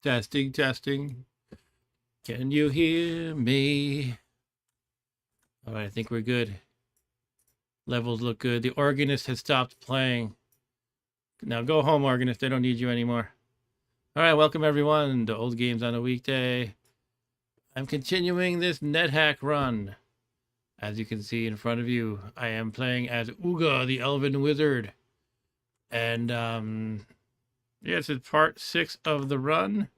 Testing, testing. Can you hear me? All right, I think we're good. Levels look good. The organist has stopped playing. Now go home, organist. They don't need you anymore. All right, welcome everyone to Old Games on a Weekday. I'm continuing this Nethack run. As you can see in front of you, I am playing as Ooga, the Elven Wizard. And, yes, it's part 6 of the run.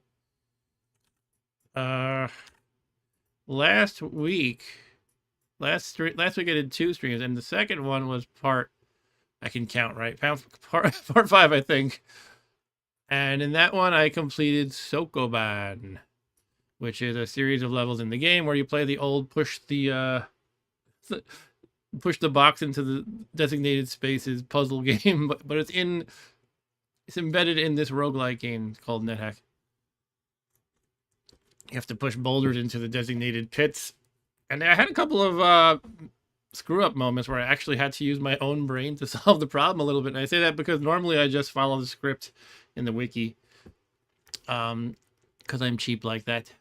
Last week I did 2 streams, and the second one was I can count right, part 5, I think. And in that one, I completed Sokoban, which is a series of levels in the game where you play the old push the box into the designated spaces puzzle game, but it's embedded in this roguelike game called Nethack. You have to push boulders into the designated pits. And I had a couple of screw-up moments where I actually had to use my own brain to solve the problem a little bit. And I say that because normally I just follow the script in the wiki. Because I'm cheap like that.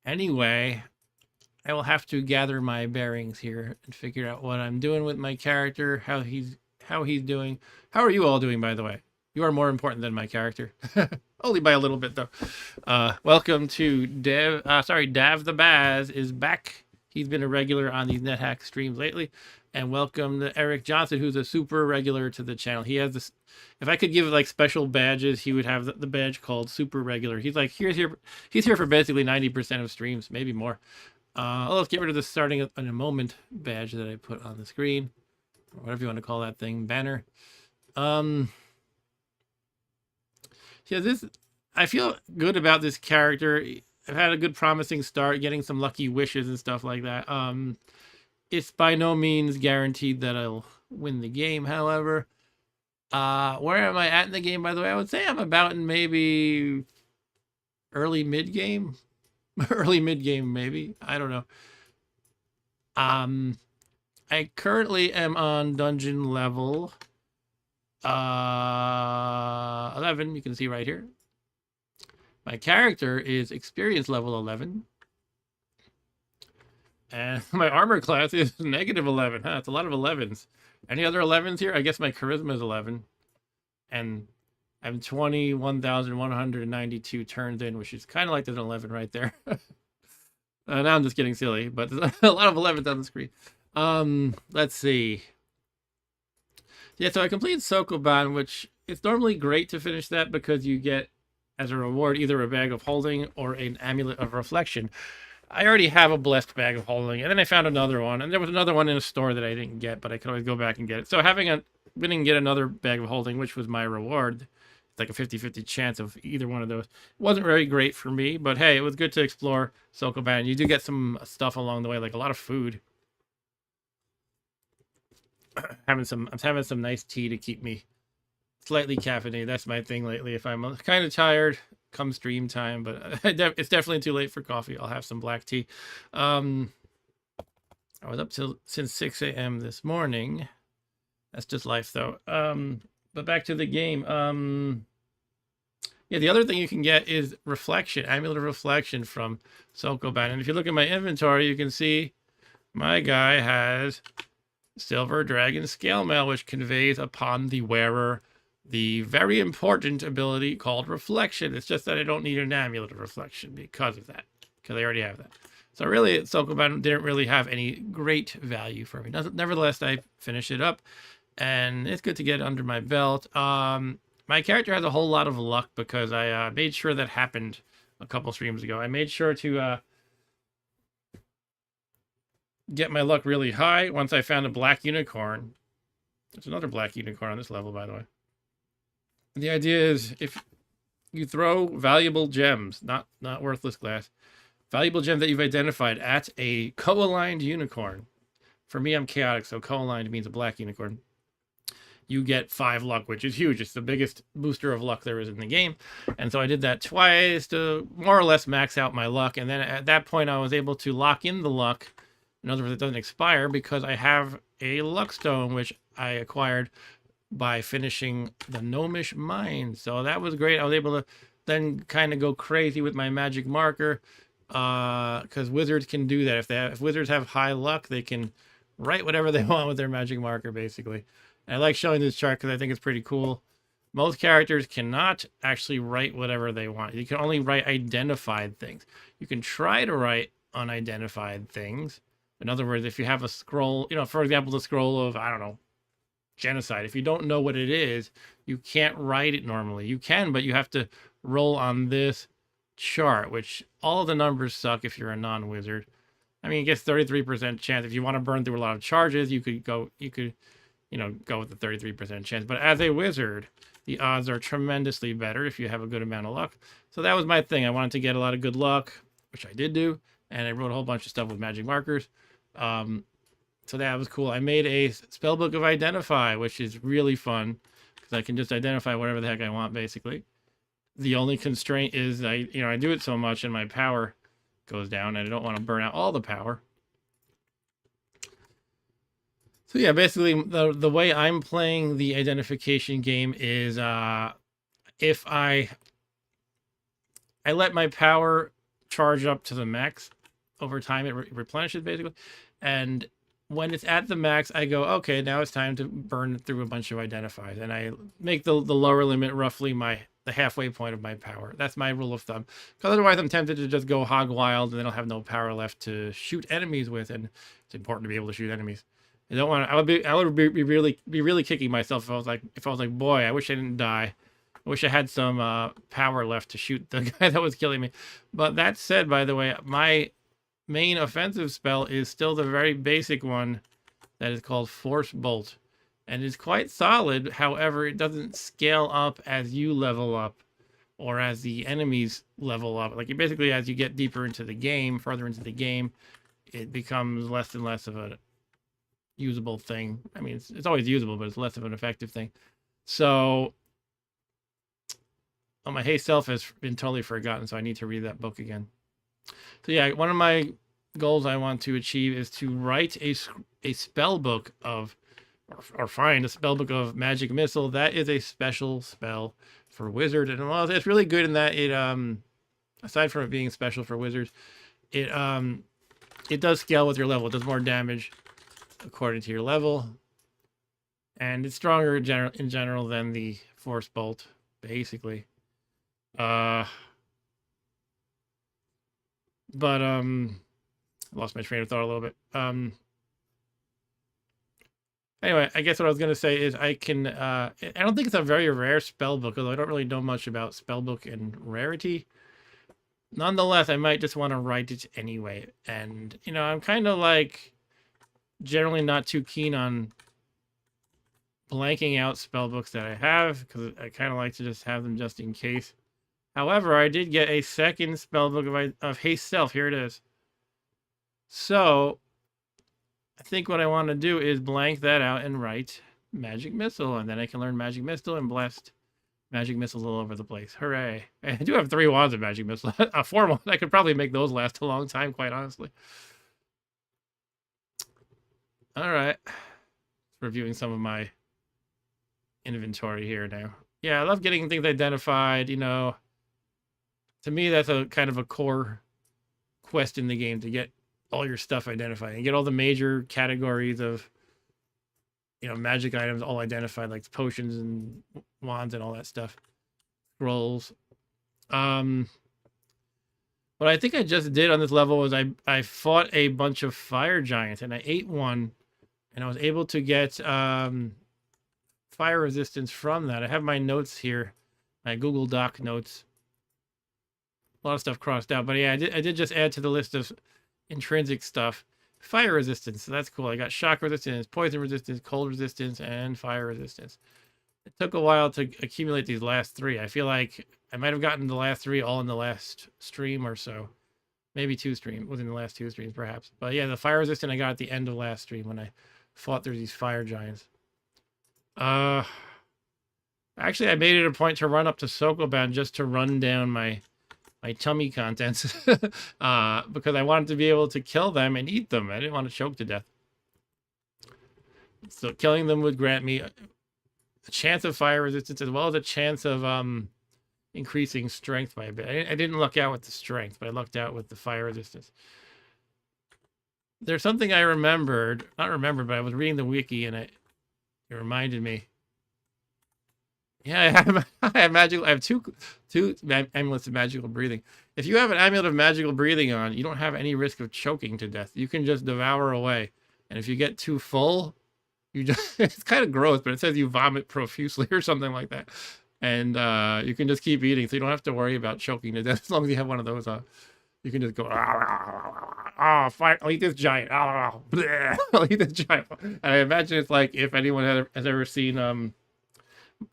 Anyway, I will have to gather my bearings here and figure out what I'm doing with my character, how he's doing. How are you all doing, by the way? You are more important than my character. Only by a little bit, though. Welcome to Dav the Baz is back. He's been a regular on these Nethack streams lately. And welcome to Eric Johnson, who's a super regular to the channel. He has this... If I could give like special badges, he would have the badge called super regular. He's like, he's here for basically 90% of streams, maybe more. Let's get rid of the starting in a moment badge that I put on the screen. Or whatever you want to call that thing, banner. Yeah, I feel good about this character. I've had a good promising start, getting some lucky wishes and stuff like that. It's by no means guaranteed that I'll win the game, however. Where am I at in the game, by the way? I would say I'm about in maybe early mid-game. Early mid-game, maybe. I don't know. I currently am on dungeon level 11, you can see right here. My character is experience level 11. And my armor class is -11. Huh, it's a lot of 11s. Any other 11s here? I guess my charisma is 11. and I'm 21,192 turns in, which is kind of like there's an 11 right there. Now I'm just getting silly, but there's a lot of 11s on the screen. Let's see. Yeah, so I completed Sokoban, which it's normally great to finish that because you get, as a reward, either a bag of holding or an amulet of reflection. I already have a blessed bag of holding, and then I found another one, and there was another one in a store that I didn't get, but I could always go back and get it. So winning get another bag of holding, which was my reward, it's like a 50-50 chance of either one of those. It wasn't very great for me, but hey, it was good to explore Sokoban. You do get some stuff along the way, like a lot of food. I'm having some nice tea to keep me slightly caffeinated. That's my thing lately. If I'm kind of tired, come stream time, but it's definitely too late for coffee. I'll have some black tea. I was up since 6 a.m. this morning. That's just life, though. But back to the game. Yeah, the other thing you can get is reflection, amulet of reflection from Sokoban. And if you look at my inventory, you can see my guy has Silver Dragon Scale Mail, which conveys upon the wearer the very important ability called Reflection. It's just that I don't need an amulet of reflection because of that, because I already have that. So really, Sokoban didn't really have any great value for me. Nevertheless, I finished it up, and it's good to get under my belt. My character has a whole lot of luck because I made sure that happened a couple streams ago. I made sure to get my luck really high once I found a black unicorn. There's another black unicorn on this level, by the way. And the idea is if you throw valuable gems, not worthless glass, valuable gems that you've identified at a co-aligned unicorn. For me, I'm chaotic, so co-aligned means a black unicorn. You get 5 luck, which is huge. It's the biggest booster of luck there is in the game. And so I did that twice to more or less max out my luck. And then at that point, I was able to lock in the luck. In other words, it doesn't expire because I have a luck stone, which I acquired by finishing the Gnomish Mine. So that was great. I was able to then kind of go crazy with my magic marker because wizards can do that. If wizards have high luck, they can write whatever they want with their magic marker, basically. And I like showing this chart because I think it's pretty cool. Most characters cannot actually write whatever they want. You can only write identified things. You can try to write unidentified things. In other words, if you have a scroll, for example, the scroll of, I don't know, genocide. If you don't know what it is, you can't write it normally. You can, but you have to roll on this chart, which all of the numbers suck if you're a non-wizard. I mean, it gets 33% chance. If you want to burn through a lot of charges, you could go with the 33% chance. But as a wizard, the odds are tremendously better if you have a good amount of luck. So that was my thing. I wanted to get a lot of good luck, which I did do. And I wrote a whole bunch of stuff with magic markers. So that was cool. I made a spellbook of Identify, which is really fun because I can just identify whatever the heck I want, basically. The only constraint is I do it so much and my power goes down and I don't want to burn out all the power. So yeah, basically the way I'm playing the identification game is if I let my power charge up to the max over time, it replenishes basically, and when it's at the max, I go, okay, now it's time to burn through a bunch of identifies, and I make the lower limit roughly the halfway point of my power. That's my rule of thumb, because otherwise I'm tempted to just go hog wild and then I'll have no power left to shoot enemies with, and it's important to be able to shoot enemies. I don't want to. I would be really kicking myself if I was like, boy, I wish I didn't die. I wish I had some power left to shoot the guy that was killing me. But that said, by the way, my main offensive spell is still the very basic one that is called Force Bolt. And it's quite solid. However, it doesn't scale up as you level up or as the enemies level up. Like, basically, as you get deeper into the game, further into the game, it becomes less and less of a usable thing. I mean, it's always usable, but it's less of an effective thing. So, my Hey Self has been totally forgotten, so I need to read that book again. So yeah, one of my goals I want to achieve is to write a spell book of, or find a spell book of Magic Missile. That is a special spell for wizard, and well, it's really good in that it aside from it being special for wizards, it does scale with your level. It does more damage according to your level, And it's stronger in general than the Force Bolt, basically. But I lost my train of thought a little bit. Anyway, I guess what I was gonna say is I can. I don't think it's a very rare spell book, although I don't really know much about spell book and rarity. Nonetheless, I might just want to write it anyway. And I'm kind of like generally not too keen on blanking out spell books that I have because I kind of like to just have them just in case. However, I did get a second spell book of Haste Self. Here it is. So I think what I want to do is blank that out and write Magic Missile, and then I can learn Magic Missile and blast Magic Missiles all over the place. Hooray. I do have 3 wands of Magic Missile. 4 wands. I could probably make those last a long time, quite honestly. All right. Reviewing some of my inventory here now. Yeah, I love getting things identified, To me, that's a kind of a core quest in the game to get all your stuff identified and get all the major categories of magic items all identified, like potions and wands and all that stuff. Scrolls. What I think I just did on this level was I fought a bunch of fire giants and I ate one, and I was able to get fire resistance from that. I have my notes here, my Google Doc notes. A lot of stuff crossed out, but yeah, I did just add to the list of intrinsic stuff fire resistance. So that's cool. I got shock resistance, poison resistance, cold resistance, and fire resistance. It took a while to accumulate these last 3. I feel like I might have gotten the last 3 all in the last stream or so. Maybe 2 streams, within the last 2 streams perhaps. But yeah, the fire resistant I got at the end of last stream when I fought through these fire giants. Actually, I made it a point to run up to Sokoban just to run down my tummy contents because I wanted to be able to kill them and eat them. I didn't want to choke to death. So killing them would grant me a chance of fire resistance as well as a chance of increasing strength by a bit. I didn't luck out with the strength, but I lucked out with the fire resistance. There's something I remembered, not remembered, but I was reading the wiki and it reminded me. Yeah, I have two amulets of magical breathing. If you have an amulet of magical breathing on, you don't have any risk of choking to death. You can just devour away. And if you get too full, you just it's kind of gross, but it says you vomit profusely or something like that. And you can just keep eating, so you don't have to worry about choking to death as long as you have one of those on. You can just go, fire, I'll eat this giant. I'll eat this giant. And I imagine it's like if anyone has ever seen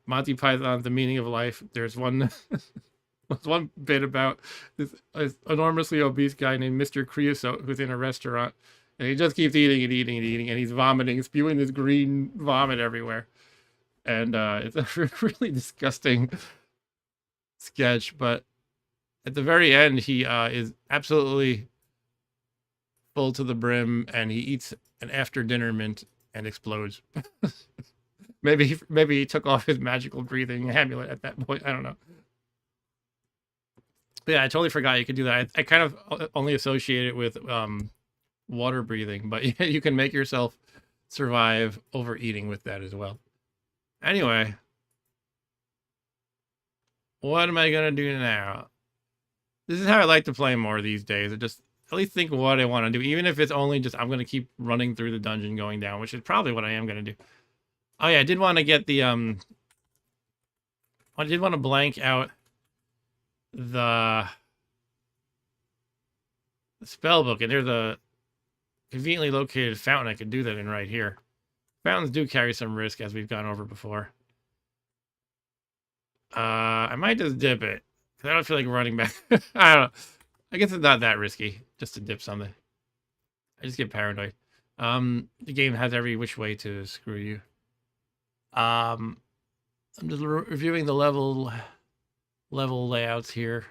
Monty Python's The Meaning of Life, there's one one bit about this enormously obese guy named Mr. Creosote who's in a restaurant, and he just keeps eating and eating and eating, and he's vomiting, spewing this green vomit everywhere. And it's a really disgusting sketch, but at the very end, he is absolutely full to the brim, and he eats an after-dinner mint and explodes. Maybe he took off his magical breathing amulet at that point. I don't know. But yeah, I totally forgot you could do that. I kind of only associate it with water breathing, but you can make yourself survive overeating with that as well. Anyway, what am I gonna do now? This is how I like to play more these days. I just at least think what I want to do, even if it's only just I'm gonna keep running through the dungeon going down, which is probably what I am gonna do. Oh yeah, I did want to get the I did want to blank out the spell book, and there's a conveniently located fountain I could do that in right here. Fountains do carry some risk, as we've gone over before. I might just dip it, because I don't feel like running back. I don't know. I guess it's not that risky, just to dip something. I just get paranoid. The game has every which way to screw you. I'm just reviewing the level layouts here.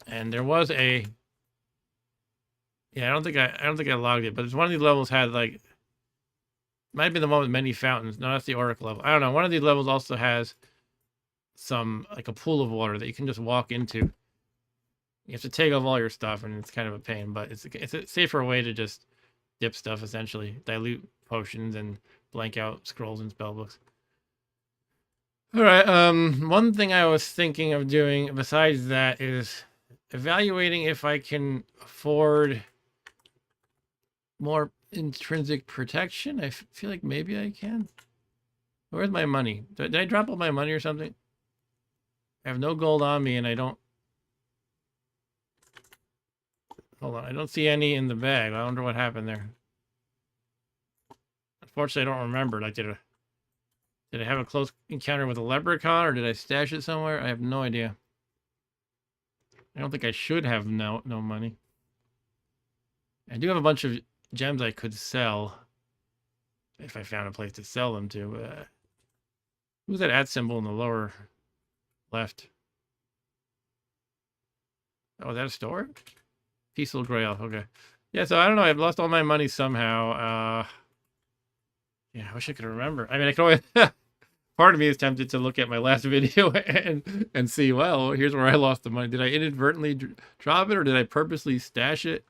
And there was a I don't think I logged it, but it's one of these levels had like might be the one with many fountains. No, that's the Auric level. I don't know. One of these levels also has some like a pool of water that you can just walk into. You have to take off all your stuff, and it's kind of a pain, but it's a safer way to just dip stuff, essentially. Dilute potions and blank out scrolls and spell books. All right, one thing I was thinking of doing besides that is evaluating if I can afford more intrinsic protection. I feel like maybe I can. Where's my money? Did I drop all my money or something? I have no gold on me and I don't... Hold on, I don't see any in the bag. I wonder what happened there. Unfortunately, I don't remember. Like, did I have a close encounter with a leprechaun or did I stash it somewhere? I have no idea. I don't think I should have no money. I do have a bunch of gems I could sell if I found a place to sell them to. Who's that @ symbol in the lower left? Oh, is that a store? Peaceful Grail. Okay. Yeah, so I don't know. I've lost all my money somehow. Yeah, I wish I could remember. I mean, I can always... Part of me is tempted to look at my last video and see, well, here's where I lost the money. Did I inadvertently drop it or did I purposely stash it?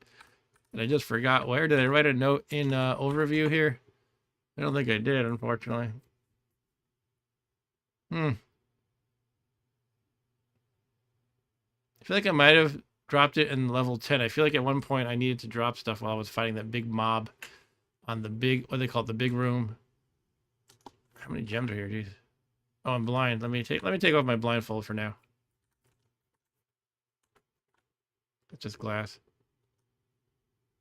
And I just forgot where. Did I write a note in overview here? I don't think I did, unfortunately. I feel like I might have dropped it in level 10. I feel like at one point I needed to drop stuff while I was fighting that big mob on the big, what do they call it, the big room. How many gems are here? Jeez. Oh, I'm blind. Let me take off my blindfold for now. It's just glass.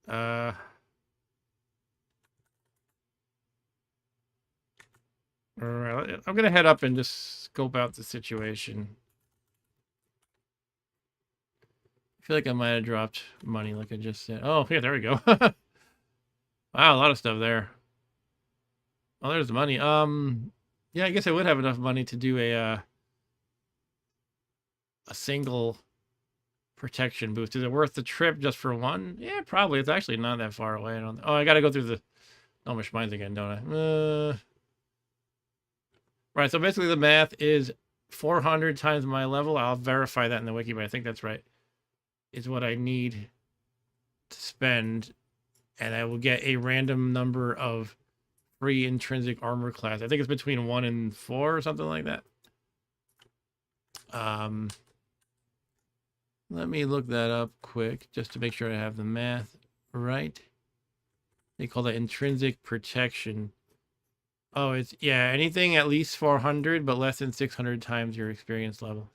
All right, I'm gonna head up and just scope out the situation. I feel like I might have dropped money, like I just said. Oh, yeah, there we go. Wow, a lot of stuff there. Oh, there's the money. Yeah, I guess I would have enough money to do a single protection boost. Is it worth the trip just for one? Yeah, probably. It's actually not that far away. I gotta go through the Elvish mines again, don't I? Right, so basically the math is 400 times my level. I'll verify that in the wiki, but I think that's right. Is what I need to spend, and I will get a random number of free intrinsic armor class. I think it's between 1 and 4 or something like that. Let me look that up quick just to make sure I have the math right. They call that intrinsic protection. Oh, it's, yeah, anything at least 400, but less than 600 times your experience level.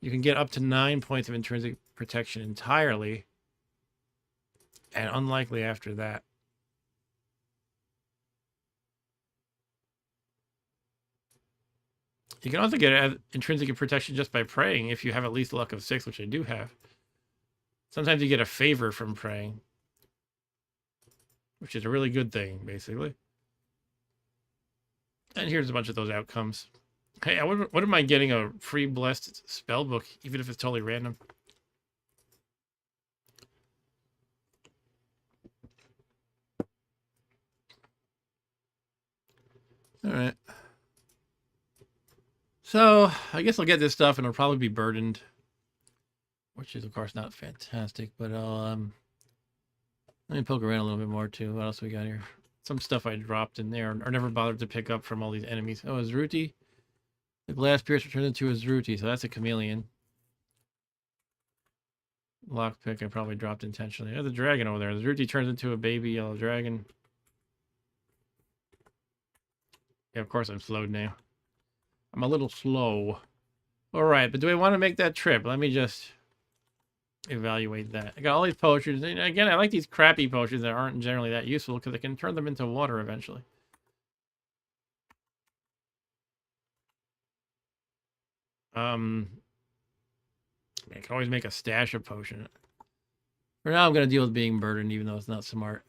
You can get up to 9 points of intrinsic protection entirely, and unlikely after that. You can also get intrinsic protection just by praying if you have at least luck of 6, which I do have. Sometimes you get a favor from praying, which is a really good thing, basically. And here's a bunch of those outcomes. Hey, I wouldn't mind getting a free blessed spell book, even if it's totally random. All right. So I guess I'll get this stuff and it'll probably be burdened, which is of course not fantastic, but I'll let me poke around a little bit more too. What else we got here? Some stuff I dropped in there or never bothered to pick up from all these enemies. Oh, a Zruti. The glass piercer turns into a Zruti, so that's a chameleon. Lockpick I probably dropped intentionally. There's a dragon over there. The Zruti turns into a baby yellow dragon. Yeah, of course I'm slowed now. I'm a little slow. All right, but do I want to make that trip? Let me just evaluate that. I got all these potions. And again, I like these crappy potions that aren't generally that useful because I can turn them into water eventually. I can always make a stash of potion. For now, I'm going to deal with being burdened, even though it's not smart.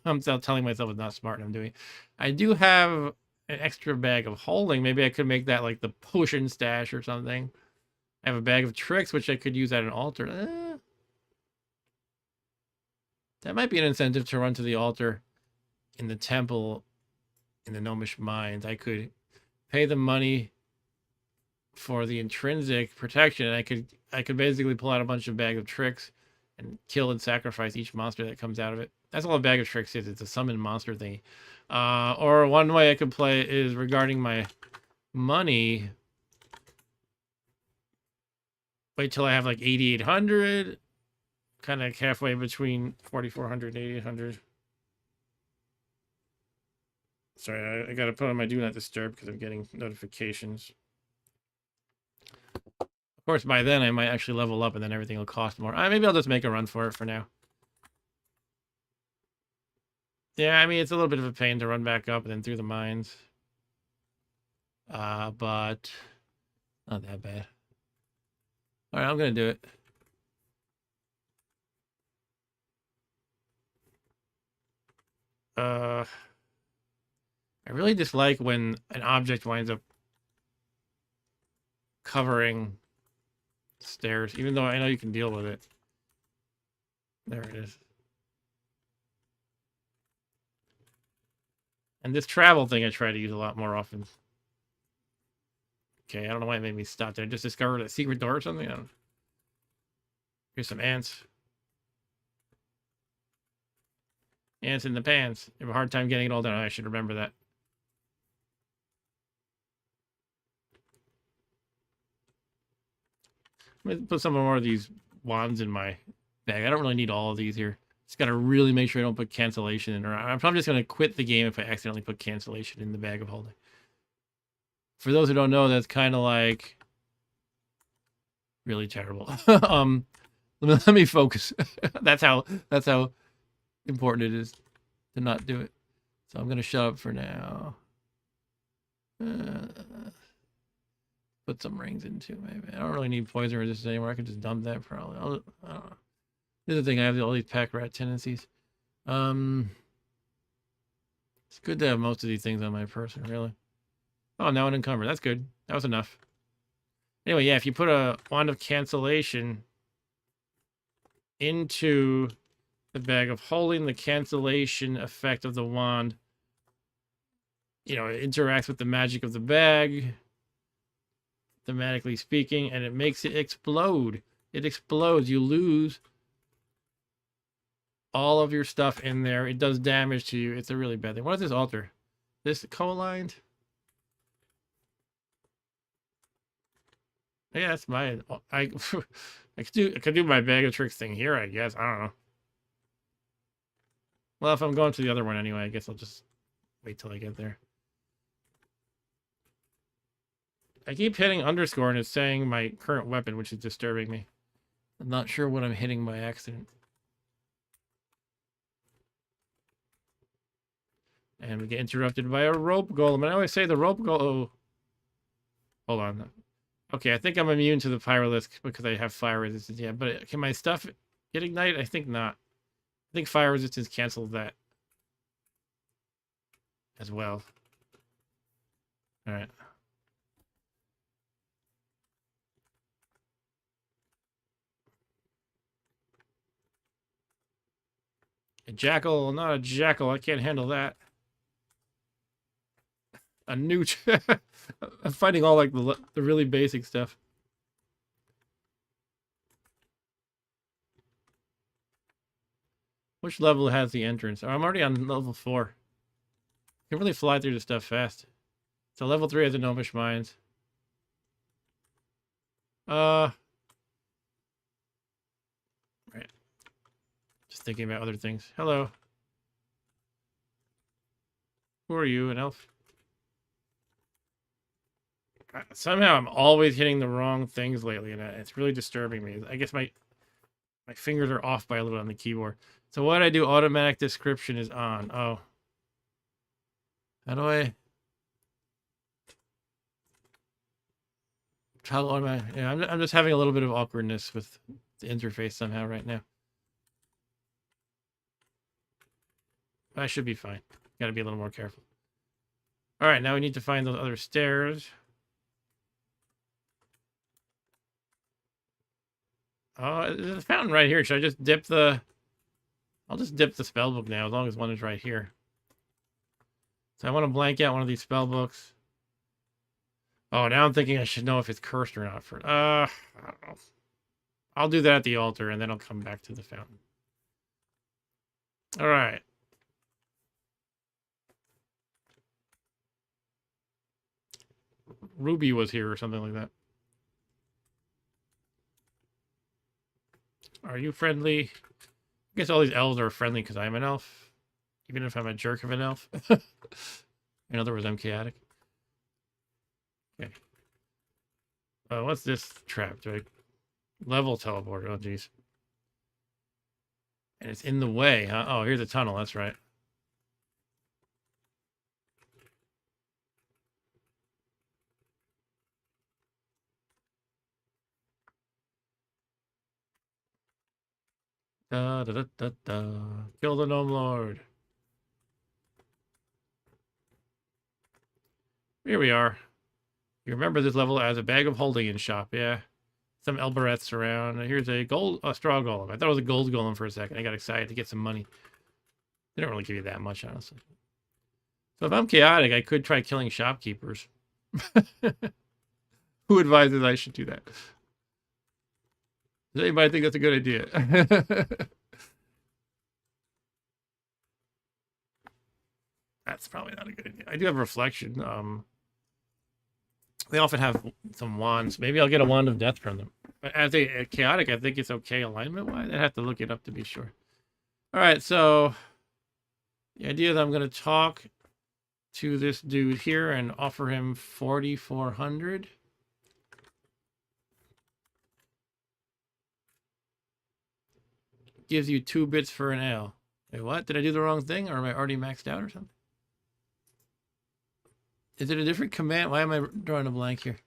I'm still telling myself it's not smart, and I'm doing it. I do have an extra bag of holding. Maybe I could make that like the potion stash or something. I have a bag of tricks, which I could use at an altar. That might be an incentive to run to the altar in the temple in the Gnomish mines. I could pay the money for the intrinsic protection, and I could basically pull out a bunch of bag of tricks and kill and sacrifice each monster that comes out of it. That's all a bag of tricks is. It's a summon monster thing. Or one way I could play is regarding my money. Wait till I have like 8,800. Kind of halfway between 4,400 and 8,800. Sorry, I got to put on my do not disturb because I'm getting notifications. Of course, by then I might actually level up and then everything will cost more. Maybe I'll just make a run for it for now. Yeah, I mean, it's a little bit of a pain to run back up and then through the mines. But not that bad. All right, I'm going to do it. I really dislike when an object winds up covering stairs, even though I know you can deal with it. There it is. And this travel thing I try to use a lot more often. Okay, I don't know why it made me stop there. I just discovered a secret door or something. I don't know. Here's some ants. Ants in the pants. I have a hard time getting it all done. I should remember that. I'm going to put some more of these wands in my bag. I don't really need all of these here. Just got to really make sure I don't put cancellation in. Or I'm probably just going to quit the game if I accidentally put cancellation in the bag of holding. For those who don't know, that's kind of like really terrible. Let me focus. that's how important it is to not do it. So I'm going to shut up for now. Put some rings into maybe. I don't really need poison resistance anymore. I can just dump that probably. I don't know. This is the thing. I have all these pack rat tendencies. It's good to have most of these things on my person, really. Oh, now unencumbered. That's good. That was enough. Anyway, yeah, if you put a wand of cancellation into the bag of holding, the cancellation effect of the wand, you know, it interacts with the magic of the bag, thematically speaking, and it makes it explode. It explodes. You lose all of your stuff in there. It does damage to you. It's a really bad thing. What is this altar? This co-aligned? Yeah, that's my. I could do my bag of tricks thing here, I guess. I don't know. Well, if I'm going to the other one anyway, I guess I'll just wait till I get there. I keep hitting underscore and it's saying my current weapon, which is disturbing me. I'm not sure what I'm hitting by accident. And we get interrupted by a rope golem. And I always say the rope golem. Oh. Hold on. Okay, I think I'm immune to the pyrolith because I have fire resistance. Yeah, but can my stuff get ignited? I think not. I think fire resistance cancels that as well. All right. A jackal, not a jackal. I can't handle that. A newt. I'm fighting all like the really basic stuff. Which level has the entrance? Oh, I'm already on level 4. I can really fly through the stuff fast. So level 3 has the Gnomish Mines. Right. Just thinking about other things. Hello. Who are you, an elf? Somehow I'm always hitting the wrong things lately, and it's really disturbing me. I guess my fingers are off by a little on the keyboard. So what I do, automatic description is on. Oh. How do I... Toggle automatic... Yeah, I'm just having a little bit of awkwardness with the interface somehow right now. I should be fine. Gotta be a little more careful. Alright, now we need to find those other stairs. Oh, there's a fountain right here. Should I just dip the... I'll just dip the spellbook now, as long as one is right here. So I want to blank out one of these spellbooks. Oh, now I'm thinking I should know if it's cursed or not. I don't know. I'll do that at the altar, and then I'll come back to the fountain. All right. Ruby was here or something like that. Are you friendly? I guess all these elves are friendly because I'm an elf. Even if I'm a jerk of an elf. In other words, I'm chaotic. Okay. What's this trap? Do I level teleport? Oh, geez. And it's in the way, huh? Oh, here's a tunnel. That's right. Da, da, da, da, da. Kill the Gnome Lord. Here we are. You remember this level as a bag of holding in shop, yeah? Some Elbereths around. Here's a straw golem. I thought it was a gold golem for a second. I got excited to get some money. They don't really give you that much, honestly. So if I'm chaotic, I could try killing shopkeepers. Who advises I should do that? Does anybody think that's a good idea? That's probably not a good idea. I do have reflection. They often have some wands. Maybe I'll get a wand of death from them. But as a chaotic, I think it's okay alignment-wise. I'd have to look it up to be sure. All right, so the idea is I'm going to talk to this dude here and offer him 4,400. Gives you 2 bits for an ale. Wait, what? Did I do the wrong thing, or am I already maxed out or something? Is it a different command? Why am I drawing a blank here?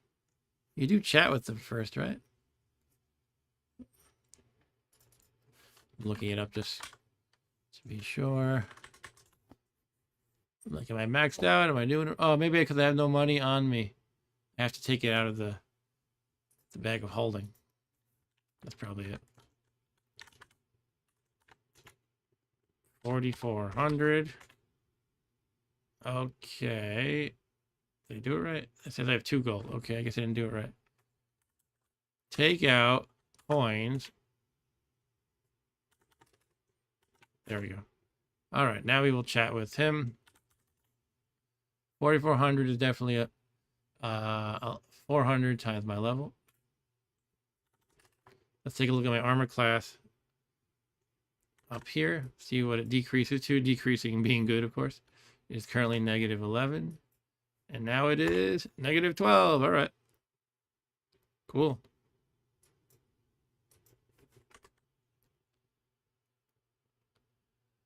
You do chat with them first, right? I'm looking it up just to be sure. Like, am I maxed out? Am I doing it? Oh, maybe because I have no money on me. I have to take it out of the bag of holding. That's probably it. 4,400. Okay. Did I do it right? It says I have 2 gold. Okay, I guess I didn't do it right. Take out coins. There we go. All right, now we will chat with him. 4,400 is definitely a 400 times my level. Let's take a look at my armor class up here. See what it decreases to. Decreasing being good, of course. It is currently -11. And now it is -12. All right. Cool.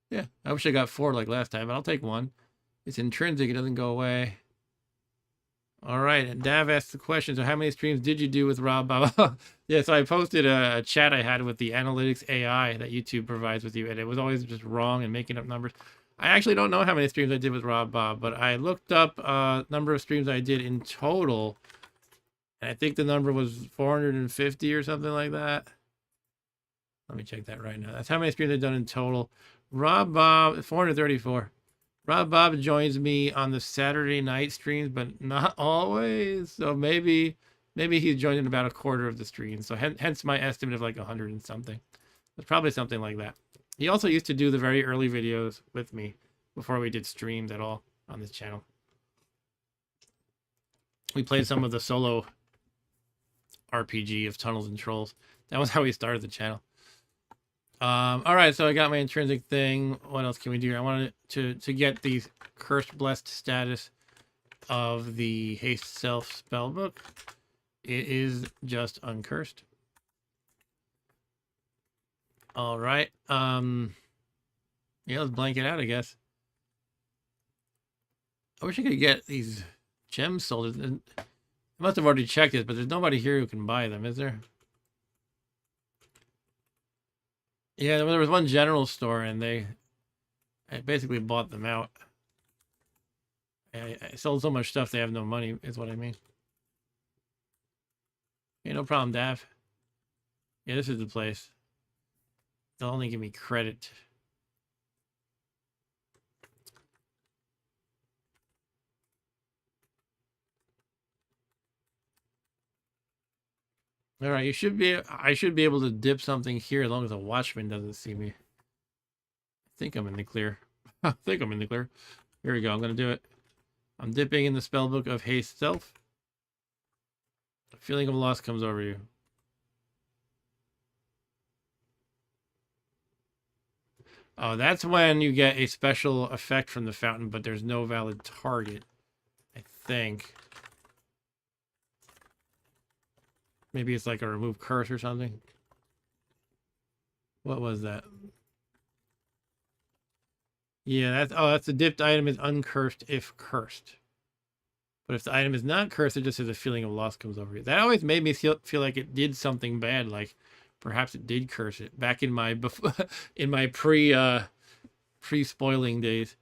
Yeah, I wish I got 4 like last time, but I'll take 1. It's intrinsic. It doesn't go away. All right. And Dav asked the question, so how many streams did you do with Rob Baba? Yeah, so I posted a chat I had with the analytics AI that YouTube provides with you, and it was always just wrong and making up numbers. I actually don't know how many streams I did with Rob Bob, but I looked up number of streams I did in total, and I think the number was 450 or something like that. Let me check that right now. That's how many streams I've done in total. Rob Bob, 434. Rob Bob joins me on the Saturday night streams, but not always. So maybe he's joining about a quarter of the streams. So hence my estimate of like 100 and something. It's probably something like that. He also used to do the very early videos with me before we did streams at all on this channel. We played some of the solo RPG of Tunnels and Trolls. That was how we started the channel. All right, so I got my intrinsic thing. What else can we do? I wanted to get the cursed blessed status of the haste self spellbook. It is just uncursed. All right. Yeah, let's blank it out, I guess. I wish I could get these gems sold. I must have already checked it, but there's nobody here who can buy them, is there? Yeah, there was one general store, and I basically bought them out. I sold so much stuff they have no money, is what I mean. Okay, no problem, Dav. Yeah, this is the place. They'll only give me credit. All right, you should be. I should be able to dip something here as long as the watchman doesn't see me. I think I'm in the clear. I think I'm in the clear. Here we go. I'm gonna do it. I'm dipping in the spellbook of haste self. A feeling of loss comes over you. Oh, that's when you get a special effect from the fountain, but there's no valid target, I think. Maybe it's like a remove curse or something. What was that? Yeah, that's the dipped item is uncursed if cursed. But if the item is not cursed, it just says a feeling of loss comes over you. That always made me feel like it did something bad, like perhaps it did curse it back in my in my pre spoiling days.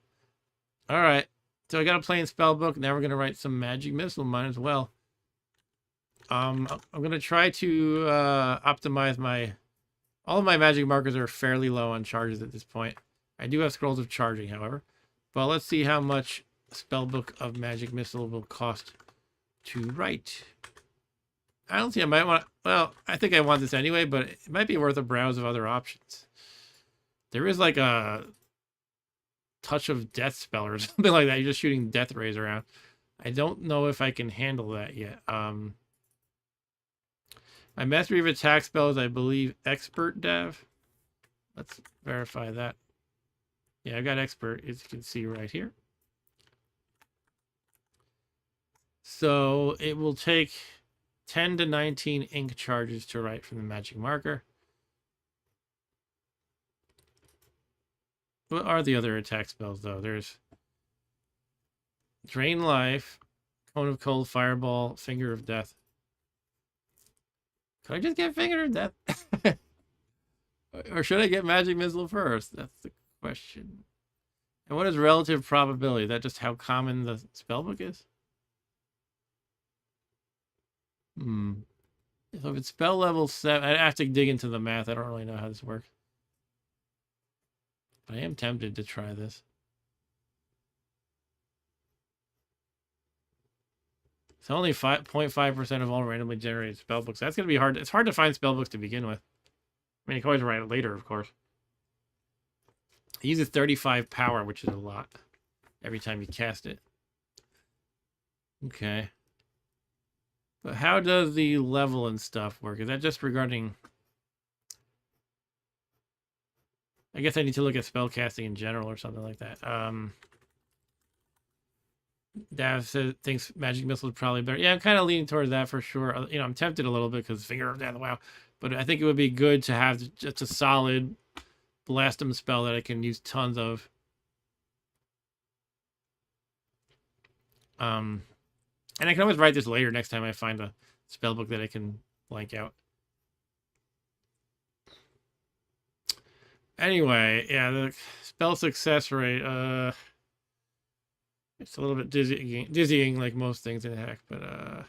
All right, so I got a plain spell book. Now we're gonna write some magic missile. Might as well. I'm gonna try to optimize my. All of my magic markers are fairly low on charges at this point. I do have scrolls of charging, however. But let's see how much spellbook of magic missile will cost to write. I don't think I might want. Well, I think I want this anyway, but it might be worth a browse of other options. There is like a touch of death spell or something like that. You're just shooting death rays around. I don't know if I can handle that yet. My mastery of attack spells, I believe, expert dev. Let's verify that. Yeah, I got expert, as you can see right here. So it will take 10 to 19 ink charges to write from the magic marker. What are the other attack spells, though? There's Drain Life, Cone of Cold, Fireball, Finger of Death. Could I just get Finger of Death? Or should I get Magic Missile first? That's the question. And what is relative probability? Is that just how common the spellbook is? So if it's spell level 7, I have to dig into the math. I don't really know how this works. But I am tempted to try this. It's only 0.5% of all randomly generated spellbooks. That's going to be hard. It's hard to find spellbooks to begin with. I mean, you can always write it later, of course. It uses 35 power, which is a lot every time you cast it. Okay. But how does the level and stuff work? Is that just regarding... I guess I need to look at spellcasting in general or something like that. Dav says, thinks Magic Missile is probably better. Yeah, I'm kind of leaning towards that for sure. You know, I'm tempted a little bit because Finger of Death, wow. But I think it would be good to have just a solid blast 'em spell that I can use tons of. And I can always write this later next time I find a spellbook that I can blank out. Anyway, yeah, the spell success rate, it's a little bit dizzying like most things in Hack, but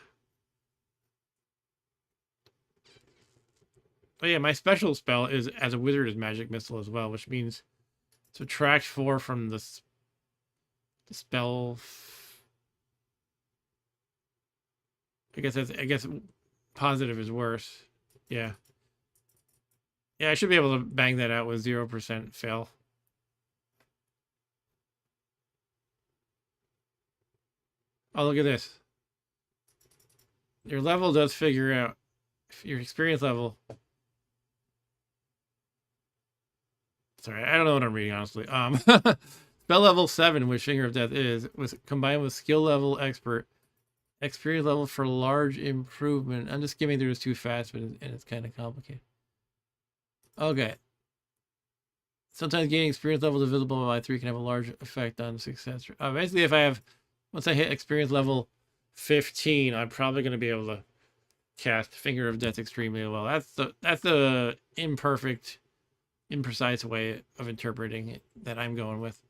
yeah, my special spell is as a wizard is Magic Missile as well, which means subtract 4 from the spell. I guess positive is worse. Yeah. Yeah, I should be able to bang that out with 0% fail. Oh, look at this. Your level does figure out your experience level. Sorry, I don't know what I'm reading, honestly. Spell level 7, which Finger of Death is, was combined with skill level expert. Experience level for large improvement. I'm just skimming through this too fast, but it's kind of complicated. Okay. Sometimes gaining experience level divisible by 3 can have a large effect on success. Basically, if I have, once I hit experience level 15, I'm probably going to be able to cast Finger of Death extremely well. That's the imperfect, imprecise way of interpreting it that I'm going with.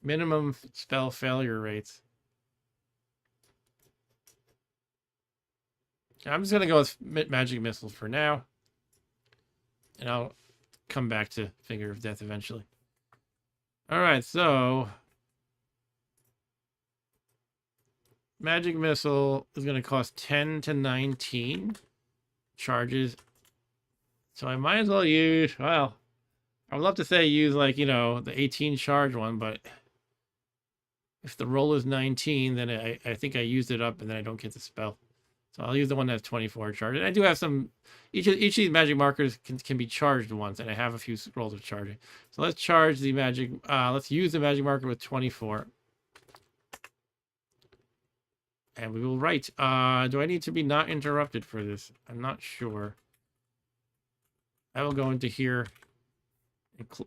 Minimum spell failure rates. I'm just going to go with Magic Missiles for now. And I'll come back to Finger of Death eventually. All right, so magic missile is going to cost 10 to 19 charges. So I might as well use, well, I would love to say use like, you know, the 18 charge one, but if the roll is 19, then I think I used it up and then I don't get the spell. So I'll use the one that's 24 charge. And I do have some, each of these magic markers can be charged once, and I have a few rolls of charging. So let's charge the magic, let's use the magic marker with 24. And we will write. Do I need to be not interrupted for this? I'm not sure. I will go into here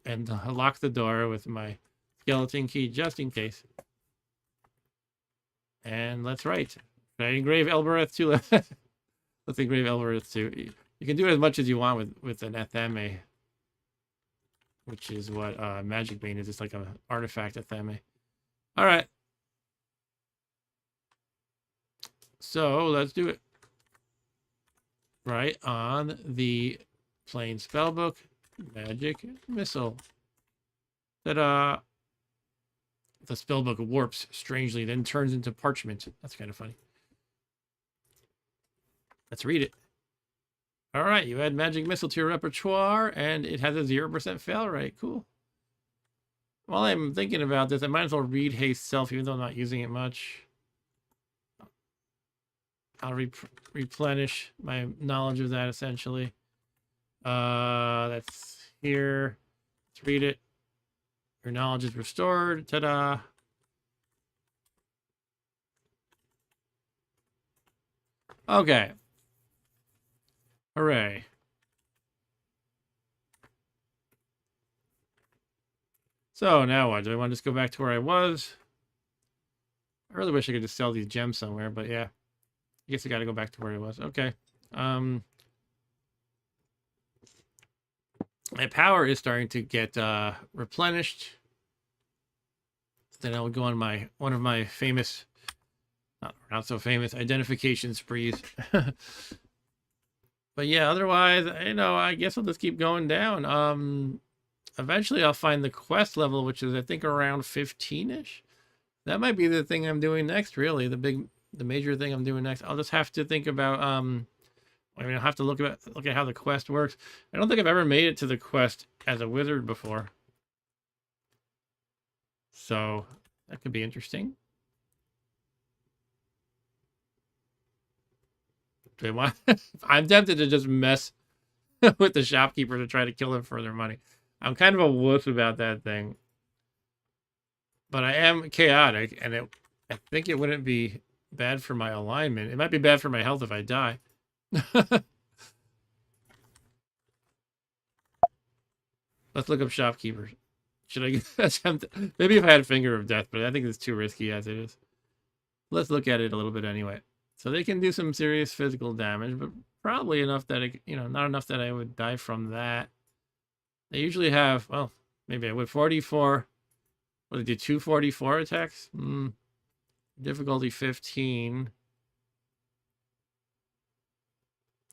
and lock the door with my skeleton key just in case. And let's write. Should I engrave Elbereth too? Let's engrave Elbereth too. You can do it as much as you want with an Athame, which is what Magic Bane is. It's like an artifact Athame. All right. So let's do it. Right on the plain spellbook, magic missile. Ta-da! The spellbook warps strangely, then turns into parchment. That's kind of funny. Let's read it. All right, you add magic missile to your repertoire, and it has a 0% fail rate. Cool. While I'm thinking about this, I might as well read haste self, even though I'm not using it much. I'll replenish my knowledge of that, essentially. That's here. Let's read it. Your knowledge is restored. Ta-da. Okay. Hooray. So now what? Do I want to just go back to where I was? I really wish I could just sell these gems somewhere, but yeah. I guess I gotta go back to where I was. Okay. My power is starting to get replenished. Then I'll go on one of my famous, not so famous identification sprees. But yeah, otherwise, you know, I guess I'll just keep going down. Eventually I'll find the quest level, which is I think around 15-ish. That might be the thing I'm doing next, really. The major thing I'm doing next. I'll just have to think about I mean, I'll have to look at how the quest works. I don't think I've ever made it to the quest as a wizard before. So that could be interesting. Do they want I'm tempted to just mess with the shopkeeper to try to kill him for their money. I'm kind of a wuss about that thing. But I am chaotic, and I think it wouldn't be bad for my alignment. It might be bad for my health if I die. Let's look up shopkeepers. Should I attempt? Maybe if I had a finger of death, but I think it's too risky as it is. Let's look at it a little bit anyway. So they can do some serious physical damage, but probably enough that not enough that I would die from that. They usually have, well, maybe I would 44. What did they do? 244 attacks? Difficulty 15.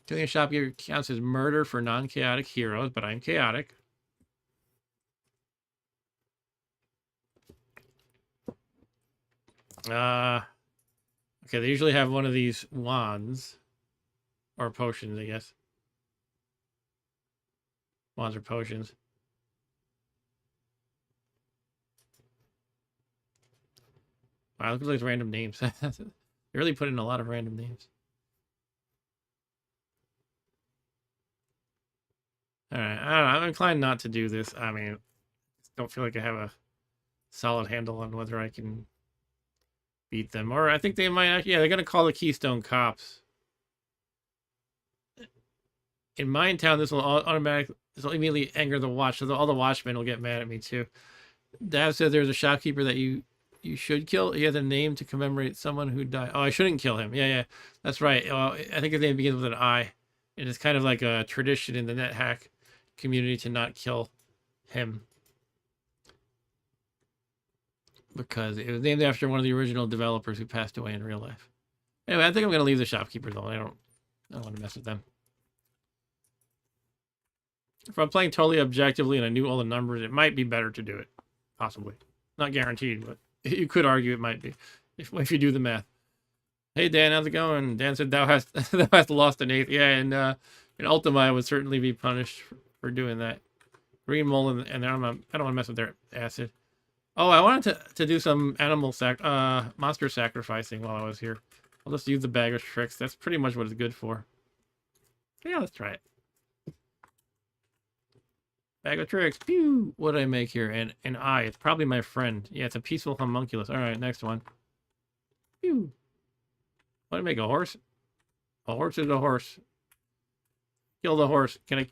Killing a shopkeeper counts as murder for non-chaotic heroes, but I'm chaotic. Okay, they usually have one of these wands. Or potions, I guess. Wands or potions. Wow, look at those random names. They really put in a lot of random names. Alright, I don't know. I'm inclined not to do this. I mean, don't feel like I have a solid handle on whether I can beat them. Or I think they might actually, yeah, they're going to call the Keystone Cops. In Mine Town, this will immediately anger the watch, so all the watchmen will get mad at me too. Dad said there's a shopkeeper that you should kill. He has a name to commemorate someone who died. Oh, I shouldn't kill him. Yeah, that's right. I think his name begins with an I. And it's kind of like a tradition in the Nethack community to not kill him. Because it was named after one of the original developers who passed away in real life. Anyway, I think I'm going to leave the shopkeepers alone. I don't want to mess with them. If I'm playing totally objectively and I knew all the numbers, it might be better to do it. Possibly. Not guaranteed, but you could argue it might be if you do the math. Hey Dan, how's it going? Dan said thou hast thou hast lost an eighth. Yeah, and Ultima I would certainly be punished for doing that. Green mole and I don't want to mess with their acid. Oh, I wanted to do some monster sacrificing while I was here. I'll just use the bag of tricks. That's pretty much what it's good for. Yeah, let's try it. Bag of tricks. Pew! What did I make here? An eye. It's probably my friend. Yeah, it's a peaceful homunculus. All right, next one. Pew! What did I make? A horse? A horse is a horse. Kill the horse. Can I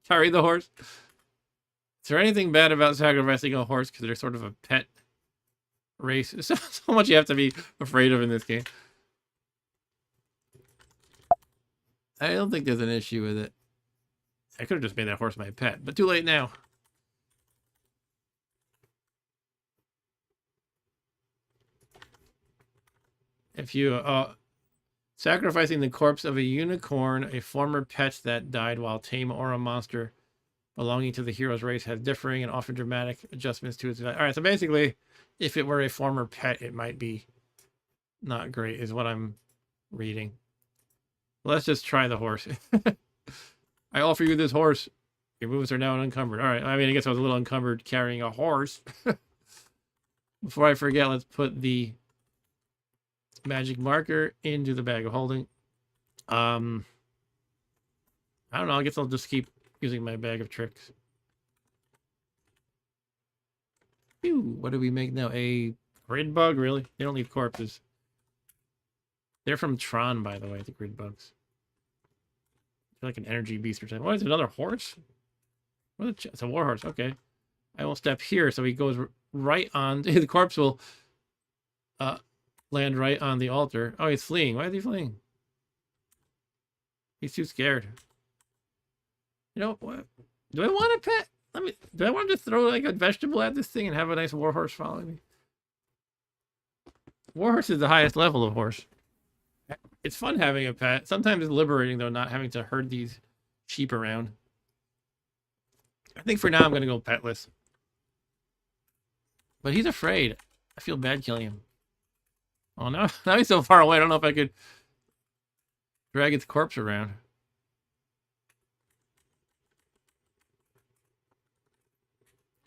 carry the horse? Is there anything bad about sacrificing a horse because they're sort of a pet race? So much you have to be afraid of in this game. I don't think there's an issue with it. I could have just made that horse my pet, but too late now. If you sacrificing the corpse of a unicorn, a former pet that died while tame, or a monster belonging to the hero's race has differing and often dramatic adjustments to its value. All right, so basically, if it were a former pet, it might be not great, is what I'm reading. Let's just try the horse. I offer you this horse. Your movements are now unencumbered. All right, I mean, I guess I was a little encumbered carrying a horse. Before I forget, let's put the magic marker into the bag of holding. I don't know. I guess I'll just keep using my bag of tricks. Phew, what do we make now? A grid bug? Really? They don't leave corpses. They're from Tron, by the way, the grid bugs. They're like an energy beast or something. What is it, another horse? It's a war horse. Okay. I will step here so he goes right on. The corpse will land right on the altar. Oh, he's fleeing. Why is he fleeing? He's too scared. You know what? Do I want a pet? Do I want to throw like a vegetable at this thing and have a nice warhorse following me? Warhorse is the highest level of horse. It's fun having a pet. Sometimes it's liberating though, not having to herd these sheep around. I think for now I'm gonna go petless. But he's afraid. I feel bad killing him. Oh no, now he's so far away. I don't know if I could drag its corpse around.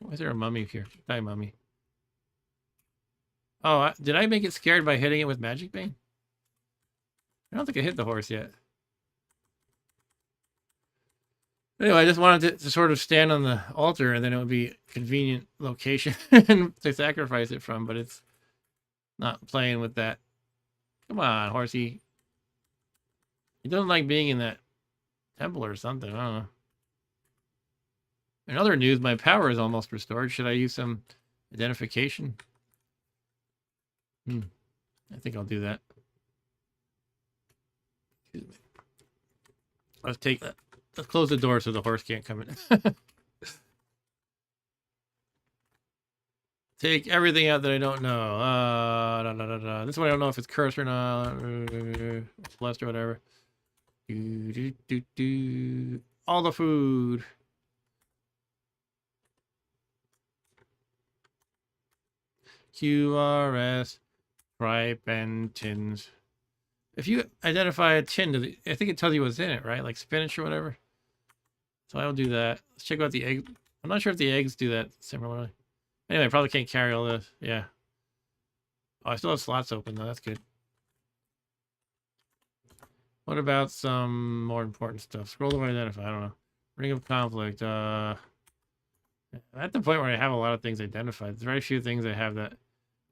Why is there a mummy here? Die, mummy. Oh, did I make it scared by hitting it with Magic Bane? I don't think I hit the horse yet. Anyway, I just wanted to sort of stand on the altar and then it would be a convenient location to sacrifice it from, but it's not playing with that. Come on, horsey. He doesn't like being in that temple or something. I don't know. In other news, my power is almost restored. Should I use some identification? I think I'll do that. Excuse me. Let's close the door so the horse can't come in. Take everything out that I don't know. This one I don't know if it's cursed or not. Blessed or whatever. All the food. QRS, tripe, and tins. If you identify a tin, I think it tells you what's in it, right? Like spinach or whatever. So I'll do that. Let's check out the egg. I'm not sure if the eggs do that similarly. Anyway, I probably can't carry all this. Yeah. Oh, I still have slots open though. That's good. What about some more important stuff? Scroll to identify. I don't know. Ring of conflict. At the point where I have a lot of things identified, there's very few things I have that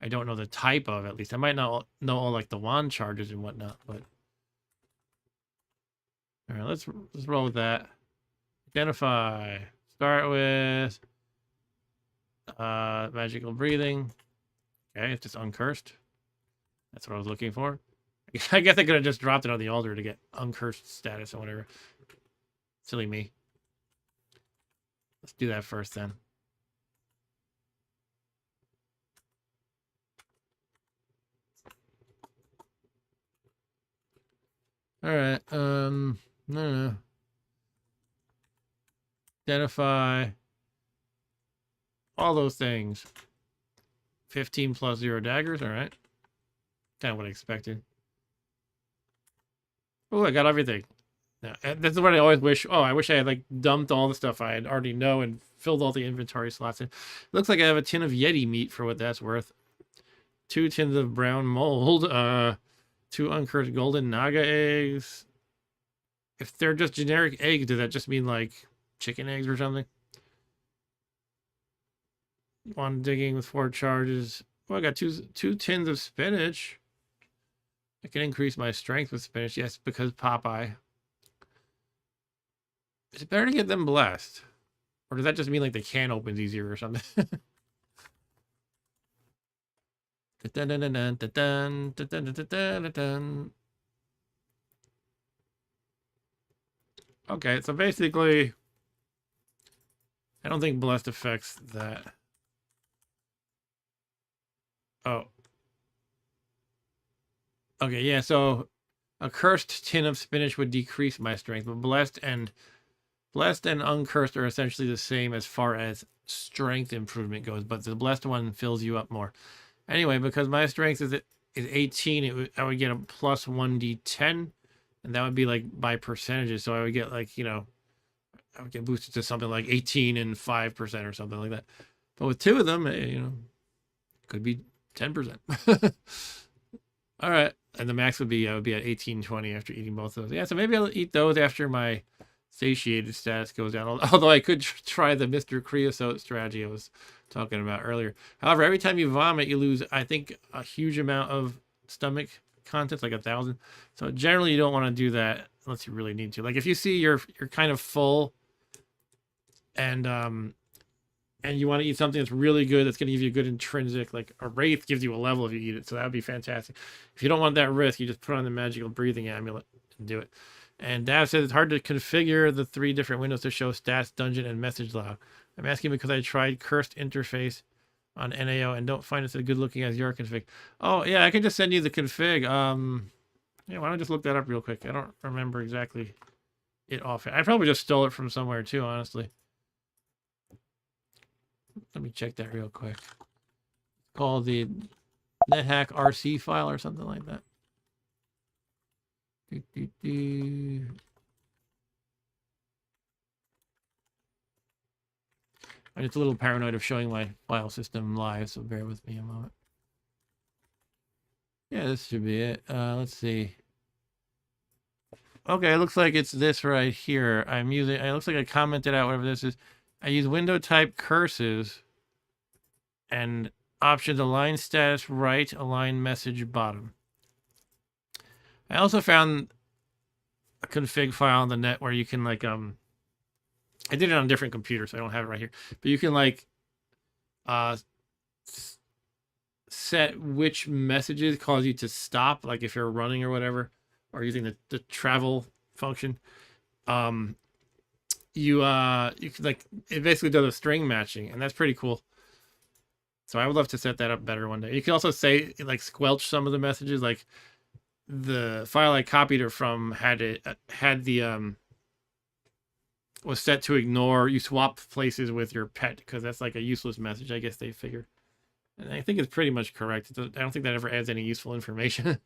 I don't know the type of, at least. I might not know all like the wand charges and whatnot, but all right, let's roll with that. Identify. Start with magical breathing. Okay, it's just uncursed. That's what I was looking for. I guess I could have just dropped it on the altar to get uncursed status or whatever. Silly me. Let's do that first then. All right. No. Identify all those things. 15 plus 0 daggers. All right. Kind of what I expected. Oh, I got everything. Yeah, and this is what I always wish. Oh, I wish I had like dumped all the stuff I had already know and filled all the inventory slots in. Looks like I have a tin of Yeti meat for what that's worth. 2 tins of brown mold. 2 uncursed golden naga eggs. If they're just generic eggs, does that just mean like chicken eggs or something? One digging with 4 charges. Oh, I got two tins of spinach. I can increase my strength with spinach. Yes, because Popeye. Is it better to get them blessed? Or does that just mean like the can opens easier or something? Okay, so basically, I don't think blessed affects that. Oh. Okay, yeah, so a cursed tin of spinach would decrease my strength, but blessed and uncursed are essentially the same as far as strength improvement goes, but the blessed one fills you up more. Anyway, because my strength is 18, I would get a plus 1d10, and that would be like by percentages. So I would get like, I would get boosted to something like 18 and 5% or something like that. But with 2 of them, could be 10%. All right. And the max would be, I would be at 1820 after eating both of those. Yeah, so maybe I'll eat those after my satiated status goes down. Although I could try the Mr. Creosote strategy I was talking about earlier. However, every time you vomit, you lose, I think, a huge amount of stomach contents, like 1,000. So generally, you don't want to do that unless you really need to. Like if you see you're kind of full, and you want to eat something that's really good, that's going to give you a good intrinsic, like a wraith gives you a level if you eat it, so that would be fantastic. If you don't want that risk, you just put on the magical breathing amulet and do it. And Dav says it's hard to configure the 3 different windows to show stats, dungeon, and message log. I'm asking because I tried cursed interface on NAO and don't find it as good looking as your config. Oh yeah, I can just send you the config. Yeah, why don't I just look that up real quick? I don't remember exactly it off. I probably just stole it from somewhere too, honestly. Let me check that real quick. It's called the Nethack RC file or something like that. I'm just a little paranoid of showing my file system live, so bear with me a moment. Yeah, this should be it. Let's see. Okay, it looks like it's this right here. I'm using, it looks like I commented out whatever this is. I use window type curses and options align status right, align message bottom. I also found a config file on the net where you can like, I did it on a different computer, so I don't have it right here, but you can like, set which messages cause you to stop, like if you're running or whatever, or using the travel function. You can like, it basically does a string matching, and that's pretty cool. So I would love to set that up better one day. You can also say like squelch some of the messages, like the file I copied it from had the was set to ignore, you swap places with your pet because that's like a useless message, I guess they figured. And I think it's pretty much correct. I don't think that ever adds any useful information.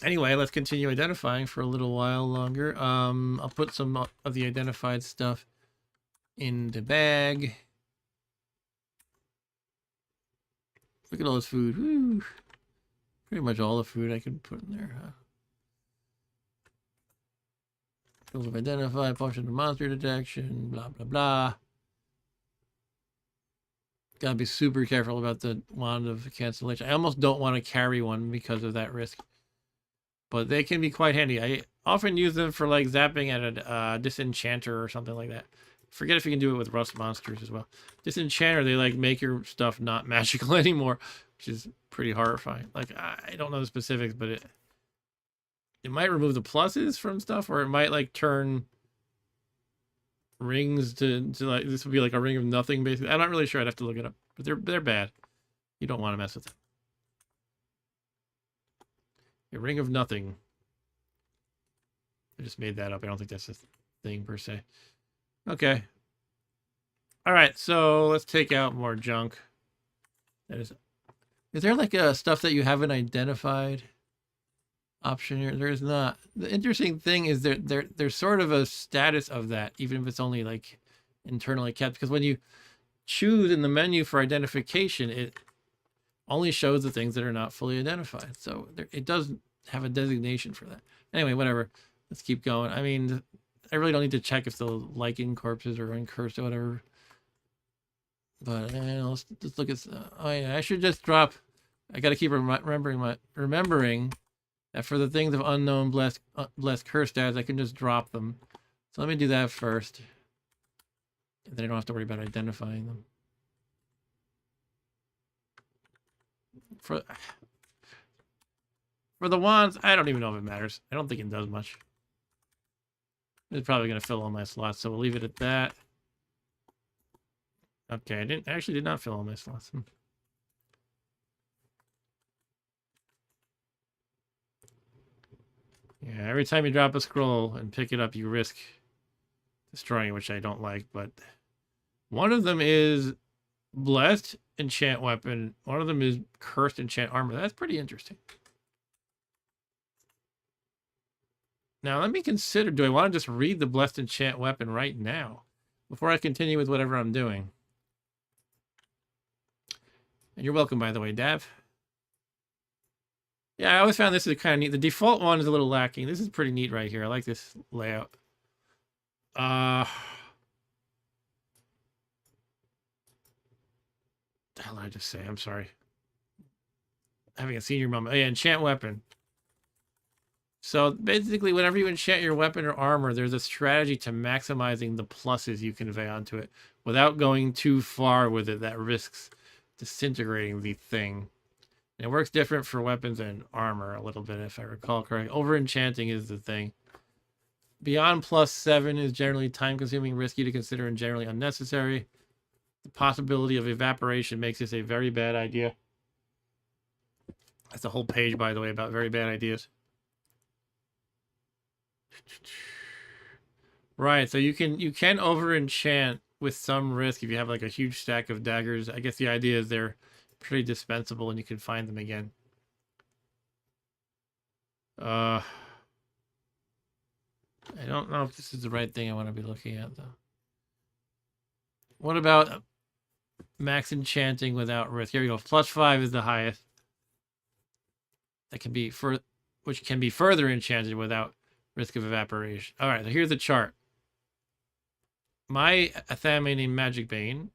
Anyway, let's continue identifying for a little while longer. I'll put some of the identified stuff in the bag. Look at all this food. Woo. Pretty much all the food I could put in there, huh? Tools of identify, potion of monster detection, blah, blah, blah. Gotta be super careful about the wand of cancellation. I almost don't want to carry one because of that risk. But they can be quite handy. I often use them for like zapping at a disenchanter or something like that. Forget if you can do it with rust monsters as well. Disenchanter, they like make your stuff not magical anymore, which is pretty horrifying. Like, I don't know the specifics, but it might remove the pluses from stuff, or it might like turn rings to like, this would be like a ring of nothing basically. I'm not really sure, I'd have to look it up, but they're bad. You don't want to mess with them. A ring of nothing. I just made that up. I don't think that's a thing per se. Okay. All right, so let's take out more junk. Is there like stuff that you haven't identified? option here. There's not. The interesting thing is there's sort of a status of that, even if it's only like internally kept. Because when you choose in the menu for identification, it only shows the things that are not fully identified. So it does have a designation for that. Anyway, whatever. Let's keep going. I mean, I really don't need to check if the lichen corpses are uncursed or whatever. But let's look at. Oh yeah, I should just drop. I got to keep remembering that for the things of unknown blessed cursed status, I can just drop them. So let me do that first. And then I don't have to worry about identifying them. For the wands, I don't even know if it matters. I don't think it does much. It's probably going to fill all my slots, so we'll leave it at that. Okay, I actually did not fill all my slots. Yeah, every time you drop a scroll and pick it up, you risk destroying it, which I don't like, but one of them is blessed enchant weapon. One of them is cursed enchant armor. That's pretty interesting. Now, let me consider, do I want to just read the blessed enchant weapon right now before I continue with whatever I'm doing? And you're welcome, by the way, Dav. Yeah, I always found this is kind of neat. The default one is a little lacking. This is pretty neat right here. I like this layout. The hell did I just say? I'm sorry. Having a senior moment. Oh, yeah, enchant weapon. So basically, whenever you enchant your weapon or armor, there's a strategy to maximizing the pluses you convey onto it without going too far with it that risks disintegrating the thing. And it works different for weapons and armor a little bit, if I recall correctly. Over enchanting is the thing. Beyond +7 is generally time-consuming, risky to consider, and generally unnecessary. The possibility of evaporation makes this a very bad idea. That's a whole page, by the way, about very bad ideas. Right, so you can over enchant with some risk if you have like a huge stack of daggers. I guess the idea is they're pretty dispensable and you can find them again. I don't know if this is the right thing I want to be looking at though. What about max enchanting without risk? Here we go. +5 is the highest. That can be which can be further enchanted without risk of evaporation. All right, so here's the chart. My Athamian Magic Bane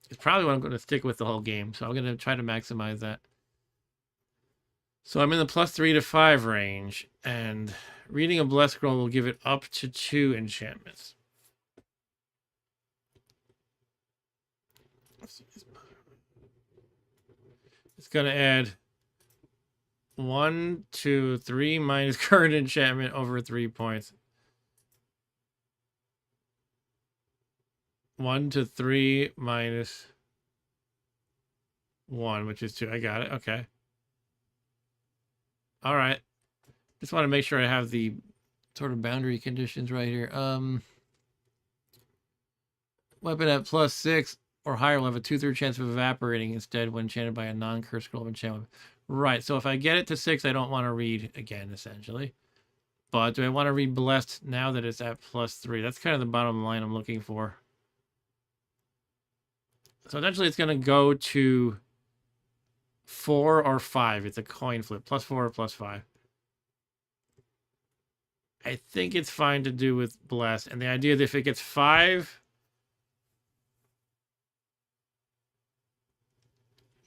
is probably what I'm going to stick with the whole game, so I'm going to try to maximize that. So I'm in the +3 to 5 range, and reading a Blessed Scroll will give it up to 2 enchantments. It's going to add 1, 2, 3 minus current enchantment over 3 points. 1 to 3 minus 1, which is 2. I got it. Okay. All right. Just want to make sure I have the sort of boundary conditions right here. Weapon at +6 or higher will have a 2/3 chance of evaporating instead when enchanted by a non-cursed scroll of enchantment. Right. So if I get it to 6, I don't want to read again, essentially. But do I want to read Blessed now that it's at +3? That's kind of the bottom line I'm looking for. So eventually it's going to go to 4 or 5. It's a coin flip. +4 or +5. I think it's fine to do with Blessed. And the idea that if it gets 5...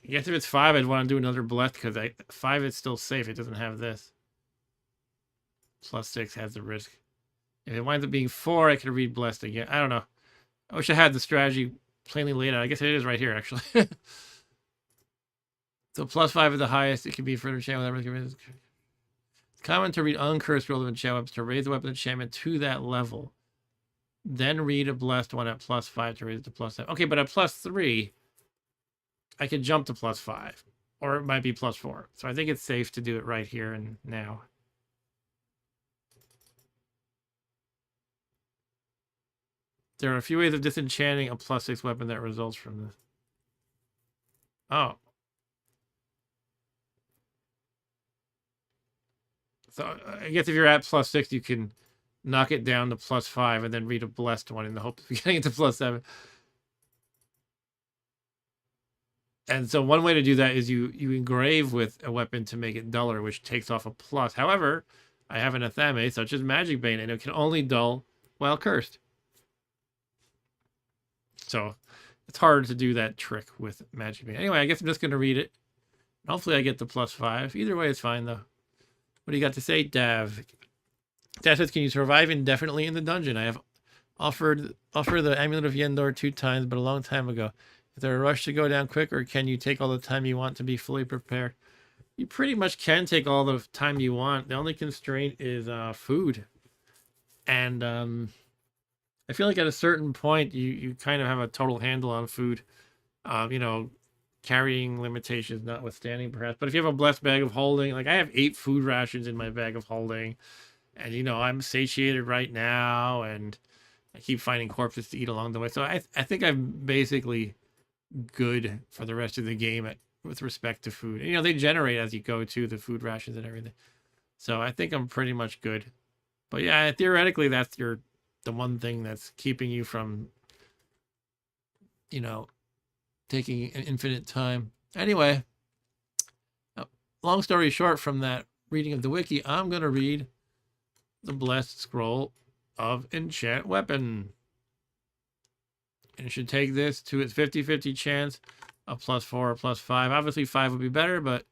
I guess if it's 5, I'd want to do another Blessed because 5 is still safe. It doesn't have this. +6 has the risk. If it winds up being 4, I could read Blessed again. I don't know. I wish I had the strategy plainly laid out. I guess it is right here, actually. So +5 is the highest. It can be further enchantment. It's common to read uncursed roll of enchantments to raise the weapon enchantment to that level. Then read a blessed one at +5 to raise it to +7. Okay, but at +3, I could jump to +5. Or it might be +4. So I think it's safe to do it right here and now. There are a few ways of disenchanting a +6 weapon that results from this. Oh. So I guess if you're at +6, you can knock it down to +5 and then read a blessed one in the hope of getting it to +7. And so one way to do that is you engrave with a weapon to make it duller, which takes off a plus. However, I have an Athame, such as Magic Bane, and it can only dull while cursed. So it's hard to do that trick with Magic Bane. Anyway, I guess I'm just going to read it. Hopefully I get the +5. Either way, it's fine, though. What do you got to say, Dav? Dav says, can you survive indefinitely in the dungeon? I have offered the Amulet of Yendor 2 times, but a long time ago. Is there a rush to go down quick, or can you take all the time you want to be fully prepared? You pretty much can take all the time you want. The only constraint is food. And I feel like at a certain point, you kind of have a total handle on food. You know, carrying limitations notwithstanding, perhaps. But if you have a blessed bag of holding, like I have 8 food rations in my bag of holding. And, you know, I'm satiated right now. And I keep finding corpses to eat along the way. So I think I'm basically good for the rest of the game with respect to food. And, you know, they generate as you go to the food rations and everything. So I think I'm pretty much good. But yeah, theoretically, that's the one thing that's keeping you from, you know, taking an infinite time. Anyway, long story short, from that reading of the wiki, I'm going to read the Blessed Scroll of Enchant Weapon. And it should take this to its 50-50 chance of +4 or +5. Obviously, 5 would be better, but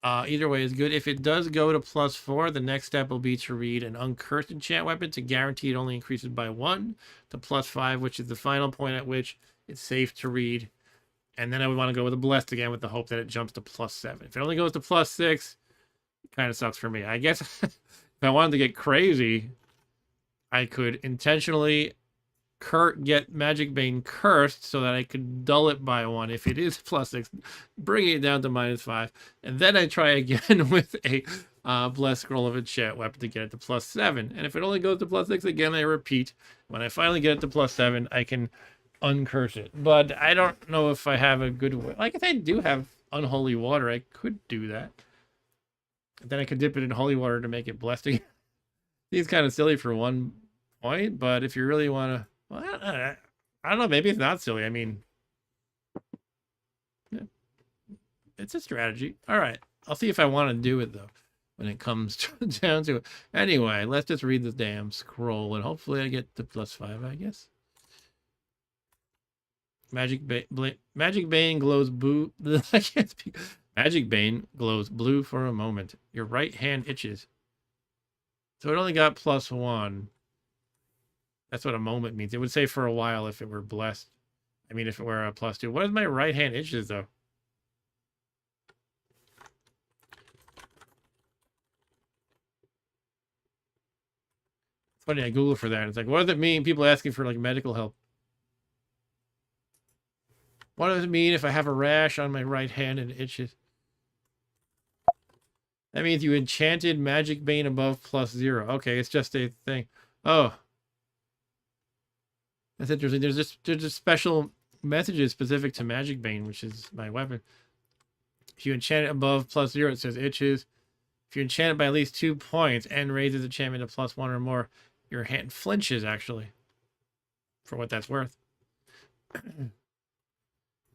either way is good. If it does go to +4, the next step will be to read an uncursed enchant weapon to guarantee it only increases by 1 to +5, which is the final point at which it's safe to read. And then I would want to go with a blessed again with the hope that it jumps to +7. If it only goes to +6, it kind of sucks for me. I guess if I wanted to get crazy, I could intentionally get Magic Bane cursed so that I could dull it by 1 if it is +6, bringing it down to -5, and then I try again with a Blessed Scroll of Enchant Weapon to get it to +7. And if it only goes to +6 again, I repeat. When I finally get it to +7, I can uncurse it. But I don't know if I have a good way. Like if I do have unholy water, I could do that. Then I could dip it in holy water to make it blessed again. It's kind of silly for 1 point, but if you really want to, well, I don't know. Maybe it's not silly. I mean, yeah, it's a strategy. All right. I'll see if I want to do it, though, when it comes down to it. Anyway, let's just read the damn scroll, and hopefully I get to +5, I guess. Magic Bane glows blue. I can't speak. Magic Bane glows blue for a moment. Your right hand itches. So it only got +1. That's what a moment means. It would say for a while if it were blessed. I mean, if it were a +2. What is my right hand itches, though? It's funny, I Google for that. It's like, what does it mean? People asking for, like, medical help. What does it mean if I have a rash on my right hand and it itches? That means you enchanted Magic Bane above +0. Okay, it's just a thing. Oh. That's interesting. There's just special messages specific to Magic Bane, which is my weapon. If you enchant it above +0, it says itches. If you enchant it by at least 2 points and raises enchantment to +1 or more, your hand flinches, actually. For what that's worth.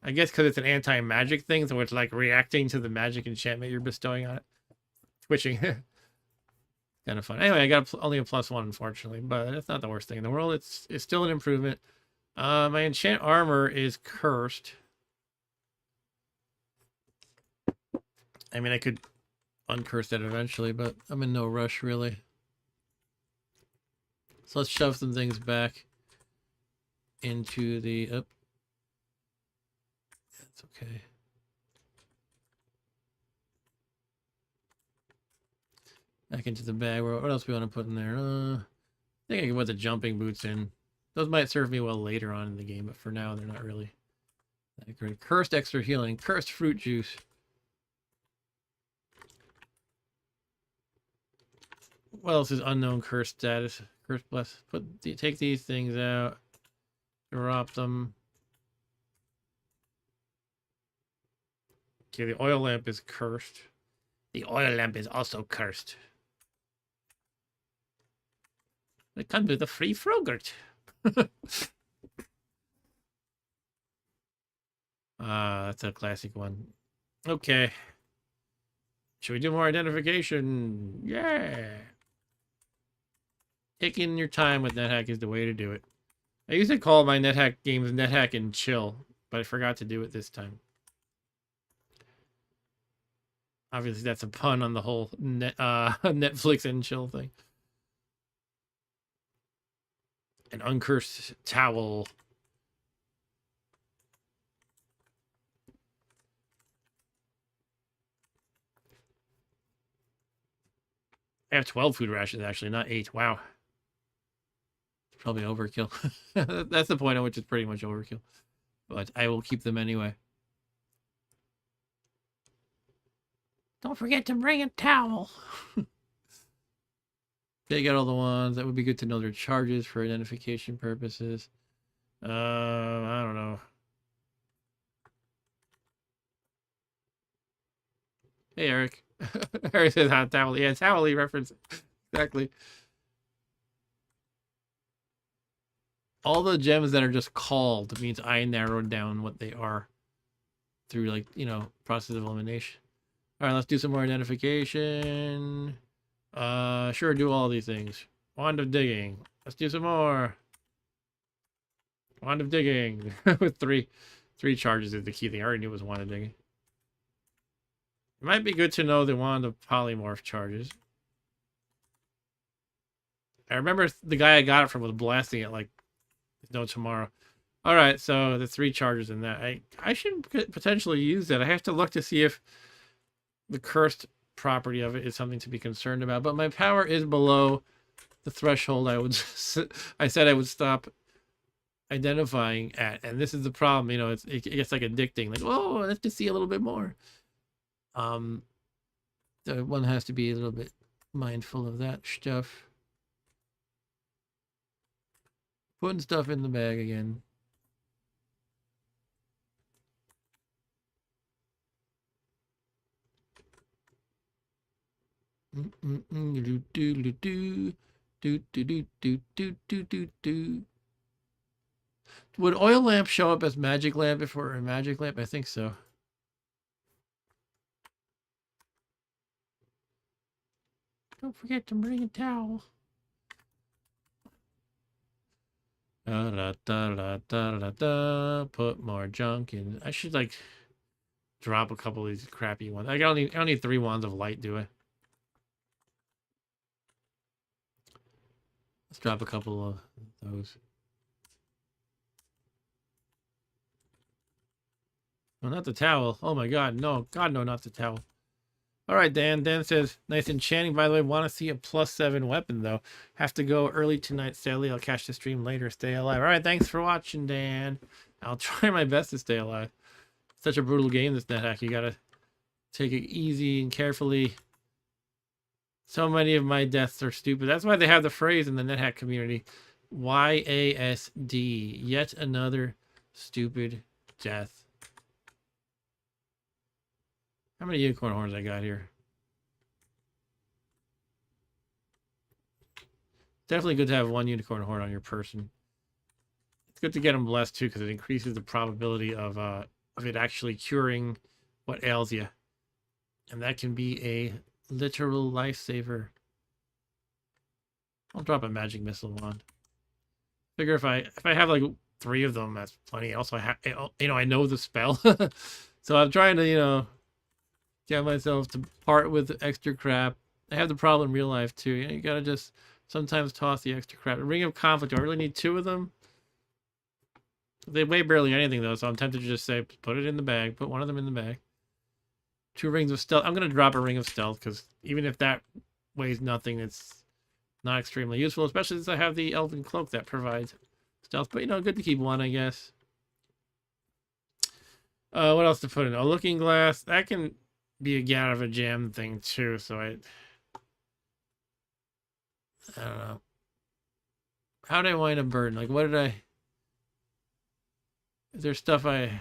I guess because it's an anti-magic thing, so it's like reacting to the magic enchantment you're bestowing on it. Twitching. Kind of fun. Anyway, I got only a +1, unfortunately, but that's not the worst thing in the world. It's still an improvement. My enchant armor is cursed. I mean, I could uncurse that eventually, but I'm in no rush, really. So let's shove some things back into the... That's okay. Back into the bag. What else we want to put in there? I think I can put the jumping boots in. Those might serve me well later on in the game, but for now, they're not really that great. Cursed extra healing. Cursed fruit juice. What else is unknown curse status? Curse bless. Take these things out. Drop them. Okay, the oil lamp is cursed. The oil lamp is also cursed. It comes with a free Frogurt. That's a classic one. Okay. Should we do more identification? Yeah. Taking your time with Nethack is the way to do it. I used to call my Nethack games Nethack and Chill, but I forgot to do it this time. Obviously, that's a pun on the whole Netflix and Chill thing. An uncursed towel. I have 12 food rations, actually, not 8. Wow. Probably overkill. That's the point at which it's pretty much overkill. But I will keep them anyway. Don't forget to bring a towel. They got all the ones. That would be good to know their charges for identification purposes. I don't know. Hey, Eric. Eric says hot towel. Yeah, towel reference. Exactly. All the gems that are just called means I narrowed down what they are through, like, you know, process of elimination. All right, let's do some more identification. Sure, do all these things. Wand of digging. Let's do some more. Wand of digging. With three charges is the key thing. I already knew it was wand of digging. It might be good to know the wand of polymorph charges. I remember the guy I got it from was blasting it like no tomorrow. All right, so the 3 charges in that. I should potentially use that. I have to look to see if the cursed property of it is something to be concerned about. But my power is below the threshold I said I would stop identifying at, and this is the problem. You know, it gets like addicting. Like, oh, let's just see a little bit more. So one has to be a little bit mindful of that stuff. Putting stuff in the bag again. Would oil lamp show up as magic lamp if we're a magic lamp? I think so. Don't forget to bring a towel. Put more junk in. I should like drop a couple of these crappy ones. I don't need 3 wands of light, do I? Let's drop a couple of those. No, not the towel. Oh my god, no. God, no, not the towel. All right, Dan. Dan says, nice enchanting. By the way, want to see a +7 weapon, though. Have to go early tonight, sadly. I'll catch the stream later. Stay alive. All right, thanks for watching, Dan. I'll try my best to stay alive. Such a brutal game, this Nethack. You gotta take it easy and carefully. So many of my deaths are stupid. That's why they have the phrase in the Nethack community. YASD. Yet another stupid death. How many unicorn horns I got here? Definitely good to have 1 unicorn horn on your person. It's good to get them blessed too, because it increases the probability of it actually curing what ails you, and that can be a literal lifesaver. I'll drop a magic missile wand. Figure if I have like 3 of them, that's plenty. Also, I have, you know, I know the spell, so I'm trying to, you know, get myself to part with extra crap. I have the problem in real life too. You know, you gotta just sometimes toss the extra crap. Ring of Conflict. Do I really need 2 of them? They weigh barely anything though, so I'm tempted to just say put it in the bag. Put 1 of them in the bag. 2 rings of stealth. I'm gonna drop a ring of stealth because even if that weighs nothing, it's not extremely useful, especially since I have the elven cloak that provides stealth. But you know, good to keep 1, I guess. What else to put in? A looking glass. That can be a get out of a jam thing too, so I don't know. How did I wind up burden? Like, what did I... Is there stuff I...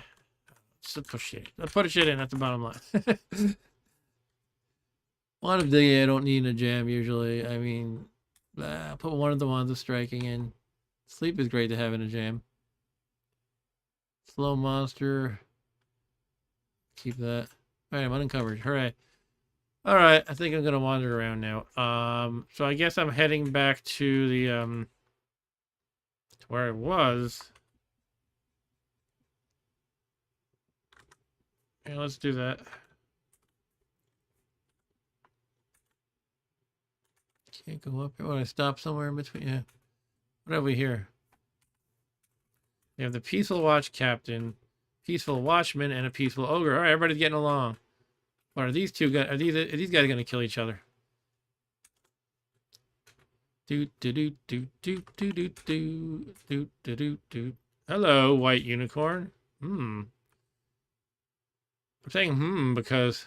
Just put shit. Let's put a shit in, that's the bottom line. A lot of digging I don't need in a jam usually. I mean, Put one of the wands of striking in. Sleep is great to have in a jam. Slow monster. Keep that. Alright, I'm uncovered. Hooray. Alright, I think I'm gonna wander around now. So I guess I'm heading back to the to where I was. Yeah, let's do that. Can't go up here. Want to stop somewhere in between? Yeah. What have we here? We have the Peaceful Watch Captain, Peaceful Watchman, and a Peaceful Ogre. All right, everybody's getting along. What are these two guys? Are these guys gonna kill each other? Do do do do do do do do do do do do. Hello, white unicorn. I'm saying because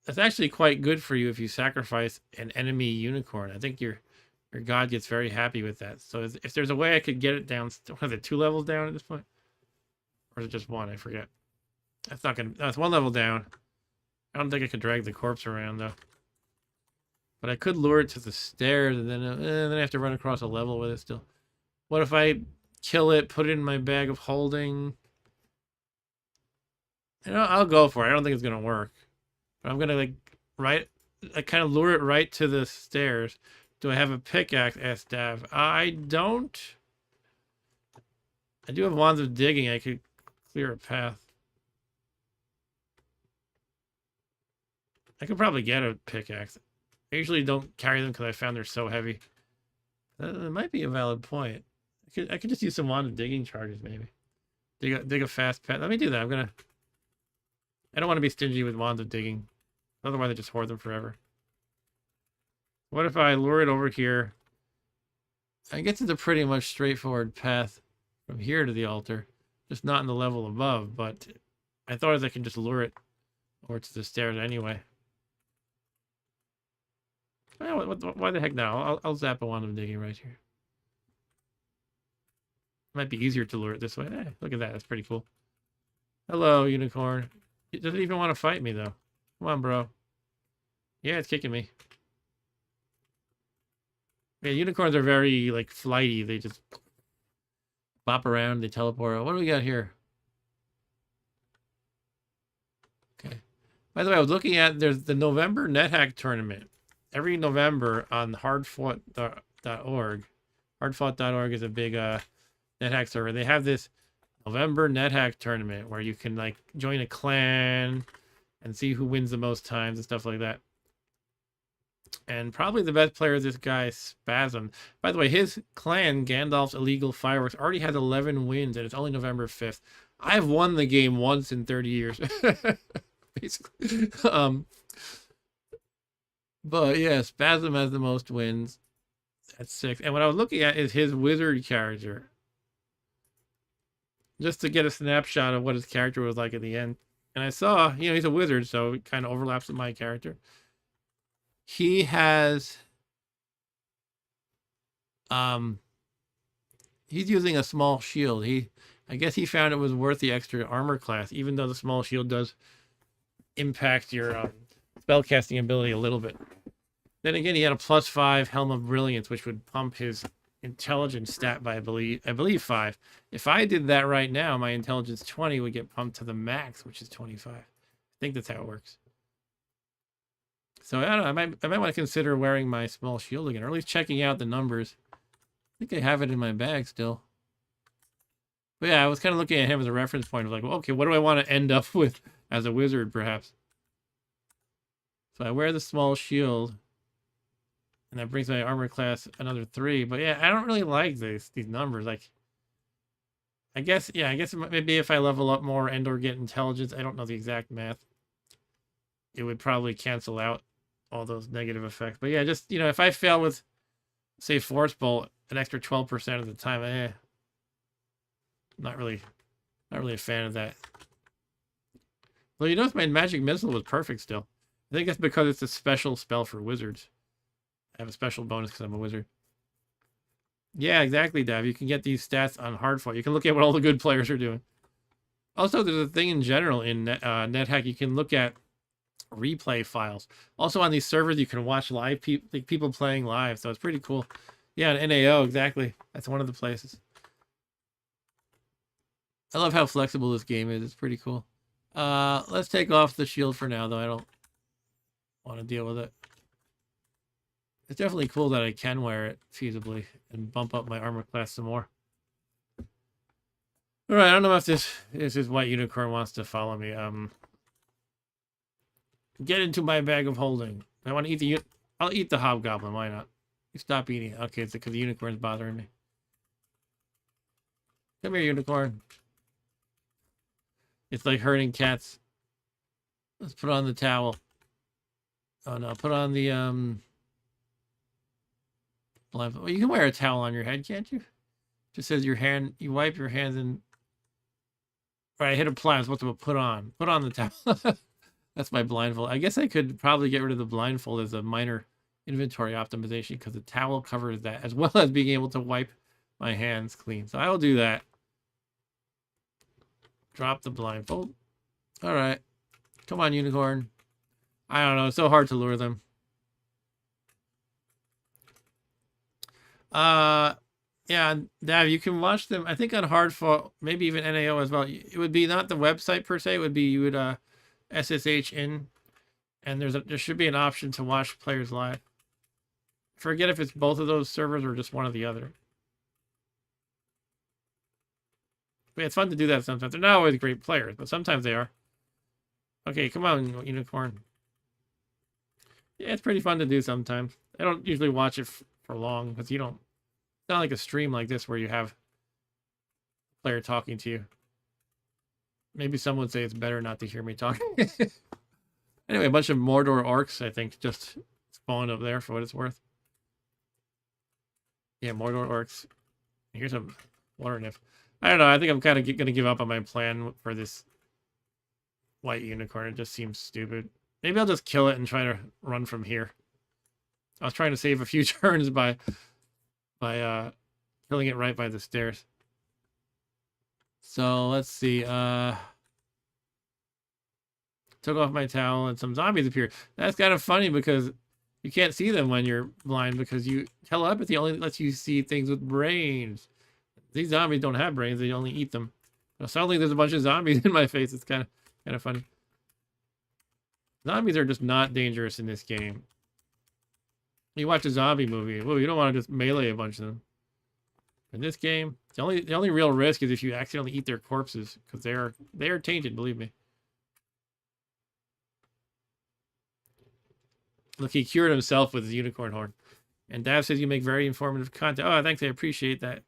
that's actually quite good for you if you sacrifice an enemy unicorn. I think your god gets very happy with that. So if there's a way I could get it down, what is it, 2 levels down at this point? Or is it just 1? I forget. That's not gonna, that's 1 level down. I don't think I could drag the corpse around though. But I could lure it to the stairs and then I have to run across a level with it still. What if I kill it, put it in my bag of holding? You know, I'll go for it. I don't think it's gonna work. But I'm gonna I kind of lure it right to the stairs. Do I have a pickaxe? Asked Dav. I don't. I do have wands of digging. I could clear a path. I could probably get a pickaxe. I usually don't carry them because I found they're so heavy. That might be a valid point. I could just use some wand of digging charges maybe. Dig a fast path. Let me do that. I don't want to be stingy with wands of digging. Otherwise I just hoard them forever. What if I lure it over here? I guess it's a pretty much straightforward path from here to the altar. Just not in the level above, but I thought I could just lure it over to the stairs anyway. Why the heck now? I'll zap a wand of digging right here. Might be easier to lure it this way. Look at that. That's pretty cool. Hello, unicorn. It doesn't even want to fight me, though. Come on, bro. Yeah, it's kicking me. Yeah, unicorns are very, like, flighty. They just bop around. They teleport. What do we got here? Okay. By the way, I was looking at, there's the November Nethack tournament. Every November on hardfought.org. Hardfought.org is a big Nethack server. They have this November Nethack tournament where you can like join a clan and see who wins the most times and stuff like that. And probably the best player is this guy Spasm. By the way, his clan, Gandalf's Illegal Fireworks, already has 11 wins and it's only November 5th. I've won the game once in 30 years. Basically. But yeah, Spasm has the most wins at 6. And what I was looking at is his wizard character. Just to get a snapshot of what his character was like at the end. And I saw, you know, he's a wizard, so it kind of overlaps with my character. He has, he's using a small shield. I guess he found it was worth the extra armor class, even though the small shield does impact your spellcasting ability a little bit. Then again, he had a +5 Helm of Brilliance, which would pump his intelligence stat by I believe 5. If I did that right now, my intelligence 20 would get pumped to the max, which is 25. I think that's how it works. So I don't know. I might want to consider wearing my small shield again, or at least checking out the numbers. I think I have it in my bag still. But yeah, I was kind of looking at him as a reference point of like, well, okay, what do I want to end up with as a wizard, perhaps? So I wear the small shield. And that brings my armor class another 3. But yeah, I don't really like these numbers. Like, I guess maybe if I level up more and or get intelligence, I don't know the exact math, it would probably cancel out all those negative effects. But yeah, just, you know, if I fail with, say, Force Bolt an extra 12% of the time, not really a fan of that. Well, you notice my magic missile was perfect still. I think that's because it's a special spell for wizards. I have a special bonus because I'm a wizard. Yeah, exactly, Dav. You can get these stats on Hardfought. You can look at what all the good players are doing. Also, there's a thing in general in NetHack. You can look at replay files. Also on these servers, you can watch live people playing live, so it's pretty cool. Yeah, an NAO, exactly. That's one of the places. I love how flexible this game is. It's pretty cool. Let's take off the shield for now, though. I don't want to deal with it. It's definitely cool that I can wear it feasibly and bump up my armor class some more. All right, I don't know if this white unicorn wants to follow me. Get into my bag of holding. I want to eat I'll eat the hobgoblin. Why not? You stop eating. Okay, it's because the unicorn's bothering me. Come here, unicorn. It's like herding cats. Let's put on the towel. Oh no, put on the blindfold. Well, you can wear a towel on your head, can't you? Just says your hand. You wipe your hands and. Right, I hit apply. I'm supposed to put on. Put on the towel. That's my blindfold. I guess I could probably get rid of the blindfold as a minor inventory optimization because the towel covers that, as well as being able to wipe my hands clean. So I will do that. Drop the blindfold. All right. Come on, unicorn. I don't know. It's so hard to lure them. Yeah, Dav, you can watch them. I think on Hardfall, maybe even NAO as well. It would be not the website per se. It would be you would SSH in, and there should be an option to watch players live. Forget if it's both of those servers or just one or the other. But it's fun to do that sometimes. They're not always great players, but sometimes they are. Okay, come on, unicorn. Yeah, it's pretty fun to do sometimes. I don't usually watch it for long because you don't. It's not like a stream like this where you have a player talking to you. Maybe some would say it's better not to hear me talk. Anyway, a bunch of Mordor orcs, I think, just spawned up there for what it's worth. Yeah, Mordor orcs. Here's a water nymph. I don't know. I think I'm kind of going to give up on my plan for this white unicorn. It just seems stupid. Maybe I'll just kill it and try to run from here. I was trying to save a few turns by killing it right by the stairs. So let's see. Took off my towel and some zombies appeared. That's kind of funny because you can't see them when you're blind because telepathy only lets you see things with brains. These zombies don't have brains; they only eat them. So suddenly, there's a bunch of zombies in my face. It's kind of funny. Zombies are just not dangerous in this game. You watch a zombie movie, well, you don't want to just melee a bunch of them. In this game, the only real risk is if you accidentally eat their corpses because they are tainted. Believe me. Look, he cured himself with his unicorn horn. And Dav says you make very informative content. Oh, thanks. I appreciate that.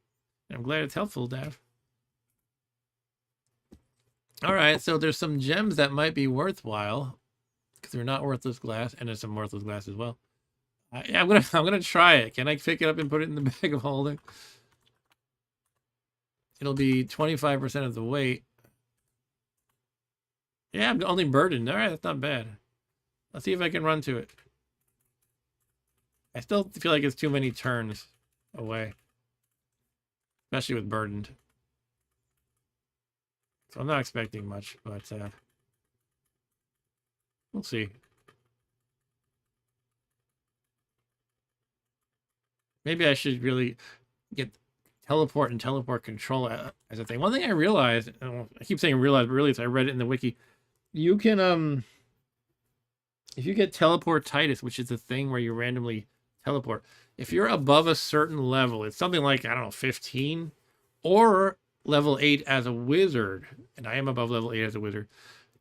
I'm glad it's helpful, Dav. All right, so there's some gems that might be worthwhile because they're not worthless glass, and there's some worthless glass as well. Yeah, I'm gonna try it. Can I pick it up and put it in the bag of holding? It'll be 25% of the weight. Yeah, I'm only burdened. All right, that's not bad. Let's see if I can run to it. I still feel like it's too many turns away, especially with burdened. So I'm not expecting much, but we'll see. Maybe I should really get teleport and teleport control as a thing. One thing I realized, I keep saying realized, but really it's I read it in the wiki. You can if you get teleportitis, which is a thing where you randomly teleport, if you're above a certain level, it's something like, I don't know, 15 or level 8 as a wizard, and I am above level 8 as a wizard,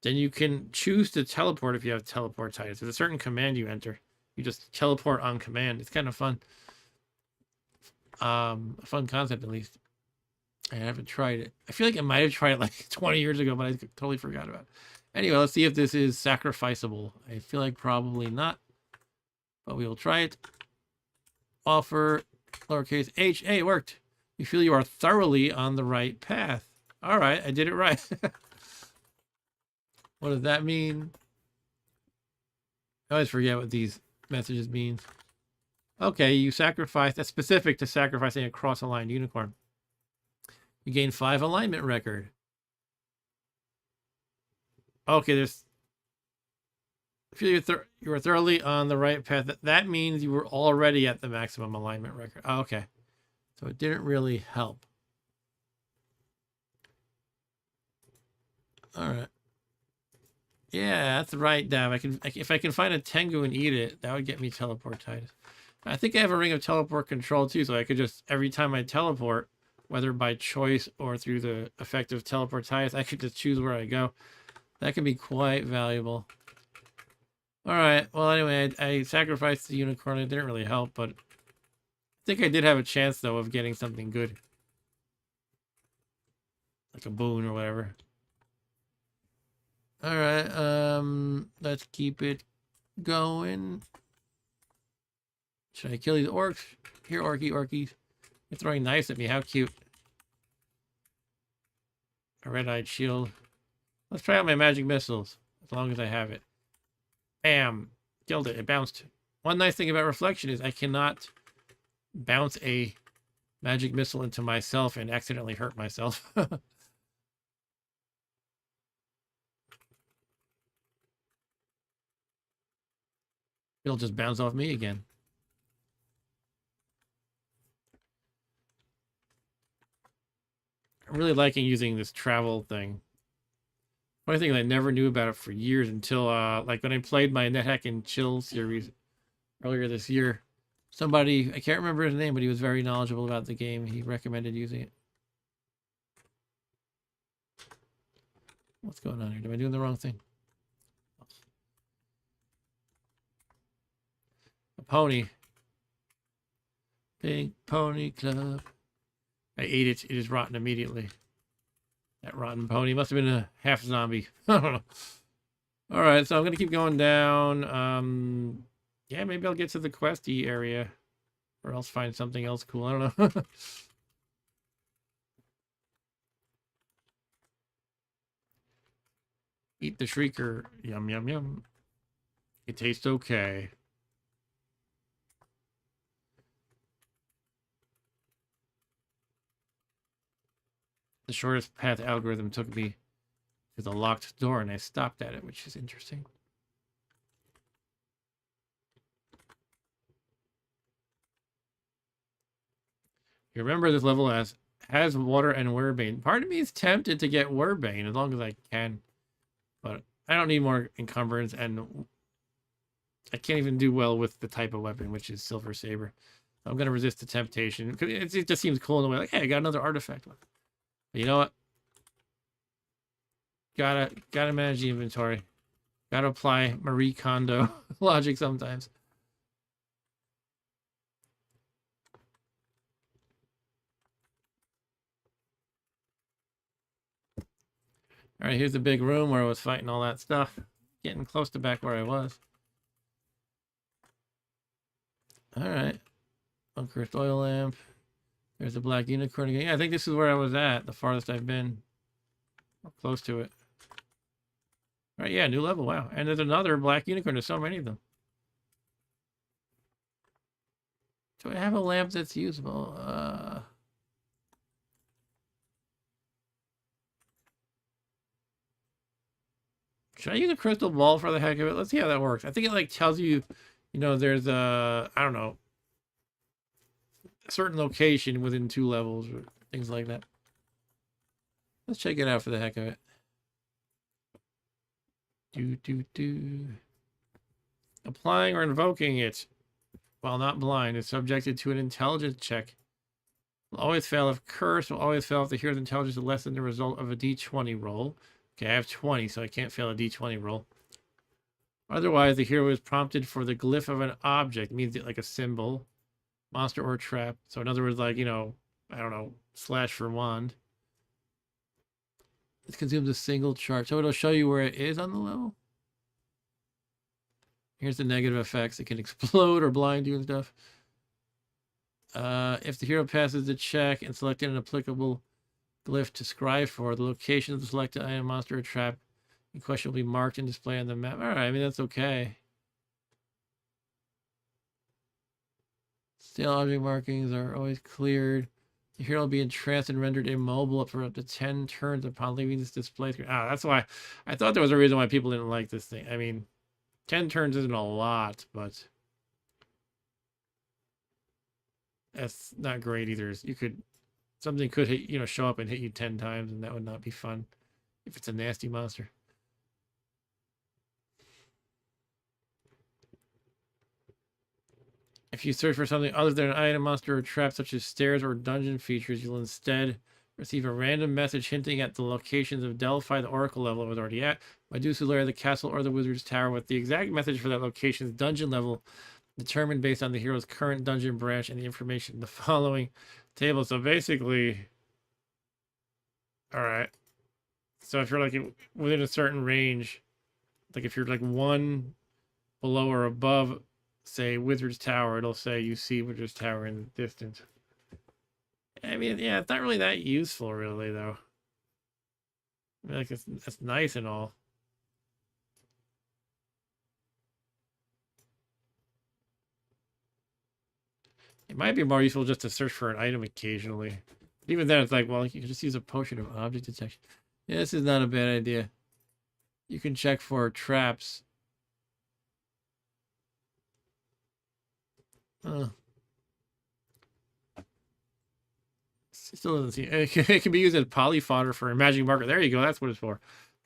then you can choose to teleport if you have teleportitis. There's a certain command you enter. You just teleport on command. It's kind of fun. A fun concept, at least. I haven't tried it. I feel like I might have tried it like 20 years ago, but I totally forgot about it. Anyway, let's see if this is sacrificable. I feel like probably not, but we will try it. Offer, lowercase h. Hey, it worked. You feel you are thoroughly on the right path. All right, I did it right. What does that mean? I always forget what these messages mean. Okay, you sacrifice. That's specific to sacrificing a cross-aligned unicorn. You gain 5 alignment record. Okay, there's... feel you were thoroughly on the right path. That means you were already at the maximum alignment record. Oh, okay. So it didn't really help. All right. Yeah, that's right, Dav. If I can find a Tengu and eat it, that would get me teleportitis. I think I have a ring of teleport control too, so I could just every time I teleport, whether by choice or through the effect of teleportitis, I could just choose where I go. That can be quite valuable. All right. Well, anyway, I sacrificed the unicorn. It didn't really help, but I think I did have a chance though of getting something good, like a boon or whatever. All right. Let's keep it going. Should I kill these orcs? Here, orkies. You're throwing knives at me. How cute. A red-eyed shield. Let's try out my magic missiles, as long as I have it. Bam. Killed it. It bounced. One nice thing about reflection is I cannot bounce a magic missile into myself and accidentally hurt myself. It'll just bounce off me again. I'm really liking using this travel thing. Funny thing, I never knew about it for years until like when I played my Nethack and Chill series earlier this year. Somebody, I can't remember his name, but he was very knowledgeable about the game. He recommended using it. What's going on here? Am I doing the wrong thing? A pony. Pink Pony Club. I ate it. It is rotten immediately. That rotten pony must have been a half zombie. I don't know. All right, so I'm gonna keep going down. Yeah, maybe I'll get to the questy area, or else find something else cool. I don't know. Eat the shrieker. Yum yum yum. It tastes okay. The shortest path algorithm took me to the locked door, and I stopped at it, which is interesting. You remember this level has water and Werbane. Part of me is tempted to get Werbane as long as I can, but I don't need more encumbrance, and I can't even do well with the type of weapon, which is Silver Saber. I'm gonna resist the temptation because it just seems cool in the way. Like, hey, I got another artifact. But you know what? Gotta manage the inventory. Gotta apply Marie Kondo logic sometimes. All right, here's the big room where I was fighting all that stuff. Getting close to back where I was. All right. Uncursed oil lamp. There's the black unicorn again. Yeah, I think this is where I was at, the farthest I've been. Or close to it. All right, yeah, new level. Wow. And there's another black unicorn. There's so many of them. Do I have a lamp that's usable? Should I use a crystal ball for the heck of it? Let's see how that works. I think it like tells you, you know, there's a, I don't know, a certain location within 2 levels or things like that. Let's check it out for the heck of it. Applying or invoking it while not blind is subjected to an intelligence check. Will always fail if cursed. Will always fail if the hero's intelligence is less than the result of a d20 roll. Okay, I have 20, so I can't fail a d20 roll. Otherwise, the hero is prompted for the glyph of an object. It means like a symbol, monster, or trap. So in other words, like, you know, I don't know, slash for wand. It consumes a single charge. So it'll show you where it is on the level. Here's the negative effects. It can explode or blind you and stuff. If the hero passes the check and selected an applicable glyph to scribe for, the location of the selected item, monster, or trap in question will be marked and displayed on the map. All right, I mean, that's okay. Stale object markings are always cleared. The hero will be entranced and rendered immobile for up to 10 turns upon leaving this display screen. Ah, that's why I thought there was a reason why people didn't like this thing. I mean, 10 turns isn't a lot, but that's not great either. You could something could hit, show up and hit you 10 times, and that would not be fun if it's a nasty monster. If you search for something other than an item, monster, or trap, such as stairs or dungeon features, you'll instead receive a random message hinting at the locations of Delphi, the Oracle level I was already at, Medusa Lair, the castle, or the Wizard's Tower, with the exact message for that location's dungeon level determined based on the hero's current dungeon branch and the information in the following table. So basically, all right. So if you're like within a certain range, like if you're like one below or above, say Wizard's Tower, it'll say you see Wizard's Tower in the distance. I mean, yeah, it's not really that useful, really, though. I mean, like it's nice and all. It might be more useful just to search for an item occasionally. Even then, it's like, well, you can just use a potion of object detection. Yeah, this is not a bad idea. You can check for traps. Still doesn't see it can be used as polyfodder for a magic marker. There you go. That's what it's for.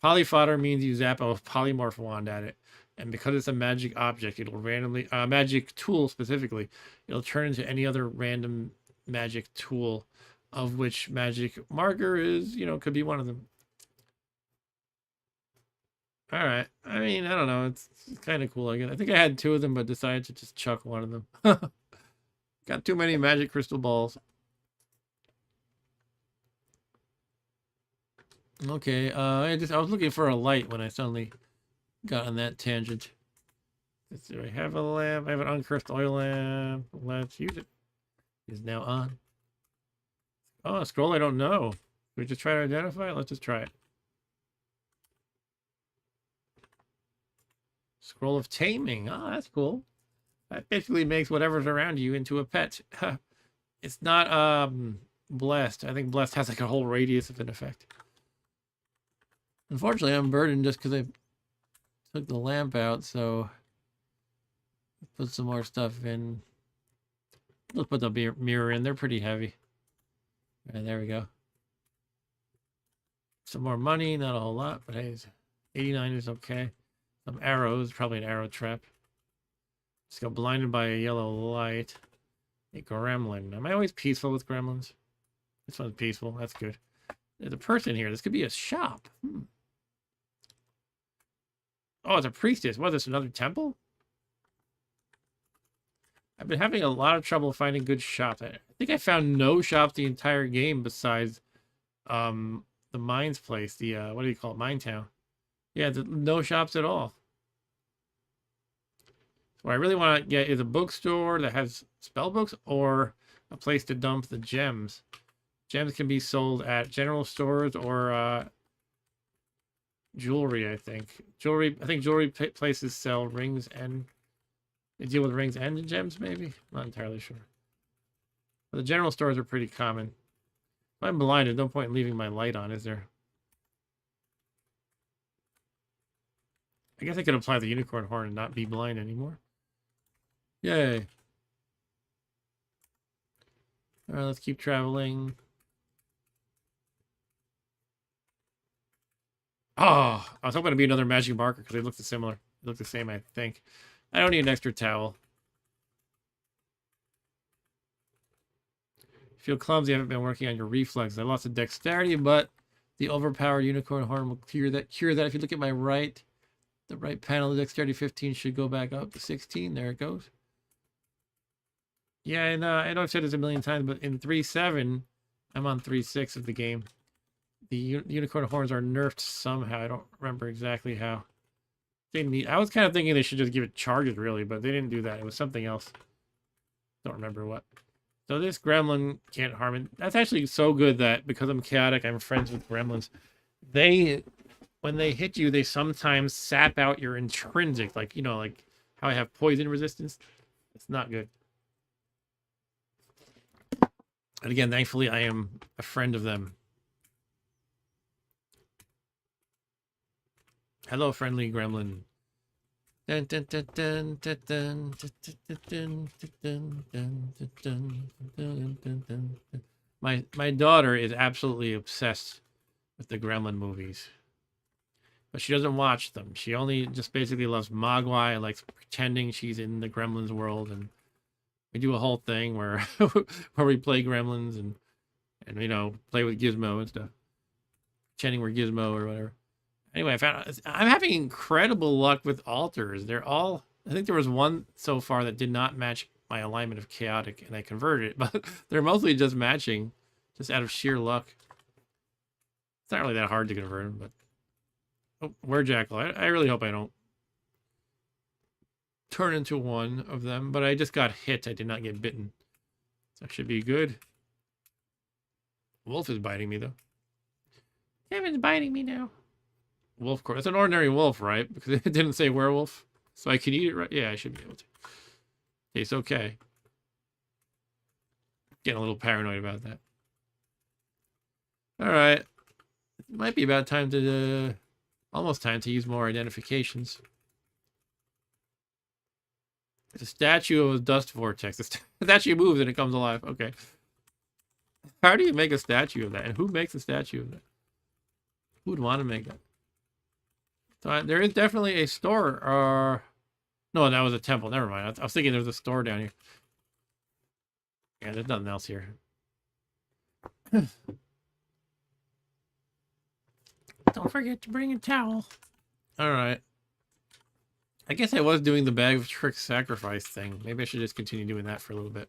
Polyfodder means you zap a polymorph wand at it, and because it's a magic object, it'll randomly magic tool specifically. It'll turn into any other random magic tool, of which magic marker is could be one of them. All right. I mean, I don't know. It's kind of cool. I guess. I think I had 2 of them, but decided to just chuck one of them. Got too many magic crystal balls. Okay, I was looking for a light when I suddenly got on that tangent. Let's see, I have a lamp. I have an uncursed oil lamp. Let's use it. It's now on. Oh, a scroll I don't know. Can we just try to identify it? Let's just try it. Scroll of Taming. Oh, that's cool. That basically makes whatever's around you into a pet. It's not blessed. I think blessed has like a whole radius of an effect. Unfortunately, I'm burdened just because I took the lamp out, so put some more stuff in. Let's put the mirror in. They're pretty heavy. All right, there we go. Some more money, not a whole lot, but hey, 89 is okay. Some arrows, probably an arrow trap. Just got blinded by a yellow light. A gremlin. Am I always peaceful with gremlins? This one's peaceful. That's good. There's a person here. This could be a shop. Oh, it's a priestess. What is this, another temple? I've been having a lot of trouble finding good shops. I think I found no shops the entire game besides the Mines place. The what do you call it? Mine Town. Yeah, no shops at all. What I really want to get is a bookstore that has spell books or a place to dump the gems. Gems can be sold at general stores or jewelry, I think. I think jewelry places sell rings and they deal with rings and gems, maybe? Not entirely sure. But the general stores are pretty common. If I'm blind, there's no point in leaving my light on, is there? I guess I could apply the unicorn horn and not be blind anymore. Yay. All right, let's keep traveling. Oh, I was hoping to be another magic marker because they look similar. They look the same, I think. I don't need an extra towel. Feel clumsy. I haven't been working on your reflex. I lost the dexterity, but the overpowered unicorn horn will cure that. If you look at my right, the right panel, the dexterity 15 should go back up to 16. There it goes. Yeah, and I know I've said this a million times, but in 3.7, I'm on 3.6 of the game. The unicorn horns are nerfed somehow. I don't remember exactly how. I was kind of thinking they should just give it charges, really, but they didn't do that. It was something else. Don't remember what. So this gremlin can't harm it. That's actually so good that because I'm chaotic, I'm friends with gremlins. When they hit you, they sometimes sap out your intrinsic, like like how I have poison resistance. It's not good. And again, thankfully, I am a friend of them. Hello, friendly gremlin. Dun, dun, dun, dun, dun, dun, dun, dun, dun, dun, dun, dun, dun, dun, dun, dun. My daughter is absolutely obsessed with the Gremlin movies, but she doesn't watch them. She only just basically loves Mogwai and likes pretending she's in the Gremlins world, and we do a whole thing where where we play Gremlins and you know play with Gizmo and stuff, pretending we're Gizmo or whatever. Anyway, I'm having incredible luck with altars. They're all, I think there was one so far that did not match my alignment of chaotic, and I converted it, but they're mostly just matching, just out of sheer luck. It's not really that hard to convert them, but Jackal. I really hope I don't turn into one of them, but I just got hit. I did not get bitten. So that should be good. Wolf is biting me, though. Kevin's biting me now. Wolf core. That's an ordinary wolf, right? Because it didn't say werewolf. So I can eat it, right? Yeah, I should be able to. Tastes okay. Getting a little paranoid about that. All right. It might be about time to... almost time to use more identifications. It's a statue of a dust vortex. The statue moves and it comes alive. Okay. How do you make a statue of that? And who makes a statue of that? Who would want to make that? So there is definitely a store. No, that was a temple. Never mind. I was thinking there was a store down here. Yeah, there's nothing else here. Don't forget to bring a towel. All right. I guess I was doing the bag of tricks sacrifice thing. Maybe I should just continue doing that for a little bit.